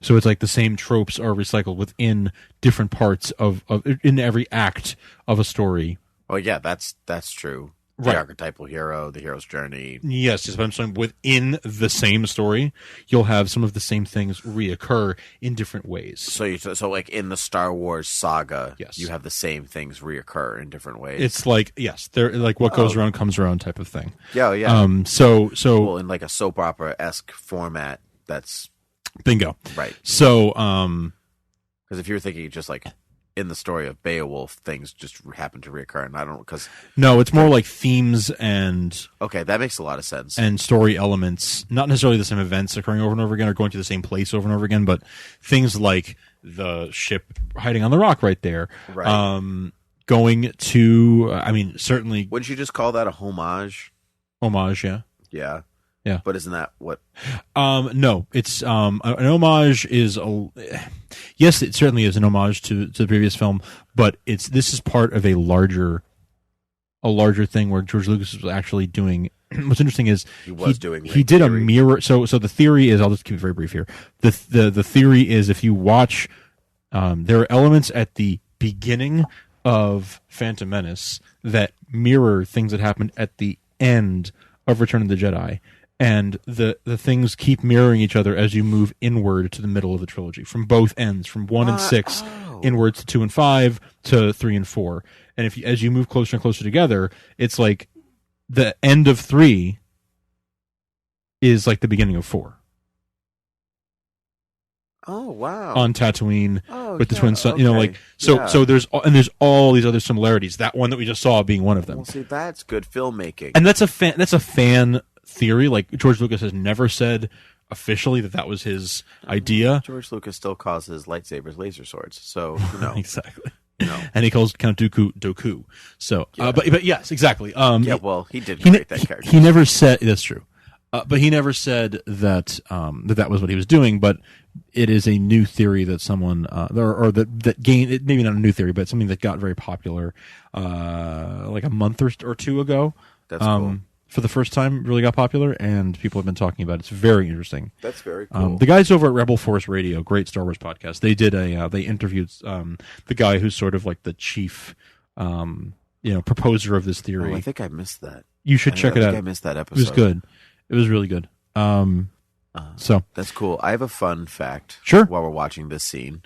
So it's like the same tropes are recycled within different parts of in every act of a story. Oh yeah, that's true. The archetypal hero, the hero's journey. Yes, but I'm saying within the same story, you'll have some of the same things reoccur in different ways. So like in the Star Wars saga, yes, you have the same things reoccur in different ways. It's like they're like what goes around comes around type of thing. Yeah, yeah. So well, in like a soap opera-esque format, that's bingo. Right. So because if you're thinking just like in the story of Beowulf, things just happen to reoccur, and I don't because no, it's more like themes and okay, that makes a lot of sense, and story elements, not necessarily the same events occurring over and over again or going to the same place over and over again, but things like the ship hiding on the rock right there, right? Going to, I mean, certainly. Wouldn't you just call that a homage? Homage, yeah, yeah. Yeah, but isn't that what? No, it's an homage is yes, it certainly is an homage to the previous film, but this is part of a larger thing where George Lucas was actually doing. What's interesting is he did a mirror. So the theory is, I'll just keep it very brief here. The theory is if you watch, there are elements at the beginning of Phantom Menace that mirror things that happened at the end of Return of the Jedi. And the things keep mirroring each other as you move inward to the middle of the trilogy, from both ends, from 1 and 6 inwards to 2 and 5 to 3 and 4. And as you move closer and closer together, it's like the end of 3 is like the beginning of 4. Oh wow! On Tatooine with the twin sun, so there's all these other similarities. That one that we just saw being one of them. Well, see, that's good filmmaking, and that's a fan theory. Like George Lucas has never said officially that was his idea. George Lucas still calls his lightsabers laser swords, so exactly. And he calls Count Dooku Doku. So, but yes, exactly. Well, he did create that character. He never said that's true, but he never said that that was what he was doing. But it is a new theory that someone or that gained maybe not a new theory, but something that got very popular like a month or two ago. That's cool. For the first time, really got popular, and people have been talking about it. It's very interesting. That's very cool. The guys over at Rebel Force Radio, great Star Wars podcast, they did they interviewed the guy who's sort of like the chief, proposer of this theory. Oh, I think I missed that. You should check it out. I missed that episode. It was good. It was really good. So that's cool. I have a fun fact. Sure. While we're watching this scene,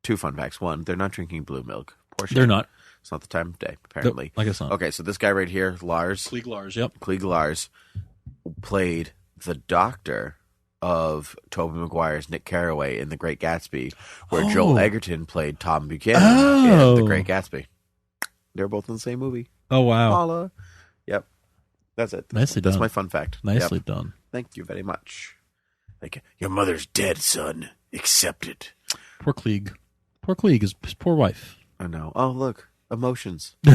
2 fun facts. 1, they're not drinking blue milk. They're not. It's not the time of day, apparently. I guess not. Okay, so this guy right here, Lars. Klieg Lars, yep. Klieg Lars played the doctor of Tobey Maguire's Nick Carraway in The Great Gatsby, where Joel Egerton played Tom Buchanan in The Great Gatsby. They're both in the same movie. Oh, wow. Holla. Yep. That's it. Nicely done. That's my fun fact. Nicely done. Thank you very much. Like, your mother's dead, son. Accept it. Poor Klieg. Poor Klieg, his poor wife. I know. Oh, look. Emotions. So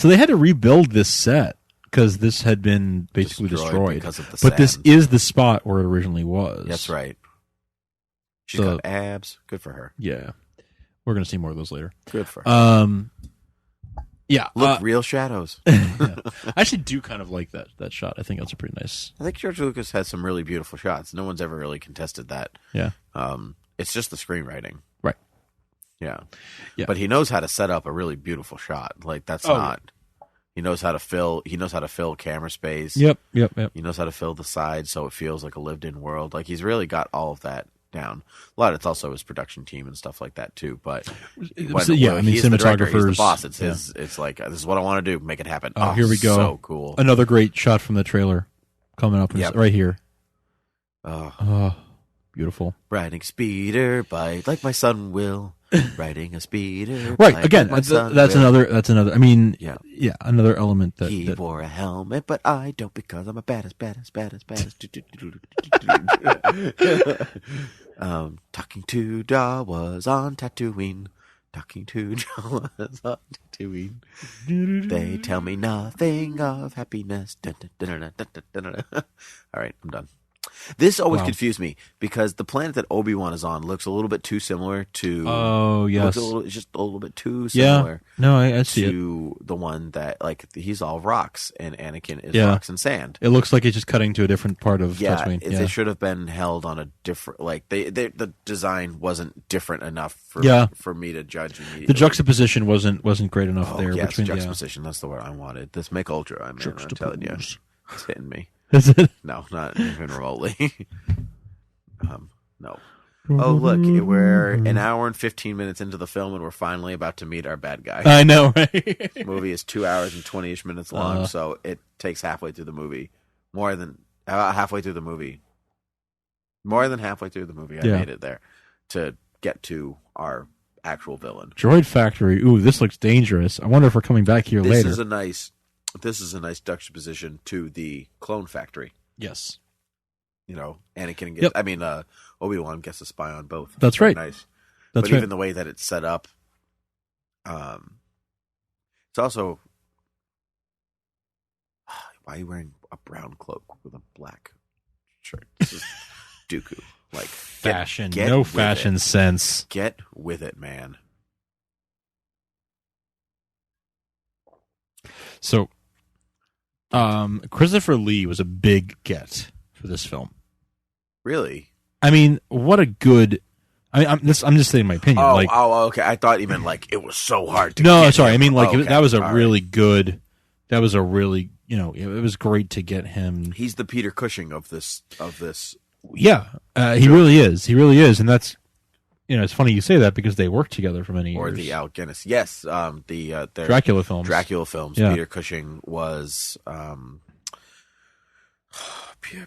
they had to rebuild this set because this had been basically destroyed. Because of the but this sand. is the spot where it originally was. That's right. She's got abs. Good for her. Yeah. We're going to see more of those later. Good for her. Yeah. Look, real shadows. Yeah. I actually do kind of like that shot. I think that's a pretty nice. I think George Lucas has some really beautiful shots. No one's ever really contested that. Yeah. It's just the screenwriting. Right. Yeah. Yeah. But he knows how to set up a really beautiful shot. Like that's not. He knows how to fill. He knows how to fill camera space. Yep. He knows how to fill the sides so it feels like a lived-in world. Like he's really got all of that down. A lot of it's also his production team and stuff like that too. But I mean, he's the director, he's the cinematographers, boss. It's his. It's like this is what I want to do. Make it happen. Oh, here we go. So cool. Another great shot from the trailer coming up right here. Oh, beautiful. Riding speeder bike like my son will. Riding a speeder. Right. Again, that's another. I mean, yeah. Another element that he wore a helmet, but I don't because I'm a baddest. Talking to Jawas on Tatooine. They tell me nothing of happiness. All right, I'm done. This always confused me because the planet that Obi-Wan is on looks a little bit too similar to. Oh yes, it's just a little bit too similar. Yeah, no, I see to the one that like he's all rocks and Anakin is rocks and sand. It looks like it's just cutting to a different part of Tatooine. They should have been held on a different. Like the design wasn't different enough for me to judge immediately. The juxtaposition wasn't great enough there. Yes, between juxtaposition. That's the word I wanted. This Make Ultra. I'm telling you, it's hitting me. Is it? No, not even remotely. No. Oh, look, we're an hour and 15 minutes into the film, and we're finally about to meet our bad guy. I know, right? The movie is 2 hours and 20-ish minutes long, so it takes halfway through the movie. About halfway through the movie. More than halfway through the movie, I made it there to get to our actual villain. Droid Factory. Ooh, this looks dangerous. I wonder if we're coming back here later. This is a nice juxtaposition to the clone factory. Yes. Anakin gets, Obi-Wan gets to spy on both. That's right. Nice. That's but even the way that it's set up, it's also, why are you wearing a brown cloak with a black shirt? This is Dooku. Like fashion, get no fashion sense. Get with it, man. So, Christopher Lee was a big get for this film. Really? I mean, what a good. I'm just saying my opinion. Okay. I thought you meant like it was so hard to. No, sorry. I mean, like that was a all really good. That was a really, it was great to get him. He's the Peter Cushing of this. Yeah, he really is. He really is, and that's. It's funny you say that because they worked together for many years. Or the Al Guinness. Yes, the Dracula films. Yeah. Peter Cushing was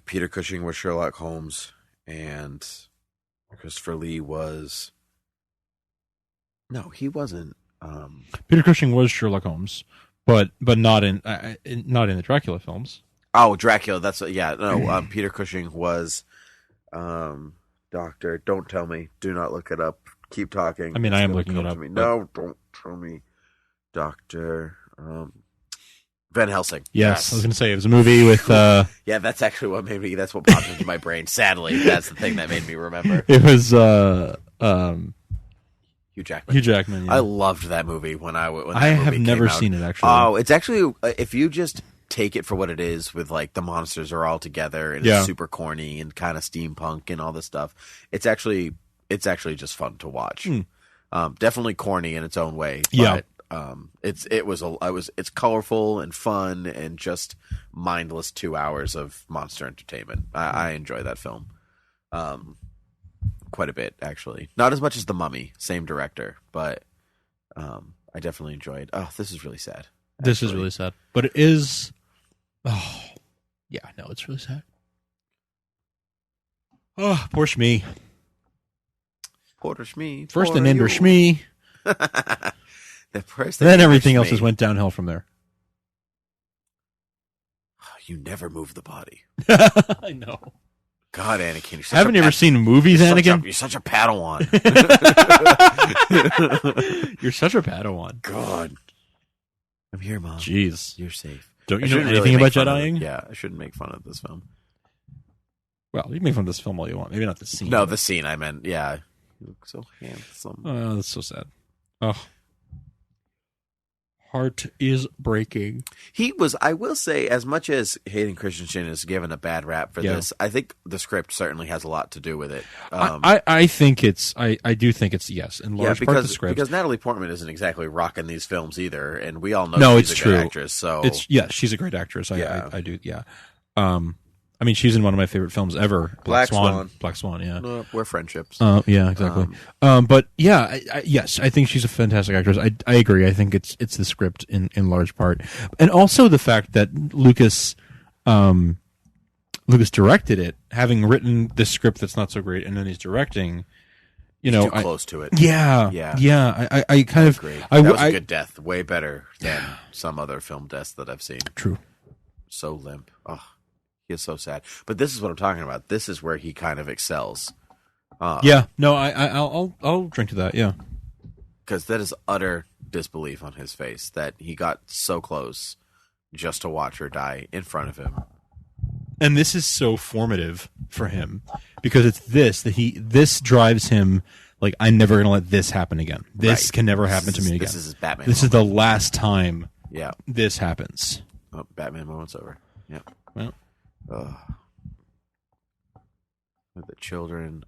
Peter Cushing was Sherlock Holmes, and Christopher Lee was. No, he wasn't. Peter Cushing was Sherlock Holmes, but not in the Dracula films. Oh, Dracula. That's no. Peter Cushing was. Doctor, don't tell me. Do not look it up. keep talking. I mean, It's I am gonna looking come it to up, me. but- No, don't tell me. Dr. Van Helsing. Yes, I was going to say it was a movie with. Yeah, that's actually what made me. That's what popped into my brain. Sadly, that's the thing that made me remember. It was Hugh Jackman. Hugh Jackman. Yeah. I loved that movie when that I have movie never came out. seen it, actually. Oh, it's actually if you just take it for what it is, with like the monsters are all together and it's super corny and kind of steampunk and all this stuff. It's actually just fun to watch. Definitely corny in its own way. But, it's colorful and fun and just mindless 2 hours of monster entertainment. I enjoy that film. Quite a bit, actually. Not as much as The Mummy, same director, but I definitely enjoyed. Oh, this is really sad. This is really sad, but it is. Oh, yeah, no, it's really sad. Oh, poor Shmee. Porter Shmee. First an Ender Shmee. Then everything else just went downhill from there. You never move the body. I know. God, Anakin. You're such Haven't you ever seen movies, Anakin? You're such a Padawan. You're such a Padawan. God. I'm here, Mom. Jeez. You're safe. Don't you know anything about Jediing? Yeah, I shouldn't make fun of this film. Well, you can make fun of this film all you want. Maybe not the scene. No, the scene I meant. Yeah. You look so handsome. Oh, that's so sad. Oh. Heart is breaking. He was, I will say, as much as Hayden Christensen is given a bad rap for this, I think the script certainly has a lot to do with it. I think it's, I do think it's, yes, in large part the script. Because Natalie Portman isn't exactly rocking these films either, and we all know she's a good actress. So she's a great actress. I do, yeah. I mean, she's in one of my favorite films ever, Black Swan. Black Swan, yeah. No, we're friendships. Yeah, exactly. But yeah, yes, I think she's a fantastic actress. I agree. I think it's the script in large part, and also the fact that Lucas directed it, having written this script that's not so great, and then he's directing. You know, too close to it. Yeah. I kind of agree. That was a good death, way better than some other film deaths that I've seen. True. So limp. Oh. He is so sad, but this is what I'm talking about. This is where he kind of excels. Yeah, no, I'll drink to that. Yeah, because that is utter disbelief on his face that he got so close just to watch her die in front of him. And this is so formative for him because it's this drives him. Like, I'm never going to let this happen again. This can never happen to me again. This is his Batman. This is the last time. Yeah, this happens. Oh, Batman moment's over. Yeah. Well. With the children.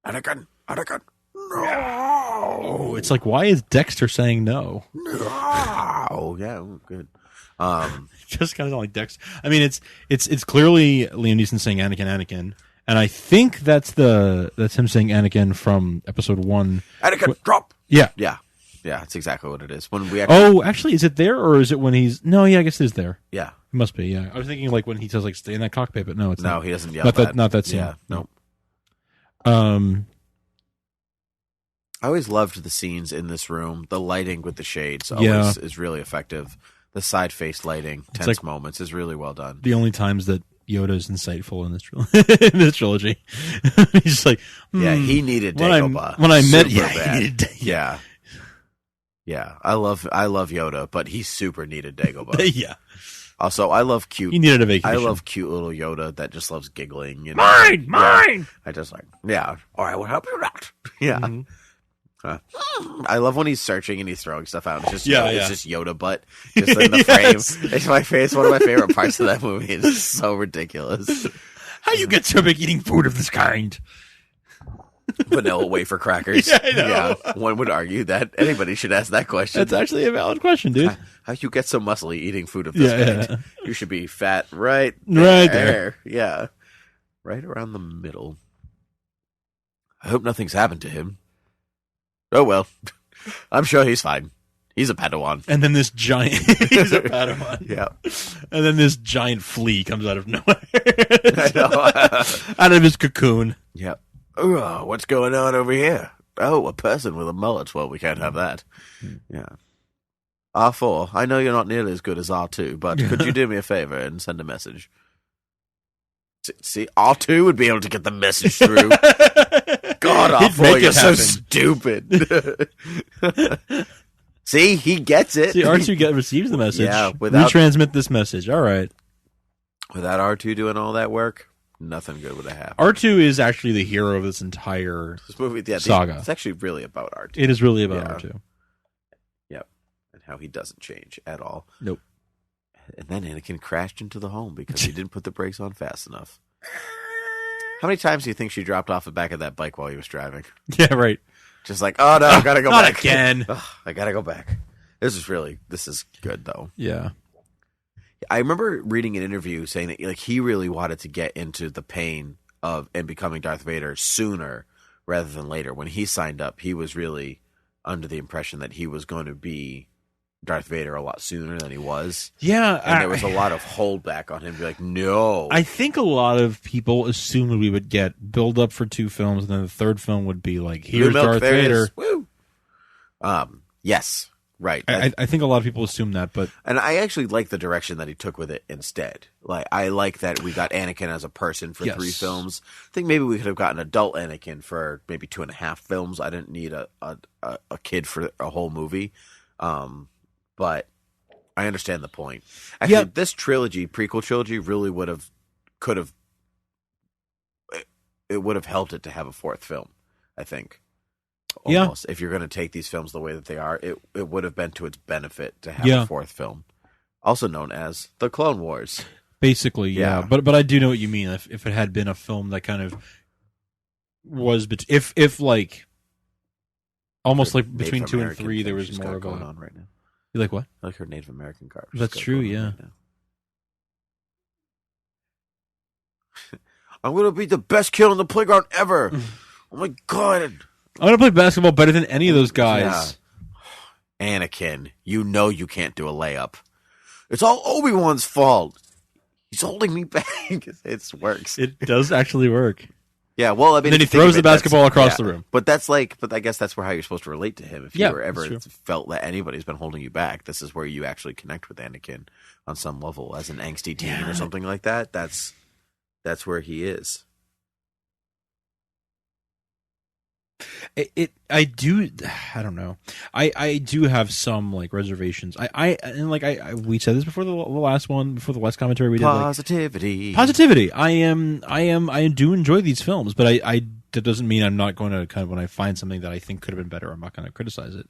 Anakin. No. It's like, why is Dexter saying no? No. Yeah, good. Just kind of like Dexter. I mean, it's clearly Liam Neeson saying Anakin. And I think that's him saying Anakin from episode 1. Anakin, drop. Yeah. That's exactly what it is. When we actually, is it there or is it when he's? No, yeah, I guess it is there. Yeah, it must be. Yeah, I was thinking like when he says like stay in that cockpit, but no, it's no, not. He doesn't yell not that scene. Yeah, no. I always loved the scenes in this room. The lighting with the shades always is really effective. The side face lighting, tense moments, is really well done. The only times that Yoda is insightful in this trilogy. He's just like, yeah, he needed Dagobah. When I met, yeah, I love Yoda, but he super needed Dagobah. Yeah. Also, I love cute. He needed a vacation. I love cute little Yoda that just loves giggling. You know? Mine. Yeah. I just like, yeah. All right, we'll help you out. Yeah. Mm-hmm. I love when he's searching and he's throwing stuff out. It's just it's just Yoda butt just in the frame. It's one of my favorite parts of that movie. It's so ridiculous. How you get so big eating food of this kind? Vanilla wafer crackers. Yeah, I know. Yeah, one would argue that anybody should ask that question. That's actually a valid question, dude. How you get so muscly eating food of this kind? Yeah. You should be fat right there. Yeah, right around the middle. I hope nothing's happened to him. Oh well, I'm sure he's fine. He's a Padawan. And then this giant, he's a Padawan. Yeah. And then this giant flea comes out of nowhere. I know. Out of his cocoon. Yeah. Oh, what's going on over here? Oh, a person with a mullet. Well, we can't have that. Yeah. R4, I know you're not nearly as good as R2, but could you do me a favor and send a message? See, R2 would be able to get the message through. God, R4, you're so stupid. See, he gets it. See, R2 receives the message. Yeah, retransmit this message. All right. Without R2 doing all that work, nothing good would have happened. R2 is actually the hero of this entire saga. It's actually really about R2. It is really about R2. Yep. And how he doesn't change at all. Nope. And then Anakin crashed into the home because he didn't put the brakes on fast enough. How many times do you think she dropped off the back of that bike while he was driving? Yeah, right. Just like, oh no, I gotta go back. Not again. I gotta go back. This is good though. Yeah. I remember reading an interview saying that he really wanted to get into the pain of and becoming Darth Vader sooner rather than later. When he signed up, he was really under the impression that he was going to be Darth Vader a lot sooner than he was. Yeah. And there was a lot of holdback on him to be like, no. I think a lot of people assumed we would get build up for 2 films, and then the third film would be like, here's Darth Vader. Woo. Yes. Right. I think a lot of people assume that, but... And I actually like the direction that he took with it instead. Like, I like that we got Anakin as a person for 3 films. I think maybe we could have gotten adult Anakin for maybe 2.5 films. I didn't need a kid for a whole movie. But I understand the point. Actually, this prequel trilogy, really would have helped it to have a 4th film, I think. Almost. If you're going to take these films the way that they are, it would have been to its benefit to have a 4th film, also known as the Clone Wars. Basically, yeah. But I do know what you mean. If it had been a film that kind of was, if like almost like between 2 and 3, there was more of going on right now. You like what? I like her Native American card. That's true. Yeah. Right I'm going to be the best kid on the playground ever. Oh my god. I'm going to play basketball better than any of those guys. Yeah. Anakin, you know you can't do a layup. It's all Obi-Wan's fault. He's holding me back. It works. It does actually work. Yeah, well, I mean... And then he throws the basketball across the room. But I guess that's how you're supposed to relate to him. If you ever felt that anybody's been holding you back, this is where you actually connect with Anakin on some level as an angsty teen or something like that. That's where he is. I don't know. I do have some like reservations. We said this before the last commentary we did. Positivity. I do enjoy these films, but that doesn't mean I'm not going to kind of, when I find something that I think could have been better, I'm not going to criticize it.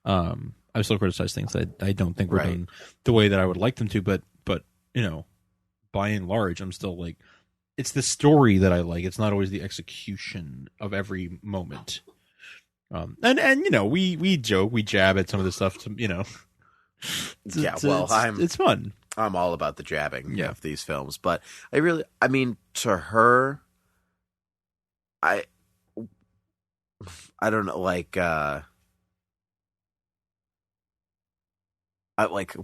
I still criticize things that I don't think were done the way that I would like them to, but by and large, I'm still like, it's the story that I like. It's not always the execution of every moment. We joke, we jab at some of the stuff. It's fun. I'm all about the jabbing of these films, but to her, I don't know,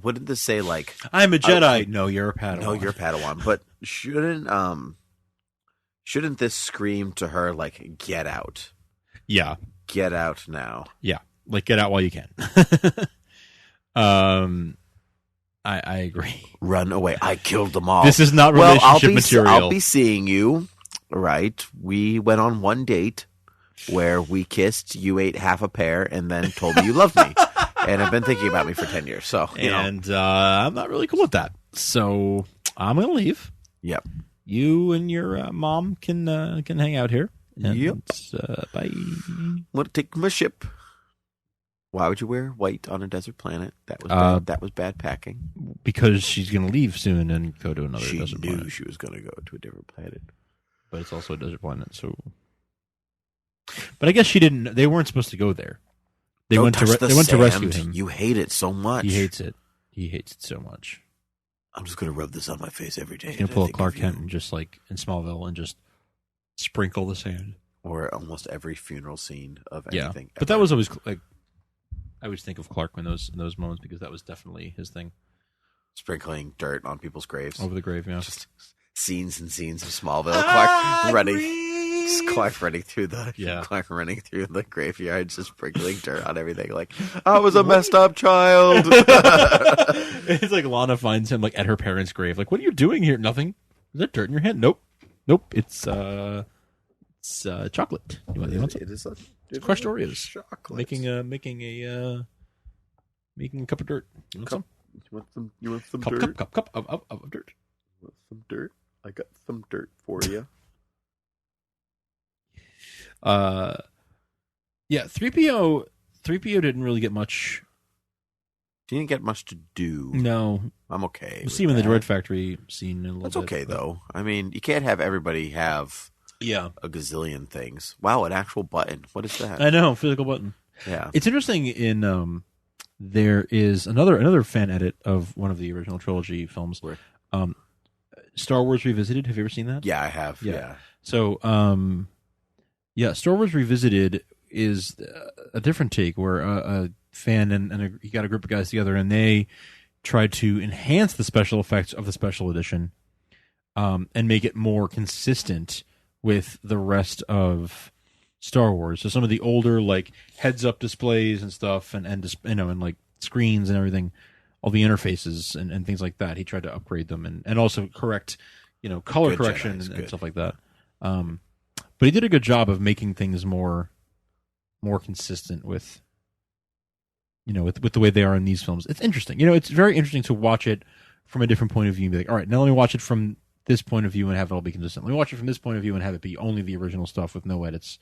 wouldn't this say like I'm a Jedi? No, you're a Padawan. No, you're a Padawan. But shouldn't this scream to her like get out? Yeah. Get out now. Yeah. Like get out while you can. I agree. Run away. I killed them all. This is not relationship material. I'll be seeing you. Right. We went on one date where we kissed, you ate half a pear, and then told me you loved me. And have been thinking about me for 10 years. So, I'm not really cool with that. So I'm going to leave. Yep. You and your mom can hang out here. And, bye. I'm going to take my ship. Why would you wear white on a desert planet? That was bad. That was bad packing. Because she's going to leave soon and go to another desert planet. She knew she was going to go to a different planet. But it's also a desert planet, so... But I guess she didn't... They weren't supposed to go there. They went to rescue him. You hate it so much. He hates it. He hates it so much. I'm just going to rub this on my face every day. He's going to pull a Clark Kent and just like in Smallville and just sprinkle the sand. Or almost every funeral scene of anything. But that was always like... I always think of Clark in those moments because that was definitely his thing. Sprinkling dirt on people's graves. Over the grave, yeah. Just scenes and scenes of Smallville. Clark running. Just Clark running through the graveyard, just sprinkling dirt on everything. Like, I was a messed up child. It's like Lana finds him like at her parents' grave. Like, what are you doing here? Nothing. Is there dirt in your hand? Nope. It's chocolate. You want some? It is It's crushed Oreos. Chocolate. Making a cup of dirt. You want some? You want some Cup dirt? of dirt. You want some dirt? I got some dirt for you. Yeah, 3PO didn't really get much. He didn't get much to do. No. I'm okay. We'll see him in the Droid Factory scene in a little That's bit. okay, though. I mean, you can't have everybody have a gazillion things. Wow, an actual button. What is that? I know, physical button. Yeah. It's interesting in there is another fan edit of one of the original trilogy films. Where? Star Wars Revisited. Have you ever seen that? Yeah, I have. Yeah. So, Star Wars Revisited is a different take where a fan and you got a group of guys together and they tried to enhance the special effects of the special edition and make it more consistent with the rest of Star Wars. So some of the older like heads-up displays and stuff and like screens and everything, all the interfaces and things like that, he tried to upgrade them and also correct, color Good correction Jedi's and stuff like that. But he did a good job of making things more consistent with, with the way they are in these films. It's interesting. It's very interesting to watch it from a different point of view and be like, all right, now let me watch it from this point of view and have it all be consistent. Let me watch it from this point of view and have it be only the original stuff with no edits.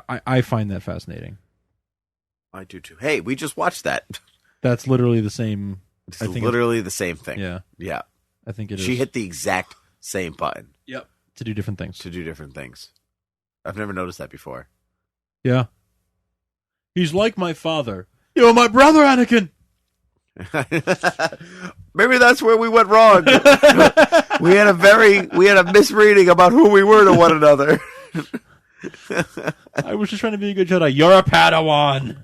I find that fascinating. I do too. Hey, we just watched that. That's literally the same. It's literally the same thing. Yeah. Yeah. I think it is. She hit the exact same button. Yep. To do different things. I've never noticed that before. Yeah. He's like my father. You're my brother, Anakin. Maybe that's where we went wrong. we had a misreading about who we were to one another. I was just trying to be a good Jedi. You're a Padawan.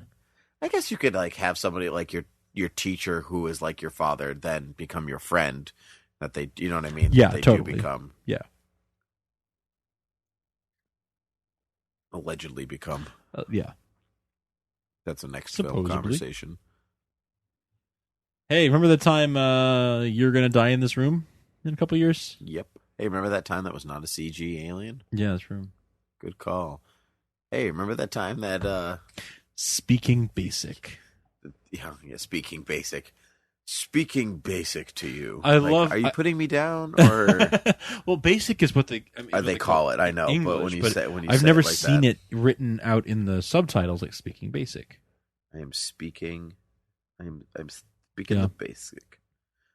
I guess you could like have somebody like your teacher who is like your father then become your friend. That they, you know what I mean? Yeah, they totally. do become. Yeah. Allegedly become. Yeah. That's the next Supposedly. film conversation. Hey, remember the time you're going to die in this room in a couple years? Yep. Hey, remember that time that was not a CG alien? Yeah, that's true. Good call. Hey, remember that time that... Speaking basic. Yeah, speaking basic. Speaking basic to you. Are you putting me down or? Well, basic is what they call it. I know, English, but when you I've say never it like seen that, it written out in the subtitles like speaking basic. I'm speaking speaking Yeah. the basic.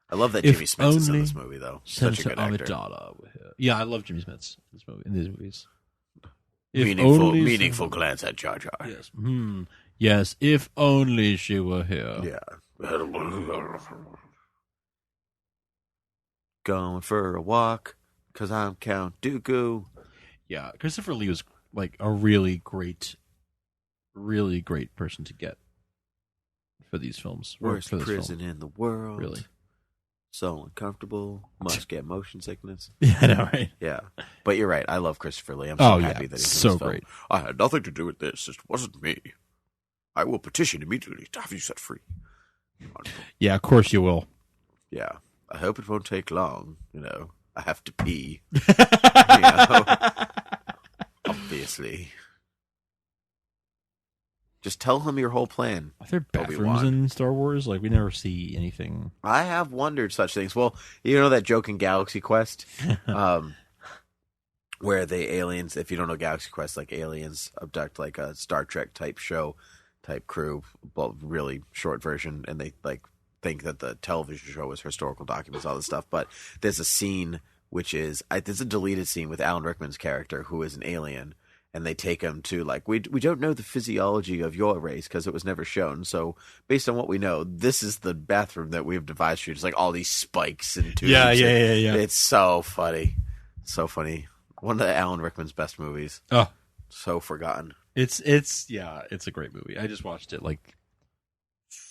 I love that Jimmy Smits is in this movie though. Such a good actor. Yeah, I love Jimmy Smits in these movies. Meaningful glance at Jar Jar. Yes. Yes, if only she were here. Yeah. Going for a walk, 'cause I'm Count Dooku. Yeah, Christopher Lee was like a really great person to get for these films. Worst for this prison film. in the world. Really. So uncomfortable. Must get motion sickness. Yeah, I know, right? Yeah. But you're right. I love Christopher Lee. I'm so happy that he's so in this film. great. I had nothing to do with this. It wasn't me. I will petition immediately to have you set free. Yeah, of course you will. Yeah. I hope it won't take long. I have to pee. Obviously. Just tell him your whole plan. Are there bathrooms Obi-Wan. in Star Wars? Like, we never see anything. I have wondered such things. Well, you know that joke in Galaxy Quest? Where the aliens, if you don't know Galaxy Quest, like aliens abduct like a Star Trek type show, type crew, well, really short version, and they like think that the television show is historical documents, all this stuff. But there's a scene which is, there's a deleted scene with Alan Rickman's character who is an alien, and they take him to like, we don't know the physiology of your race because it was never shown. So based on what we know, this is the bathroom that we have devised for you. It's like all these spikes and tubes. Yeah. It's so funny. So funny. One of Alan Rickman's best movies. Oh, so forgotten. It's a great movie. I just watched it like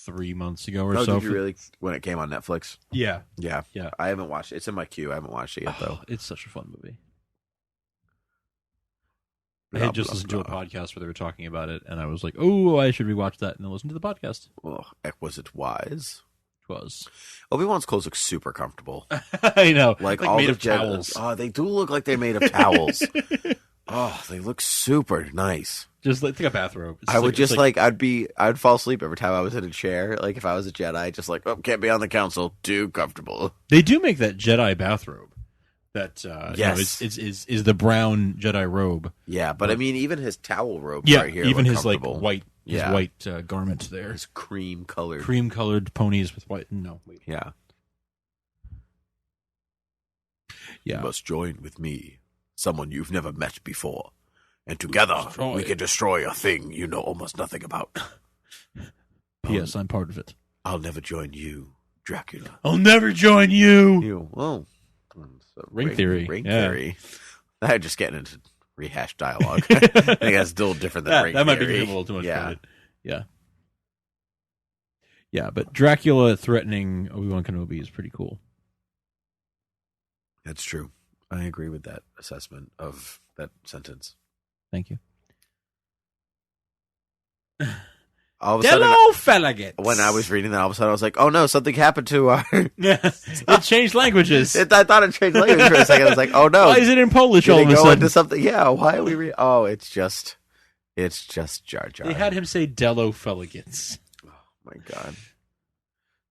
3 months ago or so. Did you really? When it came on Netflix? Yeah. Yeah. I haven't watched it. It's in my queue. I haven't watched it yet though. It's such a fun movie. I had just listened to a podcast where they were talking about it, and I was like, "Oh, I should rewatch that," and then listen to the podcast. Oh, was it wise? It was. Obi-Wan's clothes look super comfortable. I know, like all made the of towels. Oh, they do look like they're made of towels. Oh, they look super nice. Just like a bathrobe. I'd fall asleep every time I was in a chair. Like if I was a Jedi, just like, oh, can't be on the council. Too comfortable. They do make that Jedi bathrobe. That yes, is the brown Jedi robe. Yeah, but I mean, even his towel robe right here. Even his like white, white garment there. His cream colored ponies with white. No, wait. Yeah. Yeah. You must join with me, someone you've never met before, and together we can destroy a thing you know almost nothing about. P.S. I'm part of it. I'll never join you, Dracula. I'll never join you. Well, ring theory. Ring theory. I'm just getting into rehashed dialogue. I think that's still different than ring theory. That might be a little too much credit. Yeah. Yeah, but Dracula threatening Obi-Wan Kenobi is pretty cool. That's true. I agree with that assessment of that sentence. Thank you. All of a sudden, when I was reading that, all of a sudden I was like, "Oh no, something happened to our." It changed languages. I thought it changed language for a second. I was like, "Oh no, why is it in Polish all of a go sudden?" Into something? Yeah, why are we? Oh, it's just Jar Jar. They had him say Delophalegans. Oh my god,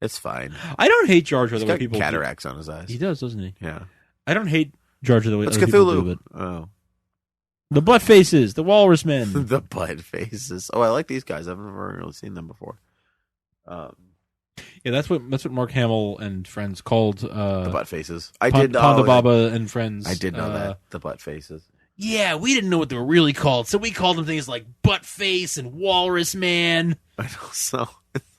it's fine. I don't hate Jar Jar the way people got cataracts on his eyes. He does, doesn't he? Yeah. I don't hate Jar Jar the way That's other people do. But oh. The butt faces, the walrus men. The butt faces. Oh, I like these guys. I've never really seen them before. Yeah, that's what Mark Hamill and friends called the butt faces. Ponda Baba and friends. I did know that, the butt faces. Yeah, we didn't know what they were really called, so we called them things like butt face and walrus man. I know, so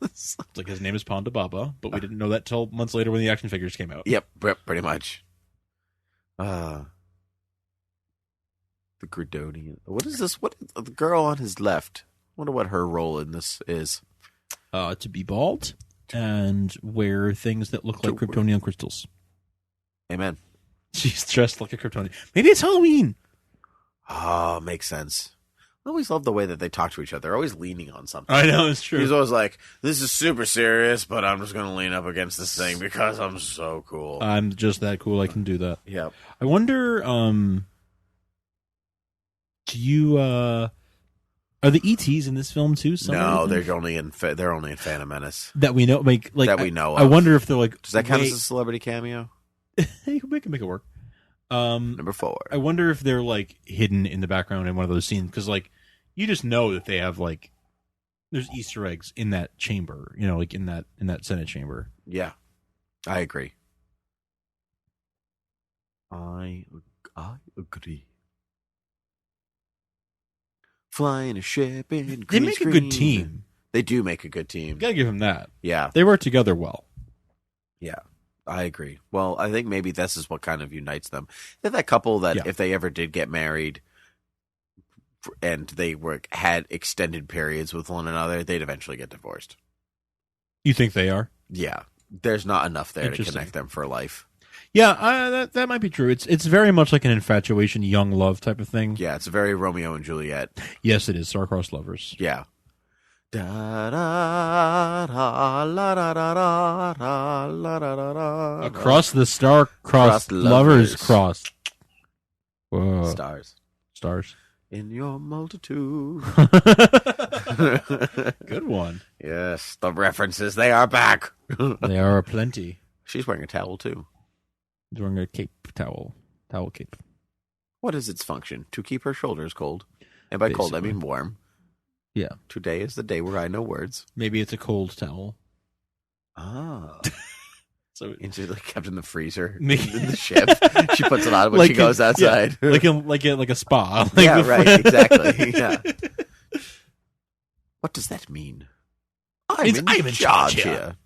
it's like his name is Ponda Baba, but we didn't know that till months later when the action figures came out. Yep, pretty much. The Gridonian. What is this? What the girl on his left? I wonder what her role in this is. To be bald and wear things that look like Kryptonian crystals. Amen. She's dressed like a Kryptonian. Maybe it's Halloween. Oh, makes sense. I always love the way that they talk to each other. They're always leaning on something. I know, it's true. He's always like, this is super serious, but I'm just going to lean up against this thing because I'm so cool. I'm just that cool. I can do that. Yep. I wonder, do you, are the ETs in this film too? No, they're only in Phantom Menace. That we know, like that we know of. I wonder if they're like, does that count as a celebrity cameo? We can make it work. Number 4. I wonder if they're like hidden in the background in one of those scenes because like you just know that they have like there's Easter eggs in that chamber, you know, like in that Senate chamber. Yeah, I agree. I agree. Flying a ship in green They make screen. a good team. They do make a good team. You gotta give them that. Yeah, they work together well. Yeah. I agree. Well, I think maybe this is what kind of unites them. They're that couple that if they ever did get married and they had extended periods with one another, they'd eventually get divorced. You think they are? Yeah. There's not enough there to connect them for life. Yeah, that might be true. It's very much like an infatuation, young love type of thing. Yeah, it's very Romeo and Juliet. Yes, it is. Star-crossed lovers. Yeah. Da, da, da, la, da, da, da, da, la, da, da, da, across the star-crossed lovers cross. Whoa. Stars. In your multitude. Good one. Yes, the references, they are back. They are plenty. She's wearing a towel, too. She's wearing a towel cape. What is its function? To keep her shoulders cold. And by cold, I mean warm. Yeah. Today is the day where I know words. Maybe it's a cold towel. Ah. So it's like kept in the freezer in the ship. She puts it on when she goes outside. Yeah, like a spa. Yeah, right. Exactly. Yeah. What does that mean? I'm in charge here.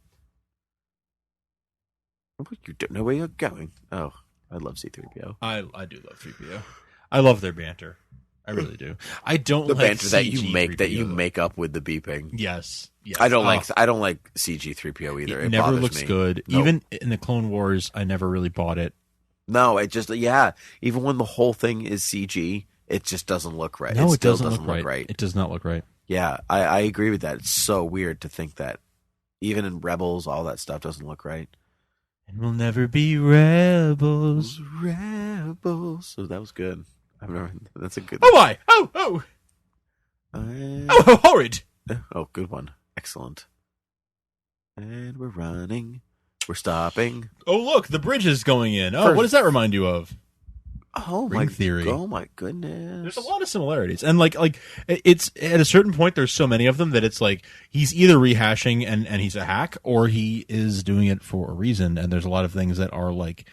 You don't know where you're going. Oh, I love C-3PO. I do love 3PO. I love their banter. I really do. I don't the like banter that you make 3PO, make up with the beeping. Yes. I don't like CG 3PO either. It never bothers looks me. good. Nope. Even in the Clone Wars, I never really bought it. No, it just even when the whole thing is CG, it just doesn't look right. No, it it still doesn't look right. It does not look right. Yeah, I agree with that. It's so weird to think that even in Rebels, all that stuff doesn't look right. And we'll never be rebels. Rebels. So that was good. That's a good. Oh my! Oh! Oh, horrid! Oh, good one. Excellent. And we're running. We're stopping. Oh, look, the bridge is going in. Oh, First- what does that remind you of? Oh Ring my theory. Oh my goodness. There's a lot of similarities, and like it's at a certain point. There's so many of them that it's like he's either rehashing and he's a hack, or he is doing it for a reason. And there's a lot of things that are like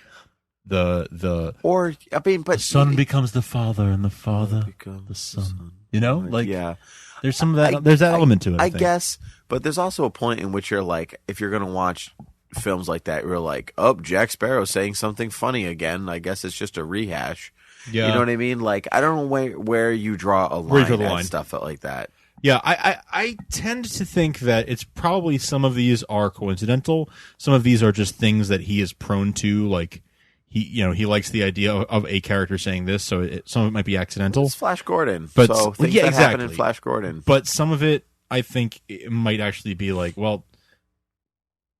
the or I mean, but the son becomes the father, and the father becomes the son. You know, like yeah. There's some of that. There's that element to it. I guess, but there's also a point in which you're like, if you're gonna watch films like that, you're like, oh, Jack Sparrow's saying something funny again. I guess it's just a rehash. Yeah. You know what I mean? Like, I don't know where you draw a line and stuff like that. Yeah, I tend to think that it's probably some of these are coincidental. Some of these are just things that he is prone to. Like he likes the idea of a character saying this, so some of it might be accidental. It's Flash Gordon, but so things that happen in Flash Gordon. But some of it, I think, it might actually be like, well,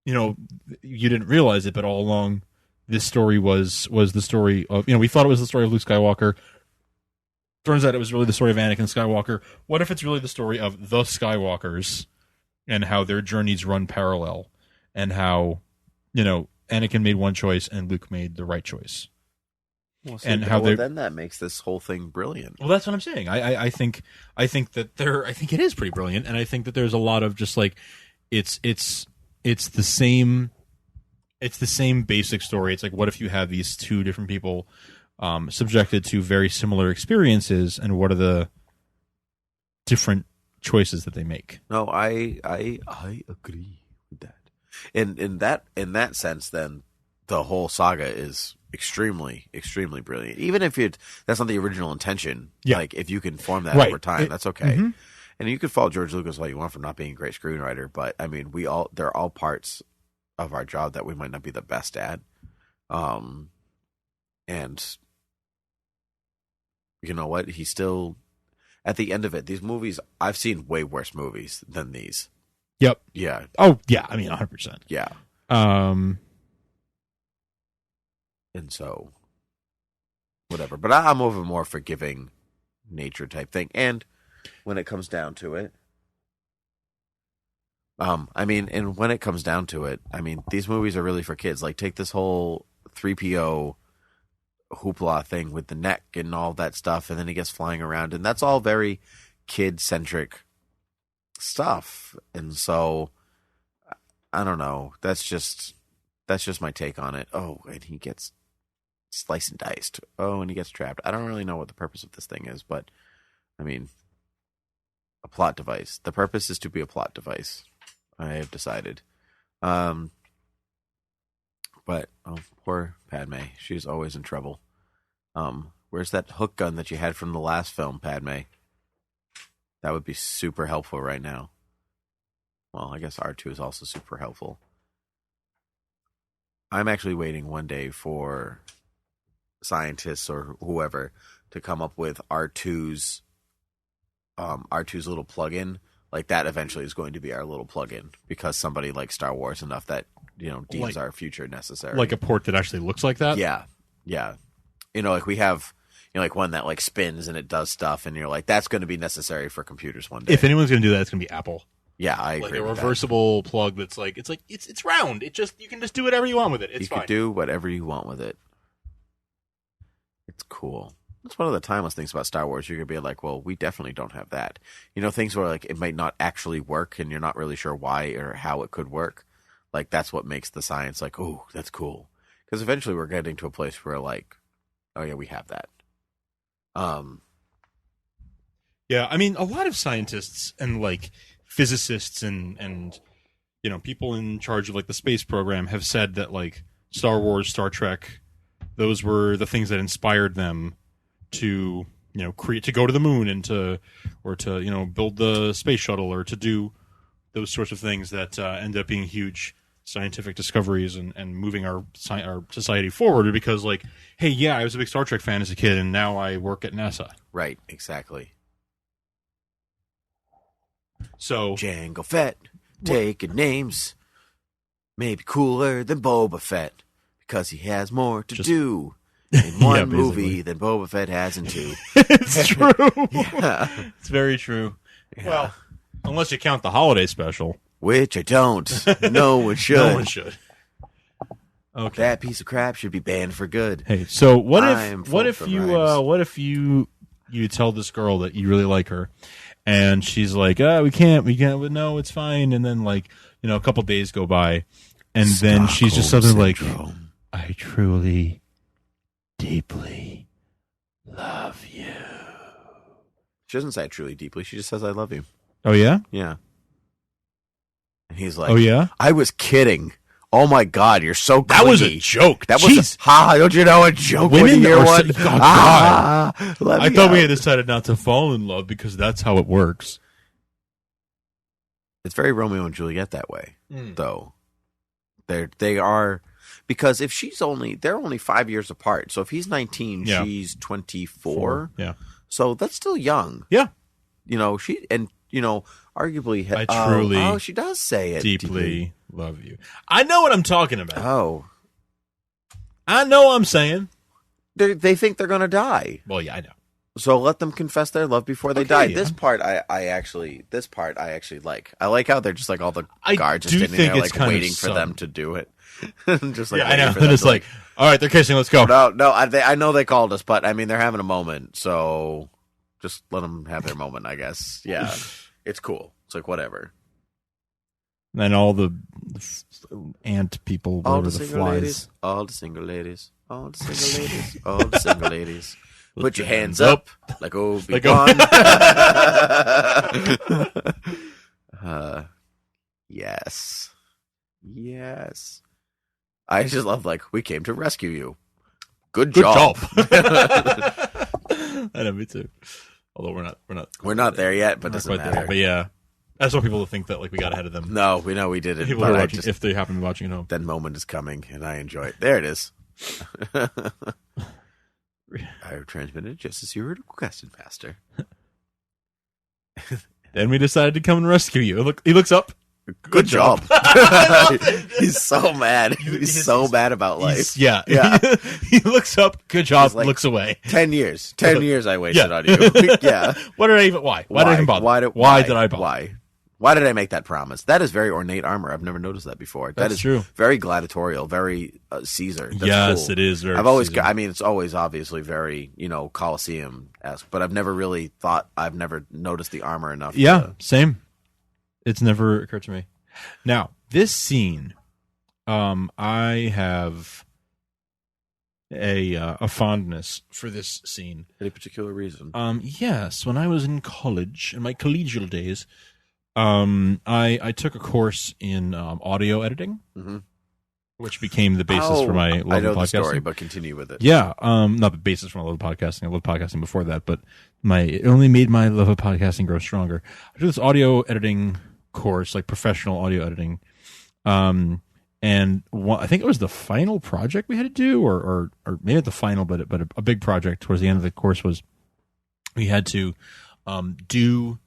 you didn't realize it, but all along, this story was the story of, we thought it was the story of Luke Skywalker. Turns out it was really the story of Anakin Skywalker. What if it's really the story of the Skywalkers and how their journeys run parallel, and how, Anakin made one choice and Luke made the right choice. Well, then that makes this whole thing brilliant. Well, that's what I'm saying. I think it is pretty brilliant, and I think that there's a lot of just like it's the same basic story. It's like, what if you have these two different people subjected to very similar experiences, and what are the different choices that they make? No, I agree with that. In that sense, then the whole saga is extremely, extremely brilliant. Even if that's not the original intention, like if you can form that over time, that's okay. Mm-hmm. And you can fault George Lucas all you want for not being a great screenwriter, but I mean, they're all parts of our job that we might not be the best at. And you know what? He's still, at the end of it, these movies, I've seen way worse movies than these. Yep. Yeah. Oh, yeah. I mean, 100%. Yeah. And so, whatever. But I'm over more forgiving nature type thing. And when it comes down to it, when it comes down to it, these movies are really for kids. Like, take this whole 3PO hoopla thing with the neck and all that stuff, and then he gets flying around, and that's all very kid-centric stuff. And so, I don't know. That's just my take on it. Oh, and he gets sliced and diced. Oh, and he gets trapped. I don't really know what the purpose of this thing is, but a plot device. The purpose is to be a plot device, I have decided. But poor Padme. She's always in trouble. Where's that hook gun that you had from the last film, Padme? That would be super helpful right now. Well, I guess R2 is also super helpful. I'm actually waiting one day for scientists or whoever to come up with R2's little plug-in. Like, that eventually is going to be our little plug-in, because somebody likes Star Wars enough that, deems our future necessary. Like a port that actually looks like that? Yeah. Yeah. Like we have, like one that like spins and it does stuff, and you're like, that's going to be necessary for computers one day. If anyone's going to do that, it's going to be Apple. Yeah, I agree. Like a reversible plug that's like it's round. You can just do whatever you want with it. It's fine. You can do whatever you want with it. It's cool. That's one of the timeless things about Star Wars. You're going to be like, well, we definitely don't have that. Things where like it might not actually work and you're not really sure why or how it could work. Like, that's what makes the science like, oh, that's cool. Because eventually we're getting to a place where like, oh yeah, we have that. Yeah, a lot of scientists and like physicists and people in charge of like the space program have said that like Star Wars, Star Trek, those were the things that inspired them to create, to go to the moon and to build the space shuttle, or to do those sorts of things that end up being huge scientific discoveries and moving our society forward, because like, hey, yeah, I was a big Star Trek fan as a kid, and now I work at NASA. Right, exactly. So Jango Fett, taking names, maybe cooler than Boba Fett, because he has more to do in one movie than Boba Fett has in two. It's true. Yeah. It's very true. Yeah. Well, unless you count the holiday special. Which I don't. No one should. No one should. Okay. That piece of crap should be banned for good. Hey, so what if you tell this girl that you really like her, and she's like, we can't, no, it's fine, and then like, a couple days go by, and then she's just something like, I truly, deeply love you. She doesn't say truly deeply. She just says, I love you. Oh, yeah? Yeah. And he's like, oh, yeah? I was kidding. Oh, my God, you're so clingy. That was a joke. That was don't you know a joke when you hear one? I thought we had decided not to fall in love because that's how it works. It's very Romeo and Juliet that way, though. They are, because if they're only 5 years apart. So if he's 19, she's 24. Yeah. So that's still young. Yeah. Arguably. I truly. She does say it. Deeply love you. I know what I'm talking about. Oh. I know what I'm saying. They think they're going to die. Well, yeah, I know. So let them confess their love before they die. Yeah. This part I actually like. I like how they're just like all the guards are standing there like waiting for them to do it. Just like I know. They're just like, all right, they're kissing. Let's go. No. I know they called us, but I mean they're having a moment, so just let them have their moment. I guess. Yeah, it's cool. It's like whatever. And then all the ant people, all the single ladies, all the single ladies, all the single ladies, all the single ladies. Put your hands up like Obi-Wan. Yes. I just love we came to rescue you. Good job. I know, me too. Although we're not there yet, but doesn't matter. There, but yeah, I just want people to think that we got ahead of them. No, we know we did it. People are watching, if they happen to be watching at home. That moment is coming, and I enjoy it. There it is. I transmitted just as you were requested, Master. Then we decided to come and rescue you. He looks up. Good job. He's so mad. He's so mad about life. Yeah. He looks up. Good job. Looks away. 10 years. 10 years I wasted on you. Yeah. Why did I even bother? Why did I bother? Why did I make that promise? That is very ornate armor. I've never noticed that before. That is true. Very gladiatorial, very Caesar. That's yes, cool. It is very Caesar. I mean, it's always obviously very, Colosseum-esque, but I've never noticed the armor enough. Yeah, same. It's never occurred to me. Now, this scene, I have a fondness for this scene. Any particular reason? Yes, when I was in college, in my collegial days, I took a course in audio editing, which became the basis for my love of podcasting. I know the story, but continue with it. Yeah, not the basis for my love of podcasting. I loved podcasting before that, but it only made my love of podcasting grow stronger. I did this audio editing course, like professional audio editing, and I think it was the final project we had to do, or maybe not the final, but a big project towards the end of the course was we had to do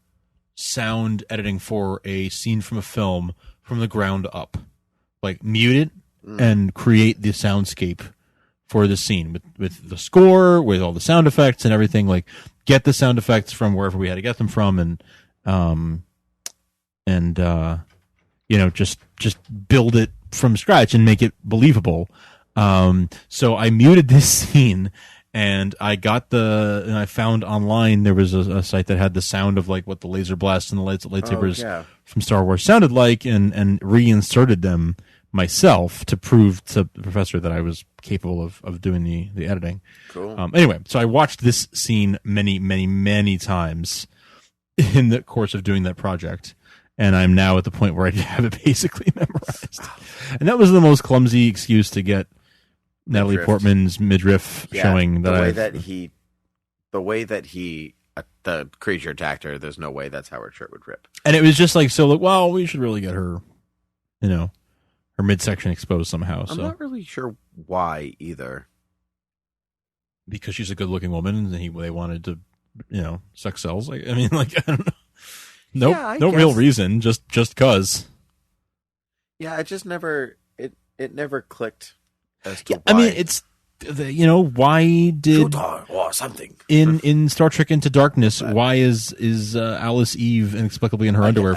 sound editing for a scene from a film from the ground up, like mute it and create the soundscape for the scene with the score, with all the sound effects and everything, like get the sound effects from wherever we had to get them from, and just build it from scratch and make it believable. So I muted this scene, and I found online there was a site that had the sound of like what the laser blasts and the lightsabers from Star Wars sounded like, and reinserted them myself to prove to the professor that I was capable of doing the editing. Cool. Anyway, so I watched this scene many, many, many times in the course of doing that project. And I'm now at the point where I have it basically memorized. And that was the most clumsy excuse to get Natalie Portman's midriff showing. The way that he, the creature attacked her, there's no way that's how her shirt would rip. And it was just like, well, we should really get her, her midsection exposed somehow. I'm not really sure why either. Because she's a good-looking woman, and they wanted to, suck cells. I don't know. No real reason, just cause. Yeah, it just never it never clicked as to why. I mean, it's why did or something in Star Trek Into Darkness? Why is Alice Eve inexplicably in her underwear?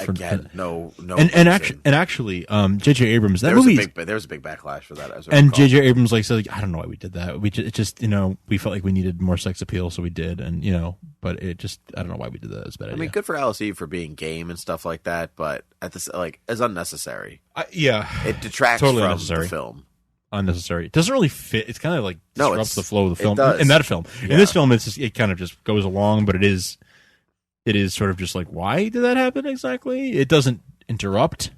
No. And actually, J.J. Abrams, that movie, there was a big backlash for that. And J.J. Abrams said, I don't know why we did that. We just we felt like we needed more sex appeal, so we did, and but it just I don't know why we did that. It's a bad idea. I mean, good for Alice Eve for being game and stuff like that, but at this as unnecessary. It detracts totally from unnecessary. The film. Unnecessary. It doesn't really fit. It's kind of disrupts the flow of the film. Does. In that film, Yeah. in this film, it kind of just goes along, but it is sort of just why did that happen exactly? It doesn't interrupt.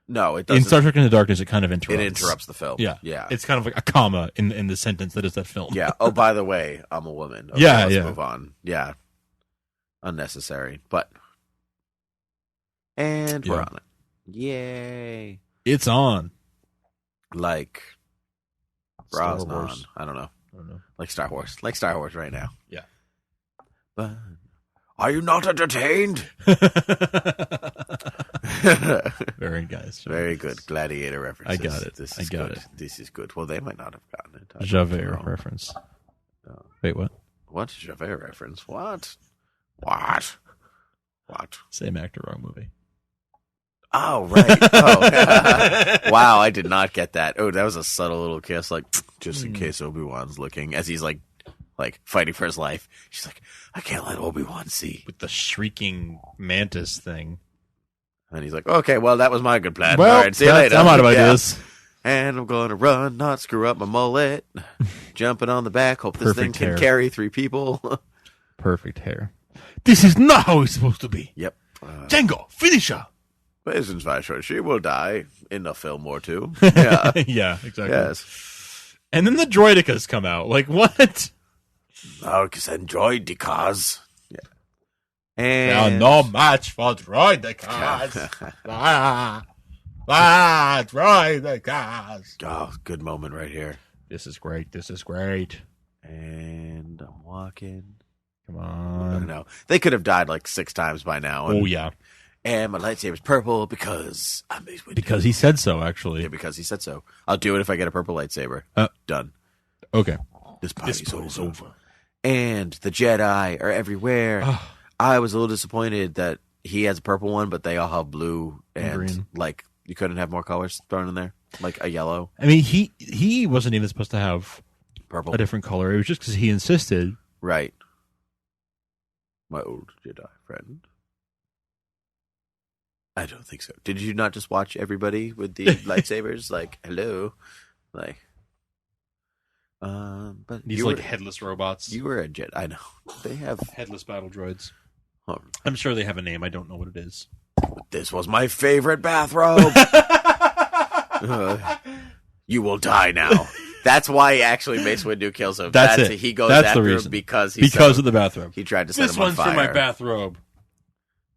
No, it doesn't. In Star Trek Into Darkness, it kind of interrupts. It interrupts the film. Yeah. It's kind of like a comma in the sentence that is that film. Yeah. Oh, by the way, I'm a woman. Okay, let's move on. Yeah. Unnecessary, but we're on it. Yay! It's on. Bras Star Wars. on. I don't know. Like Star Wars. Like Star Wars right now. Yeah. But are you not entertained? Very guys. Very good. Gladiator references. I got it. This is good. This is good. Well, they might not have gotten it. Javert reference. Wait, what? What? Javert reference? What? Same actor, wrong movie. Oh, right. Oh. Wow, I did not get that. Oh, that was a subtle little kiss, just in case Obi-Wan's looking, as he's like fighting for his life. She's like, I can't let Obi-Wan see. With the shrieking mantis thing. And he's like, okay, well, that was my good plan. Well, all right, see you later. I'm out of ideas. And I'm going to run, not screw up my mullet. Jumping on the back, hope this thing can carry 3 people. Perfect hair. This is not how it's supposed to be. Yep. Django, finish her. Basins Visor, she will die in a film or two. Yeah. Yeah, exactly. Yes. And then the droidicas come out. What? Narcus and droidicas. Yeah. They are no match for droidicas. Droidicas. Oh, good moment right here. This is great. And I'm walking. Come on. No. They could have died 6 times by now. Oh, yeah. And my lightsaber's purple because I'm Mace Windu. Because he said so, actually. Yeah, because he said so. I'll do it if I get a purple lightsaber. Done. Okay. This party's over. And the Jedi are everywhere. I was a little disappointed that he has a purple one, but they all have blue and green. You couldn't have more colors thrown in there, like a yellow. I mean, he wasn't even supposed to have purple, a different color. It was just because he insisted. Right. My old Jedi friend. I don't think so. Did you not just watch everybody with the lightsabers? Hello, but these headless robots. You were a Jedi. I know they have headless battle droids. I'm sure they have a name. I don't know what it is. This was my favorite bathrobe. You will die now. That's why actually Mace Windu kills him. That's it. He goes That's after the reason. him because of the bathrobe. He tried to set him on fire. This one's for my bathrobe.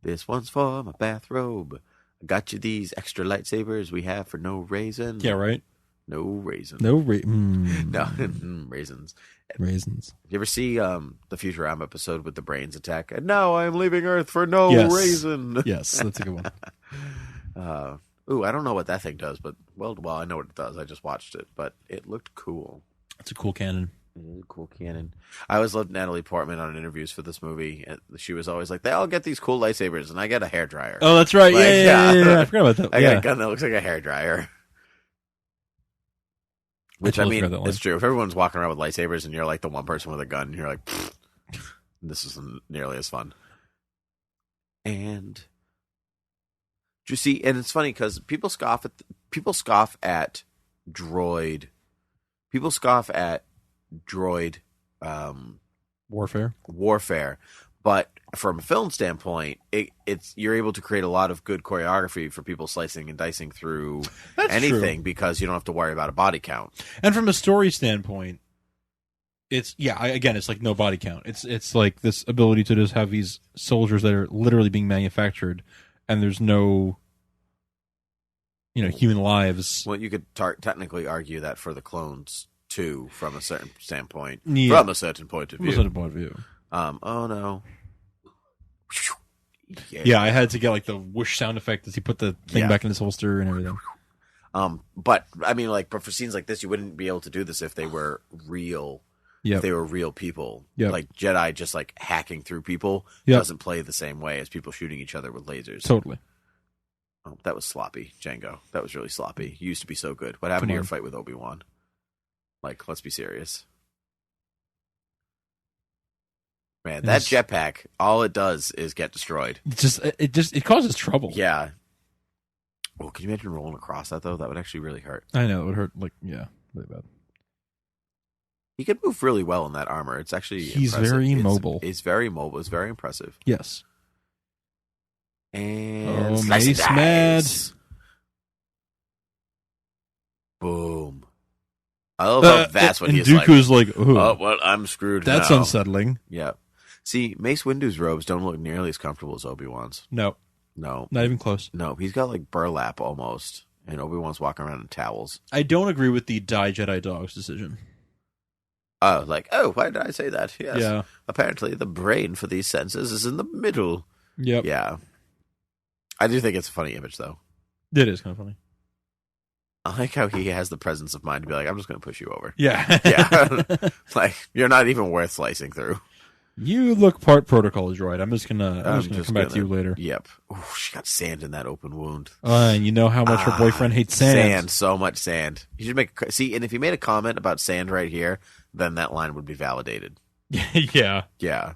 This one's for my bathrobe. I got you these extra lightsabers we have for no reason. Yeah, right. No raisin. No raisins. Raisins. You ever see the Futurama episode with the brains attack? And now I'm leaving Earth for no raisin. Yes, that's a good one. I don't know what that thing does, but well, I know what it does. I just watched it, but it looked cool. It's a cool cannon. It is a cool cannon. I always loved Natalie Portman on interviews for this movie. She was always like, they all get these cool lightsabers, and I get a hairdryer. Oh, that's right. Yeah. I forgot about that. I got a gun that looks like a hairdryer. Which, I mean, it's true. If everyone's walking around with lightsabers and you're like the one person with a gun, you're like, this isn't nearly as fun. And you see, and it's funny because people scoff at droid. People scoff at droid warfare, but from a film standpoint, it's you're able to create a lot of good choreography for people slicing and dicing through anything because you don't have to worry about a body count. And from a story standpoint, it's it's like no body count. It's like this ability to just have these soldiers that are literally being manufactured, and there's no human lives. Well, you could technically argue that for the clones too, from a certain standpoint, Yeah. from a certain point of view. From a certain point of view. Oh no. Yeah, I had to get like the whoosh sound effect as he put the thing back in his holster and everything. But I mean, like, but for scenes like this, you wouldn't be able to do this if they were real. Yep. If they were real people. Yep. Like Jedi just like hacking through people Yep. doesn't play the same way as people shooting each other with lasers. Totally. Oh, that was sloppy, Django. That was really sloppy. You used to be so good. What happened to your fight with Obi-Wan? Like, let's be serious. Man, that jetpack, all it does is get destroyed. It causes trouble. Yeah. Oh, can you imagine rolling across that though? That would actually really hurt. I know, it would hurt really bad. He can move really well in that armor. It's actually he's impressive. very mobile. He's very mobile. It's very impressive. Yes. And Mace mad. Boom. I love how that's when and he's Dooku's like, ooh, oh, well, I'm screwed that's now. unsettling. Yeah. See, Mace Windu's robes don't look nearly as comfortable as Obi-Wan's. No. No. Not even close. No, he's got like burlap almost. And Obi-Wan's walking around in towels. I don't agree with the Die Jedi Dogs decision. Oh, why did I say that? Yes. Yeah. Apparently the brain for these senses is in the middle. Yep. Yeah. I do think it's a funny image, though. It is kind of funny. I like how he has the presence of mind to be like, I'm just going to push you over. Yeah. Yeah. Like, you're not even worth slicing through. You look part protocol droid. I'm just gonna come back to you later. Yep. Ooh, she got sand in that open wound. And you know how much her boyfriend hates sand. Sand, so much sand. You should see, and if you made a comment about sand right here, then that line would be validated. Yeah. Yeah.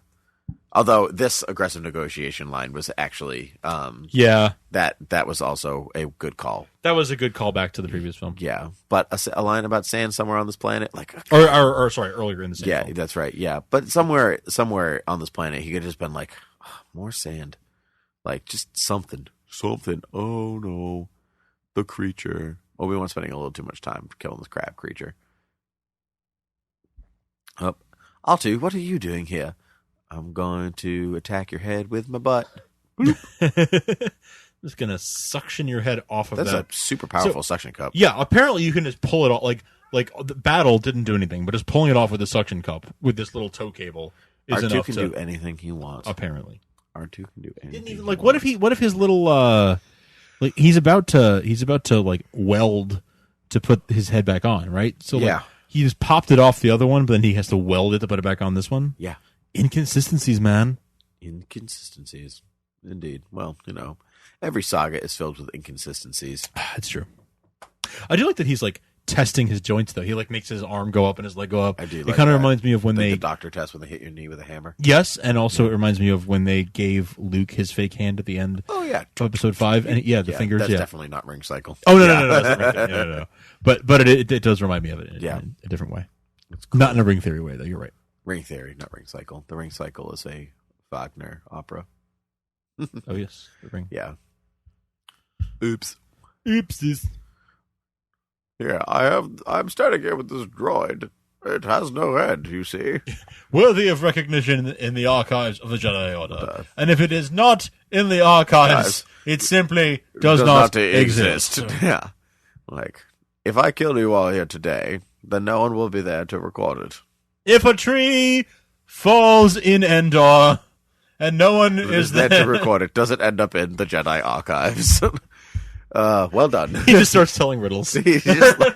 Although this aggressive negotiation line was actually, that was also a good call. That was a good callback to the previous film. Yeah, but a line about sand somewhere on this planet, like, or sorry, earlier in the same film. That's right. Yeah, but somewhere on this planet, he could have just been like, oh, more sand, like just something. Oh no, the creature. Obi-Wan's spending a little too much time killing this crab creature. Altu, what are you doing here? I'm going to attack your head with my butt. Just gonna suction your head off of that. That's a super powerful suction cup. Yeah, apparently you can just pull it off. Like the battle didn't do anything, but just pulling it off with a suction cup with this little tow cable is R2 enough can to do anything he wants. Apparently, R2 can do anything. Didn't even, what if his little like he's about to like weld to put his head back on, right? So like, he just popped it off the other one, but then he has to weld it to put it back on this one. Yeah. Inconsistencies, man. Inconsistencies. Indeed. Well, every saga is filled with inconsistencies. It's true. I do like that he's like testing his joints though. He like makes his arm go up and his leg go up. I do. It kind of reminds me of when the doctor test when they hit your knee with a hammer. Yes, and also it reminds me of when they gave Luke his fake hand at the end. Oh yeah, of episode 5, and the fingers. That's yeah, definitely not ring cycle. Oh no, that's not no. But it does remind me of it. In a different way. Cool. Not in a ring theory way though. You're right. Ring theory, not ring cycle. The ring cycle is a Wagner opera. Oh yes, the ring. Yeah. Oops. Oopsies. Yeah, I'm standing here with this droid. It has no head, you see. Worthy of recognition in the archives of the Jedi Order. And if it is not in the archives, it simply does not exist. Yeah. Like, if I kill you all here today, then no one will be there to record it. If a tree falls in Endor and no one is there to record it, does it end up in the Jedi archives? Well done. He just starts telling riddles. He's just like,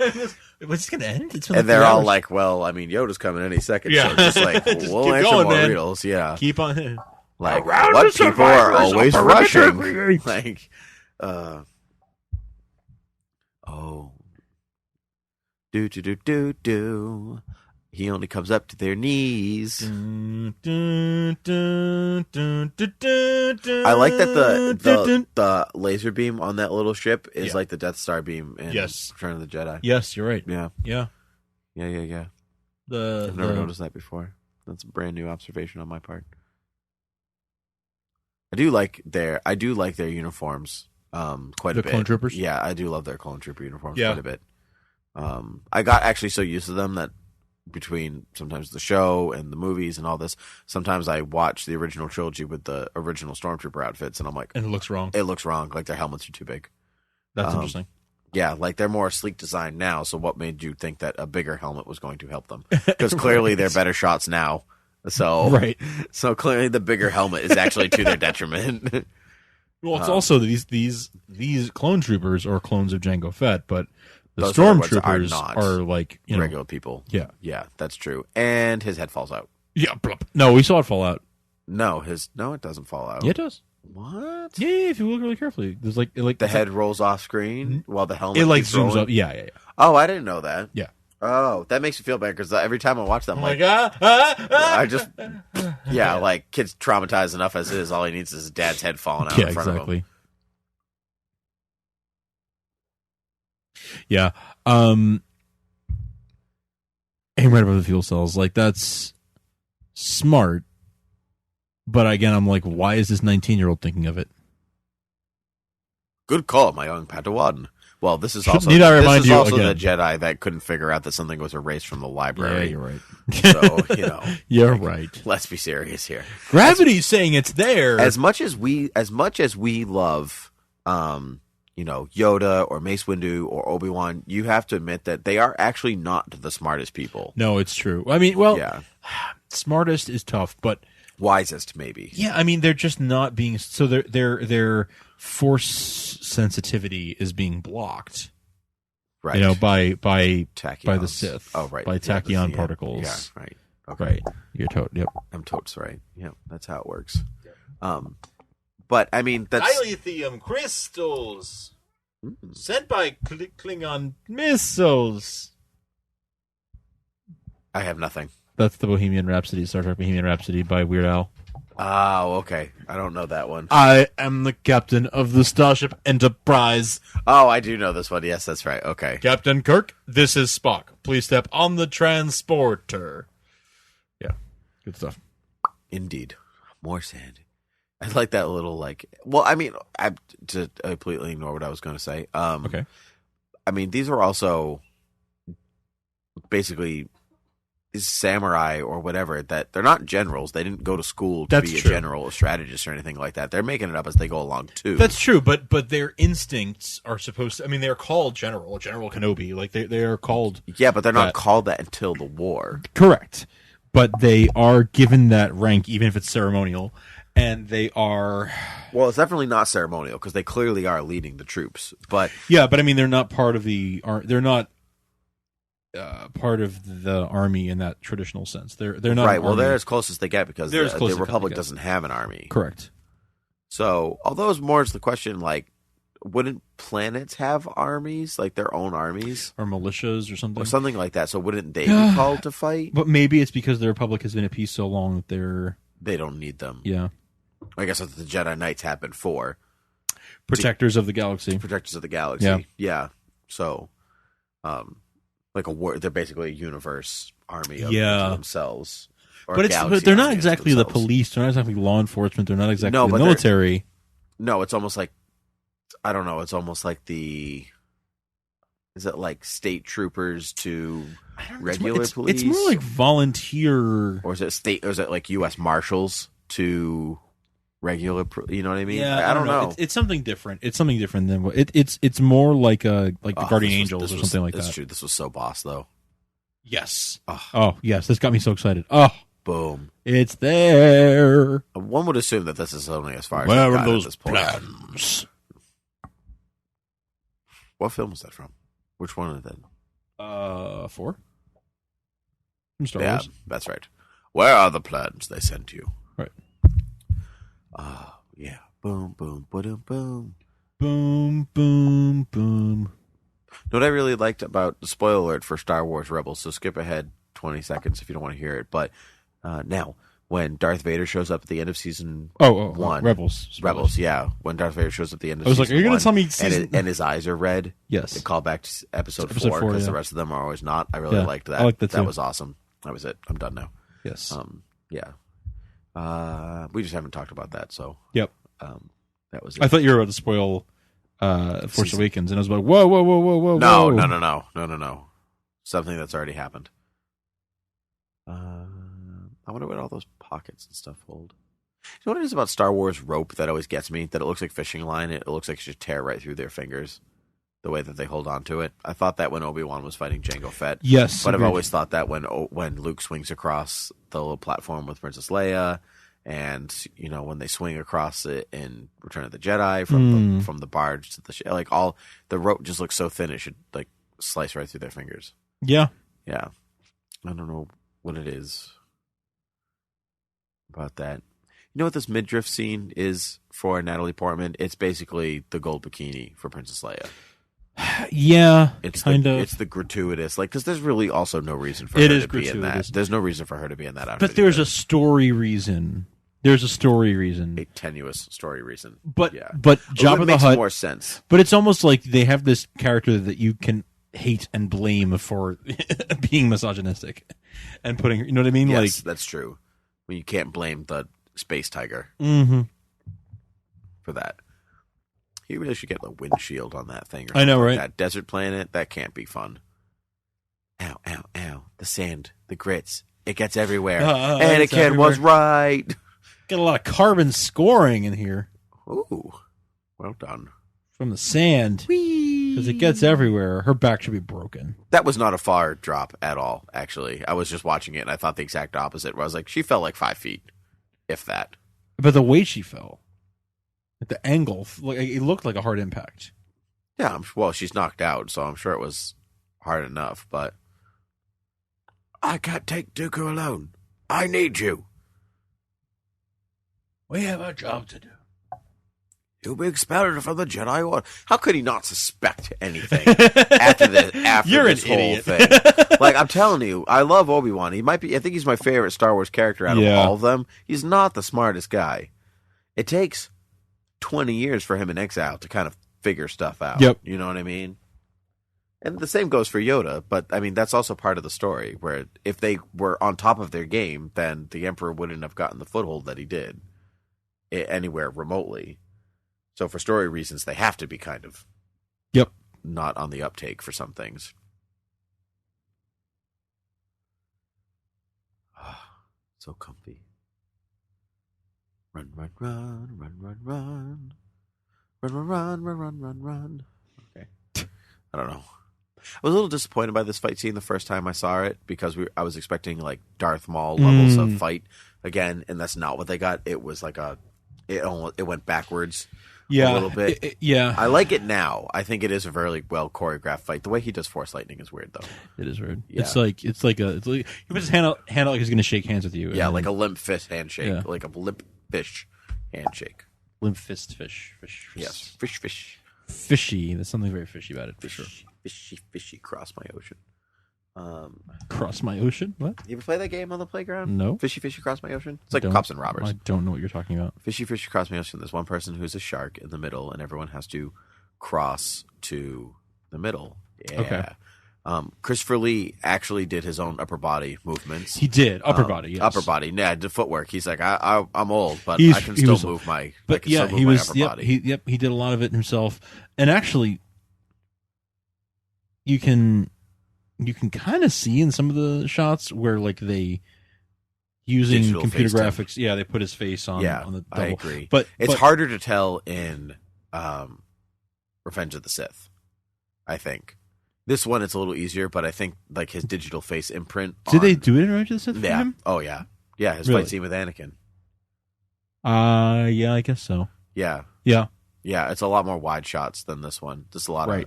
what's it going to end? And they're all like, well, I mean, Yoda's coming any second. Yeah. So just like, just we'll answer going, more man. riddles. Yeah. Keep on. Like, what people are always rushing. Like, do. He only comes up to their knees. I like that the laser beam on that little ship is like the Death Star beam in Return of the Jedi. Yes, you're right. Yeah. Yeah. I've never noticed that before. That's a brand new observation on my part. I do like their uniforms quite a bit. The clone troopers? Yeah, I do love their clone trooper uniforms quite a bit. I got actually so used to them that between sometimes the show and the movies and all this, sometimes I watch the original trilogy with the original Stormtrooper outfits, and I'm like... And it looks wrong. It looks wrong. Like, their helmets are too big. That's interesting. Yeah, like they're more sleek design now. So what made you think that a bigger helmet was going to help them? Because clearly they're better shots now. So So clearly the bigger helmet is actually to their detriment. Well, it's also these clone troopers are clones of Jango Fett, but the Those other ones stormtroopers not are like regular people. Yeah, yeah, that's true. And his head falls out. Yeah, no, we saw it fall out. No, it doesn't fall out. Yeah, it does. What? Yeah, if you look really carefully, there's like the head rolls off screen while the helmet. It like keeps zooms rolling? up. Yeah. Oh, I didn't know that. Yeah. Oh, that makes me feel bad because every time I watch them, like, God. I just, like kid's traumatized enough as it is. All he needs is his dad's head falling out in front of him. Yeah. Aim right above the fuel cells. Like, that's smart. But again, I'm like, why is this 19-year-old thinking of it? Good call, my young Padawan. Well, this is also Need I remind you also again? the Jedi that couldn't figure out that something was erased from the library. Yeah, you're right. So, You're right. Let's be serious here. Gravity's saying it's there. As much as we love Yoda or Mace Windu or Obi-Wan, you have to admit that they are actually not the smartest people. No, it's true. I mean, well, yeah. Smartest is tough, but wisest maybe. Yeah, I mean, they're just not being so their force sensitivity is being blocked. Right. By Tachyons. by the Sith. Oh, right. By tachyon particles. Yeah, right. Okay. Right. You're yep. I'm totes right. Yeah, that's how it works. But I mean, that's dilithium crystals sent by Klingon missiles. I have nothing. That's the Bohemian Rhapsody, Star Trek Bohemian Rhapsody by Weird Al. Oh, okay. I don't know that one. I am the captain of the Starship Enterprise. Oh, I do know this one. Yes, that's right. Okay. Captain Kirk, this is Spock. Please step on the transporter. Yeah, good stuff. Indeed. More sand. I like that little, well, I mean, to completely ignore what I was going to say. Okay. I mean, these are also basically samurai or whatever, that they're not generals. They didn't go to school to be a general, a strategist, or anything like that. They're making it up as they go along too. That's true, but their instincts are supposed to. I mean, they're called General Kenobi. Like they are called. Yeah, but they're not called that until the war. Correct, but they are given that rank, even if it's ceremonial, and they are. Well, it's definitely not ceremonial because they clearly are leading the troops. But yeah, but I mean, they're not part of the. They're not. Part of the army in that traditional sense. They're not right. Well, they're as close as they get because the Republic get. doesn't have an army. Correct. So, although it's more the question, wouldn't planets have armies, like their own armies, or militias, or something like that? So, wouldn't they be called to fight? But maybe it's because the Republic has been at peace so long that they don't need them. Yeah, I guess that's what the Jedi Knights have been for. Protectors of the galaxy. Protectors of the galaxy. Yeah. So, like they're basically a universe army of themselves. But they're not exactly the police. They're not exactly law enforcement. They're not exactly the military. No, it's almost like, I don't know. It's almost like is it like state troopers to regular police? It's more like volunteer. Or is it like U.S. Marshals to regular, you know what I mean? Yeah, I don't know. It's something different. It's something different than what it's more like the Guardian Angels or something like that. That's true. This was so boss though. Yes. Oh yes, this got me so excited. Oh, boom! It's there. One would assume that this is only as far as where are those at this point. plans? What film was that from? Which one is that? 4. From Star Wars. That's right. Where are the plans they sent you? Right. Yeah. Boom, boom, boom, boom. Boom, boom, boom. What I really liked about the spoiler alert for Star Wars Rebels, so skip ahead 20 seconds if you don't want to hear it, but now, when Darth Vader shows up at the end of season 1. Rebels, yeah. When Darth Vader shows up at the end of season 1. I was like, season are you going to tell me season... and his eyes are red? Yes. They call back to episode 4 because the rest of them are always not. I really liked that. I like that too. That was awesome. That was it. I'm done now. Yes. Yeah. We just haven't talked about that, so... Yep. That was it. I thought you were about to spoil Force Awakens, and I was like, whoa. No. Something that's already happened. I wonder what all those pockets and stuff hold. You know what it is about Star Wars rope that always gets me? That it looks like fishing line. It looks like it should tear right through their fingers. the way that they hold on to it. I thought that when Obi-Wan was fighting Jango Fett. Yes, but agreed. I've always thought that when Luke swings across the little platform with Princess Leia, and when they swing across it in Return of the Jedi from the barge to the ship, like all the rope just looks so thin it should like slice right through their fingers. Yeah. I don't know what it is about that. You know what this midriff scene is for Natalie Portman? It's basically the gold bikini for Princess Leia. Yeah, it's kind of. It's the gratuitous, like, because there's really also no reason for her to be in that. There's no reason for her to be in that outfit. But there's a story reason. There's a story reason. A tenuous story reason. But yeah. But Jabba the Hutt makes more sense. But it's almost like they have this character that you can hate and blame for being misogynistic and putting. You know what I mean? Yes, like that's true. When you can't blame the space tiger for that. You really should get the windshield on that thing. I know, right? That desert planet, that can't be fun. Ow, ow, ow. The sand, the grits, it gets everywhere. Anakin was right. Got a lot of carbon scoring in here. Ooh, well done. From the sand. Because it gets everywhere. Her back should be broken. That was not a far drop at all, actually. I was just watching it, and I thought the exact opposite, where I was like, she fell like 5 feet, if that. But the way she fell. At the angle, it looked like a hard impact. Yeah, well, she's knocked out, so I'm sure it was hard enough, but I can't take Dooku alone. I need you. We have a job to do. You'll be expelled from the Jedi Order. How could he not suspect anything after this whole thing? Like, I'm telling you, I love Obi-Wan. I think he's my favorite Star Wars character out of all of them. He's not the smartest guy. It takes 20 years for him in exile to kind of figure stuff out. Yep. You know what I mean? And the same goes for Yoda, but I mean, that's also part of the story, where if they were on top of their game, then the Emperor wouldn't have gotten the foothold that he did anywhere remotely. So for story reasons, they have to be kind of not on the uptake for some things. So comfy. Run, run, run, run, run, run. Run, run, run, run, run, run, run. Okay. I don't know. I was a little disappointed by this fight scene the first time I saw it, because I was expecting like Darth Maul levels of fight again, and that's not what they got. It was like it went backwards a little bit. I like it now. I think it is a very well choreographed fight. The way he does Force Lightning is weird, though. It is weird. Yeah. It's like he puts his hand out like he's going to shake hands with you. Yeah, like a limp fist handshake, Yeah. like a limp fish handshake. Limp fist fish. Yes, fish. Fishy. There's something very fishy about it, for sure. Fishy, cross my ocean. Cross my ocean? What? You ever play that game on the playground? No. Fishy, cross my ocean? It's like Cops and Robbers. I don't know what you're talking about. Fishy, cross my ocean. There's one person who's a shark in the middle, and everyone has to cross to the middle. Yeah. Okay. Christopher Lee actually did his own upper body movements. He did. Upper body, yes. Upper body. Yeah, did footwork. He's like, I'm old, but I can still move my upper body. He did a lot of it himself. And actually, you can kind of see in some of the shots where like they using Digital computer FaceTime. graphics. Yeah, they put his face on the double. I agree. But it's harder to tell in Revenge of the Sith, I think. This one, it's a little easier, but I think like his digital face imprint. Did they do it in Revenge of the Sith? Yeah. For him? Oh yeah. Yeah. His Really? fight scene with Anakin. Yeah, I guess so. Yeah. Yeah. Yeah. It's a lot more wide shots than this one. Just a lot of.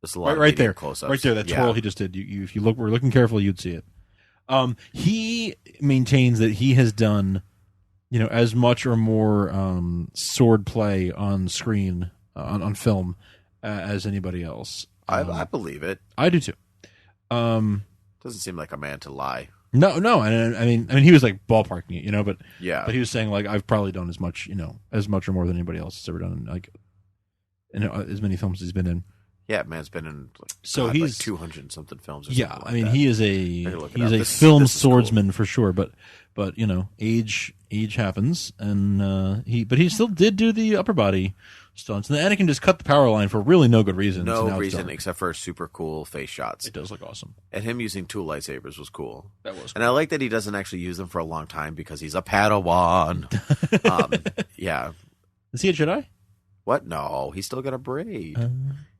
Just a lot of right there, close-ups. right there. That twirl he just did. You, if you were looking carefully, you'd see it. He maintains that he has done, as much or more sword play on screen on film as anybody else. I believe it. I do too. Doesn't seem like a man to lie. No, and I mean, he was like ballparking it, but yeah, but he was saying like I've probably done as much, as much or more than anybody else has ever done, like in as many films as he's been in. Yeah, man's been in he's 200 and something films. Yeah, like I mean, that. he's a film swordsman for sure, but age happens, and he still did do the upper body stunts. And Anakin just cut the power line for really no good reason. No reason except for super cool face shots. It does look awesome. And him using 2 lightsabers was cool. That was cool. And I like that he doesn't actually use them for a long time because he's a Padawan. Yeah. Is he a Jedi? What? No, he's still got a braid.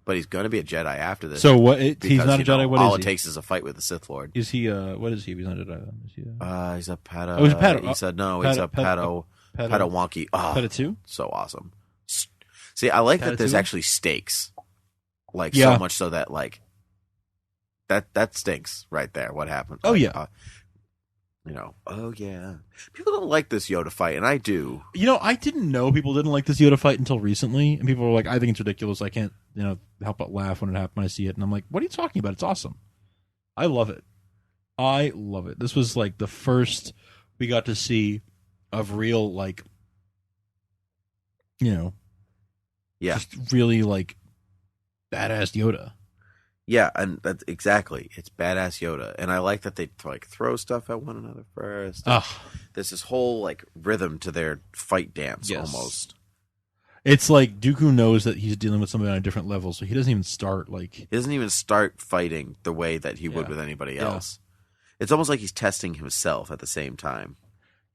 But he's going to be a Jedi after this. So what? He's because, not a Jedi. What is he? All it takes is a fight with the Sith Lord. Is he? What is he? He's not a Jedi. Is he? He's a Padawan. Oh, he's a Padawan. He said no. He's a Padawanki. Oh, Padawan. So awesome. See, I like that there's Padawan? actually stakes. Like so much so that like that stinks right there. What happened? Oh like, yeah. Oh yeah. People don't like this Yoda fight, and I do. I didn't know people didn't like this Yoda fight until recently, and people were like, "I think it's ridiculous. I can't, help but laugh when it happened when I see it." And I'm like, "What are you talking about? It's awesome. I love it. I love it." This was like the first we got to see of real, like, just really like badass Yoda. Yeah, and that's exactly. It's badass Yoda, and I like that they like throw stuff at one another first. There's this whole like rhythm to their fight dance almost. It's like Dooku knows that he's dealing with somebody on a different level, so he doesn't even start fighting the way that he would with anybody else. It's almost like he's testing himself at the same time.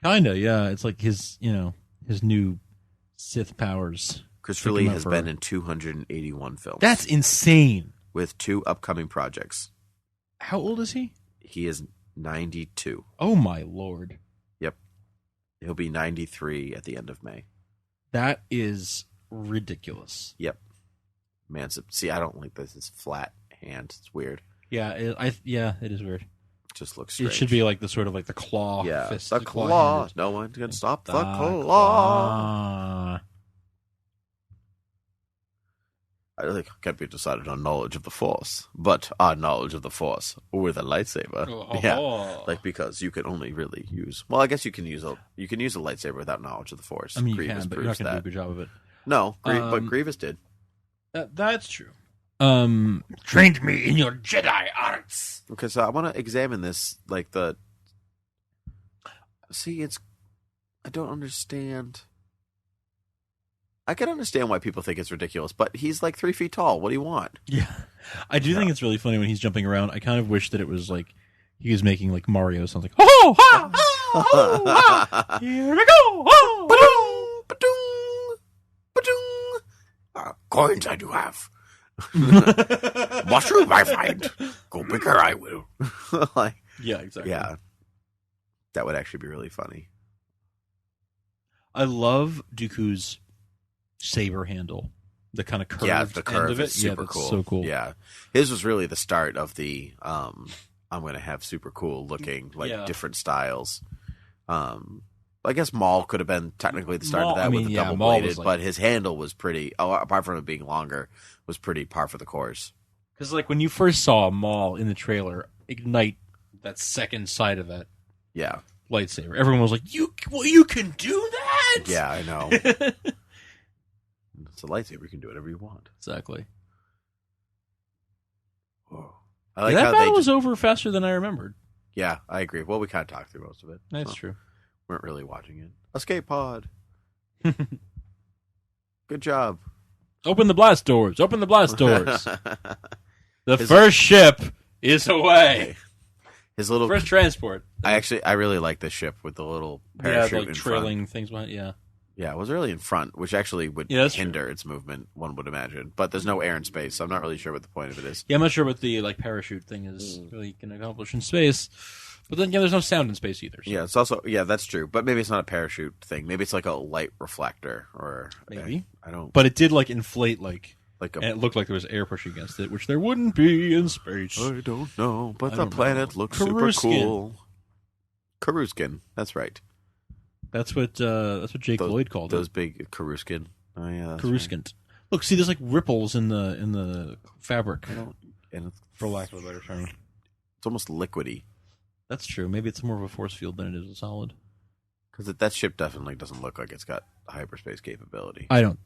Kinda, yeah. It's like his new Sith powers. Christopher Lee has been in 281 films. That's insane. With 2 upcoming projects. How old is he? He is 92. Oh my lord. Yep. He'll be 93 at the end of May. That is ridiculous. Yep. Man, see, I don't like this. It's flat hand. It's weird. Yeah, it is weird. It just looks strange. It should be like the sort of like the claw. Yeah, fist, the claw. No one can stop the claw. I think can't be decided on knowledge of the Force, but our knowledge of the Force with a lightsaber. Because you can only really use. Well, I guess you can use a lightsaber without knowledge of the Force. I mean, Grievous you can, but you're not going to do a good job of it. No, but Grievous did. That's true. Trained me in your Jedi arts. Okay, so I want to examine this. Like I don't understand. I can understand why people think it's ridiculous, but he's like 3 feet tall. What do you want? Yeah. I do think it's really funny when he's jumping around. I kind of wish that it was like he was making like Mario sounds like, oh, ha, oh, ha, here we go. Oh, ba-doom, ba-doom. Coins I do have. Mushroom I find. Go bigger I will. Yeah, exactly. Yeah. That would actually be really funny. I love Dooku's saber handle, the kind of curved the curve end of it. is super cool. So cool. Yeah, his was really the start of the I'm going to have super cool looking different styles. I guess Maul could have been technically the start of that with the double bladed, but his handle was pretty. Apart from it being longer, was pretty par for the course. Because like when you first saw Maul in the trailer ignite that second side of that, lightsaber, everyone was like, "You can do that?" Yeah, I know. It's a lightsaber. You can do whatever you want. Exactly. Whoa. I like that how battle was over faster than I remembered. Yeah, I agree. Well, we kind of talked through most of it. That's true. Weren't really watching it. Escape pod. Good job. Open the blast doors. Open the blast doors. The first ship is away. His little first transport. I really like this ship with the little parachute in trailing front. things behind. Yeah. Yeah, it was really in front, which actually would hinder its movement, one would imagine. But there's no air in space, so I'm not really sure what the point of it is. Yeah, I'm not sure what the parachute thing is really going to accomplish in space. But then, there's no sound in space either. So. Yeah, it's also that's true. But maybe it's not a parachute thing. Maybe it's like a light reflector, or maybe I don't. But it did inflate and it looked like there was air pushing against it, which there wouldn't be in space. I don't know, but the planet looks super cool. Karuskin, that's right. That's what Jake Lloyd called those big Karuskin. Oh yeah, Karuskin. Right. Look, see, there's ripples in the fabric, for lack of a better term. It's almost liquidy. That's true. Maybe it's more of a force field than it is a solid. Because that ship definitely doesn't look like it's got hyperspace capability. I don't.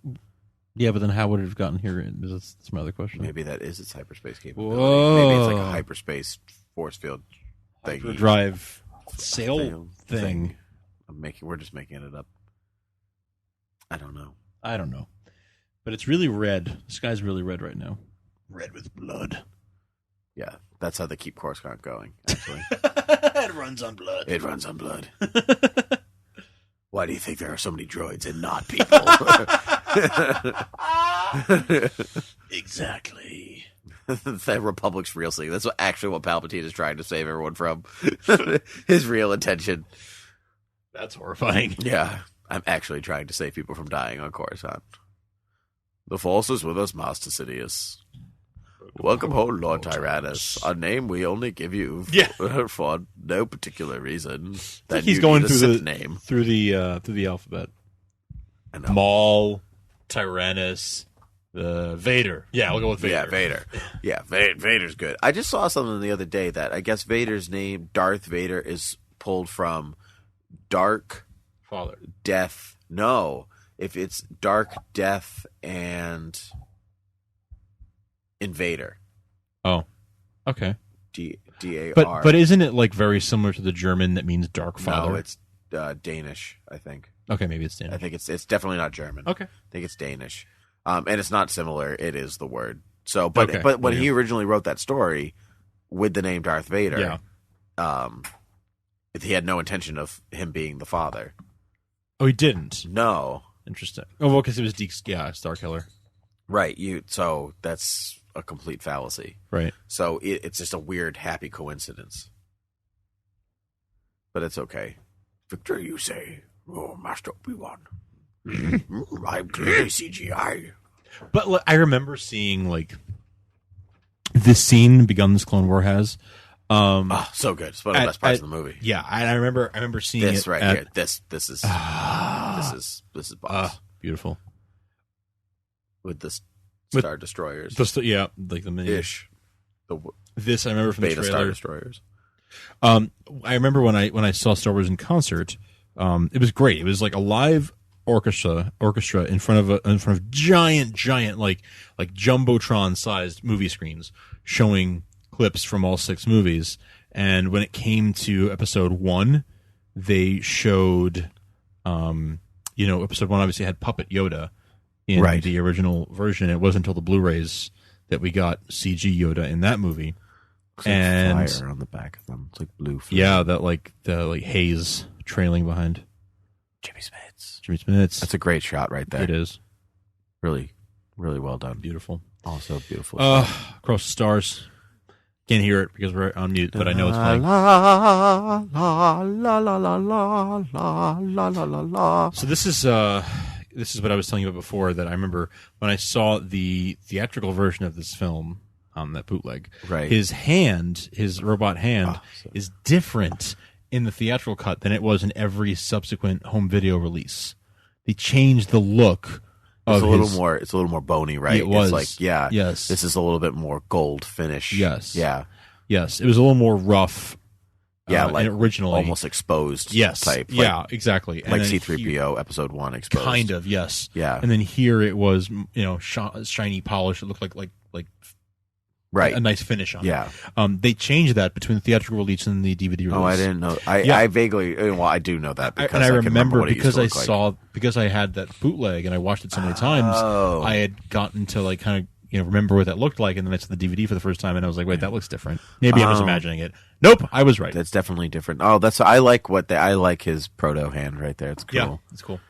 Yeah, but then how would it have gotten here? That's my other question. Maybe that is its hyperspace capability. Whoa. Maybe it's like a hyperspace force field thing. Hyperdrive sail thing. We're just making it up. I don't know. But it's really red. The sky's really red right now. Red with blood. Yeah, that's how they keep Coruscant going, actually. It runs on blood. It runs on blood. Why do you think there are so many droids and not people? Exactly. The Republic's real thing. That's actually what Palpatine is trying to save everyone from. His real intention. That's horrifying. Yeah. I'm actually trying to save people from dying on Coruscant. The Force is with us, Master Sidious. Welcome home, Lord Tyrannus. A name we only give you for no particular reason. That he's going through the alphabet. Maul, Tyrannus, Vader. Yeah, we'll go with Vader. Yeah, Vader. Yeah, Vader's good. I just saw something the other day that I guess Vader's name, Darth Vader, is pulled from Dark Father. Death. No, if it's Dark Death and Invader. Oh, okay. D-A-R. But isn't it like very similar to the German that means Dark Father? No, it's Danish, I think. Okay, maybe it's Danish. I think it's definitely not German. Okay. I think it's Danish. And it's not similar. It is the word. So, but when he originally wrote that story with the name Darth Vader, he had no intention of him being the father. Oh, he didn't? No. Interesting. Oh, well, because it was Starkiller. Right. So that's a complete fallacy. Right. So it's just a weird, happy coincidence. But it's okay. Victory, you say? Oh, Master Obi-Wan. I'm clearly CGI. But I remember seeing like this scene Begun This Clone War has. So good. It's one of the best parts of the movie. Yeah, I remember seeing this it right here. This is boss. Beautiful. With the Star Destroyers. Like the mini ish. This I remember from the Beta trailer. Star Destroyers. I remember when I saw Star Wars in concert. It was great. It was like a live orchestra in front of giant like jumbotron sized movie screens showing clips from all 6 movies. And when it came to episode 1, they showed episode 1 obviously had Puppet Yoda in the original version. It wasn't until the Blu-rays that we got CG Yoda in that movie. Looks like fire on the back of them. It's like blue flame. Yeah, that the haze trailing behind. Jimmy Smits. That's a great shot right there. It is. Really, really well done. Beautiful. Also beautiful. Across the stars. Can't hear it because we're on mute, but I know it's playing. La la la la la la la la la la. So this is what I was telling you about before, that I remember when I saw the theatrical version of this film on that bootleg. Right. His robot hand is different in the theatrical cut than it was in every subsequent home video release. They changed the look. It's a little more bony, right? It was. It's like, yes. This is a little bit more gold finish. Yes. Yeah. Yes. It was a little more rough. Yeah, like originally almost exposed. Yes. Type. Yeah, exactly. Like C-3PO episode 1 exposed. Kind of, yes. Yeah. And then here it was, shiny polish. It looked like right. a nice finish on it. They changed that between the theatrical release and the DVD release. Oh, I didn't know. I vaguely, I do know that because I remember what it because used to look like. because I had that bootleg and I watched it so many times. I had gotten to like kind of remember what that looked like, and then I saw the DVD for the first time, and I was like, wait, that looks different. Maybe I was imagining it. Nope, I was right. That's definitely different. Oh, I like his proto hand right there. It's cool. Yeah, it's cool.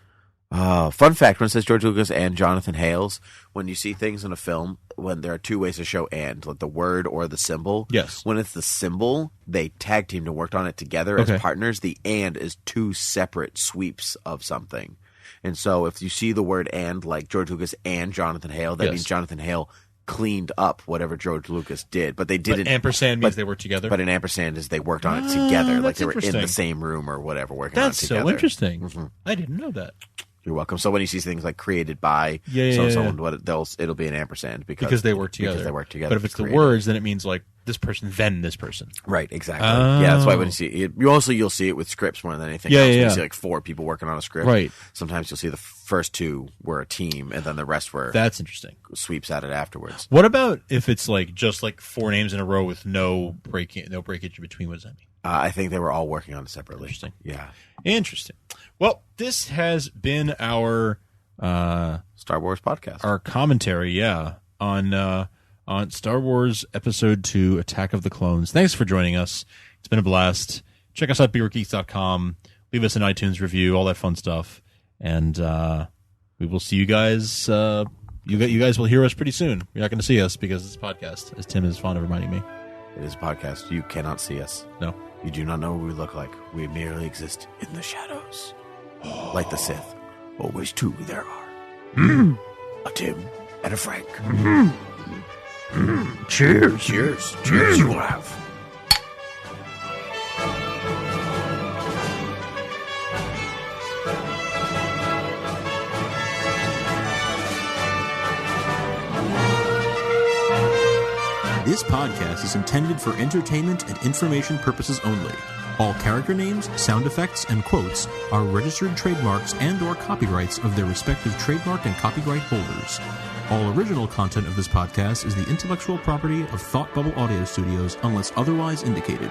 Fun fact, when it says George Lucas and Jonathan Hales, when you see things in a film, when there are 2 ways to show and, like the word or the symbol. Yes. When it's the symbol, they tag teamed and worked on it together as partners. The and is 2 separate sweeps of something. And so if you see the word and, like George Lucas and Jonathan Hale, that means Jonathan Hale cleaned up whatever George Lucas did. But they didn't. But ampersand means they worked together? But an ampersand is they worked on it together. Like they were in the interesting. same room or whatever working on it together. That's so interesting. Mm-hmm. I didn't know that. You're welcome. So when you see things like created by someone, it'll be an ampercand because they work together. Because they work together. But if it's the words, then it means like this person, then this person. Right. Exactly. Yeah. That's why when you see it, you'll see it with scripts more than anything else. When you see like 4 people working on a script. Right. Sometimes you'll see the first 2 were a team, and then the rest were. That's interesting. Sweeps at it afterwards. What about if it's like just like 4 names in a row with no breakage in between? What does that mean? I think they were all working on it separately. Interesting. Yeah. Interesting. Well, this has been our Star Wars podcast. Our commentary, on Star Wars Episode 2, Attack of the Clones. Thanks for joining us. It's been a blast. Check us out at beergeeks.com. leave us an iTunes review, all that fun stuff. And we will see you guys. You guys will hear us pretty soon. You're not going to see us because it's a podcast, as Tim is fond of reminding me. It is a podcast. You cannot see us. No. You do not know what we look like. We merely exist in the shadows. Like the Sith. Always two there are. A Tim and a Frank. Cheers. Cheers. Cheers you will have. This podcast is intended for entertainment and information purposes only. All character names, sound effects, and quotes are registered trademarks and/or copyrights of their respective trademark and copyright holders. All original content of this podcast is the intellectual property of Thought Bubble Audio Studios unless otherwise indicated.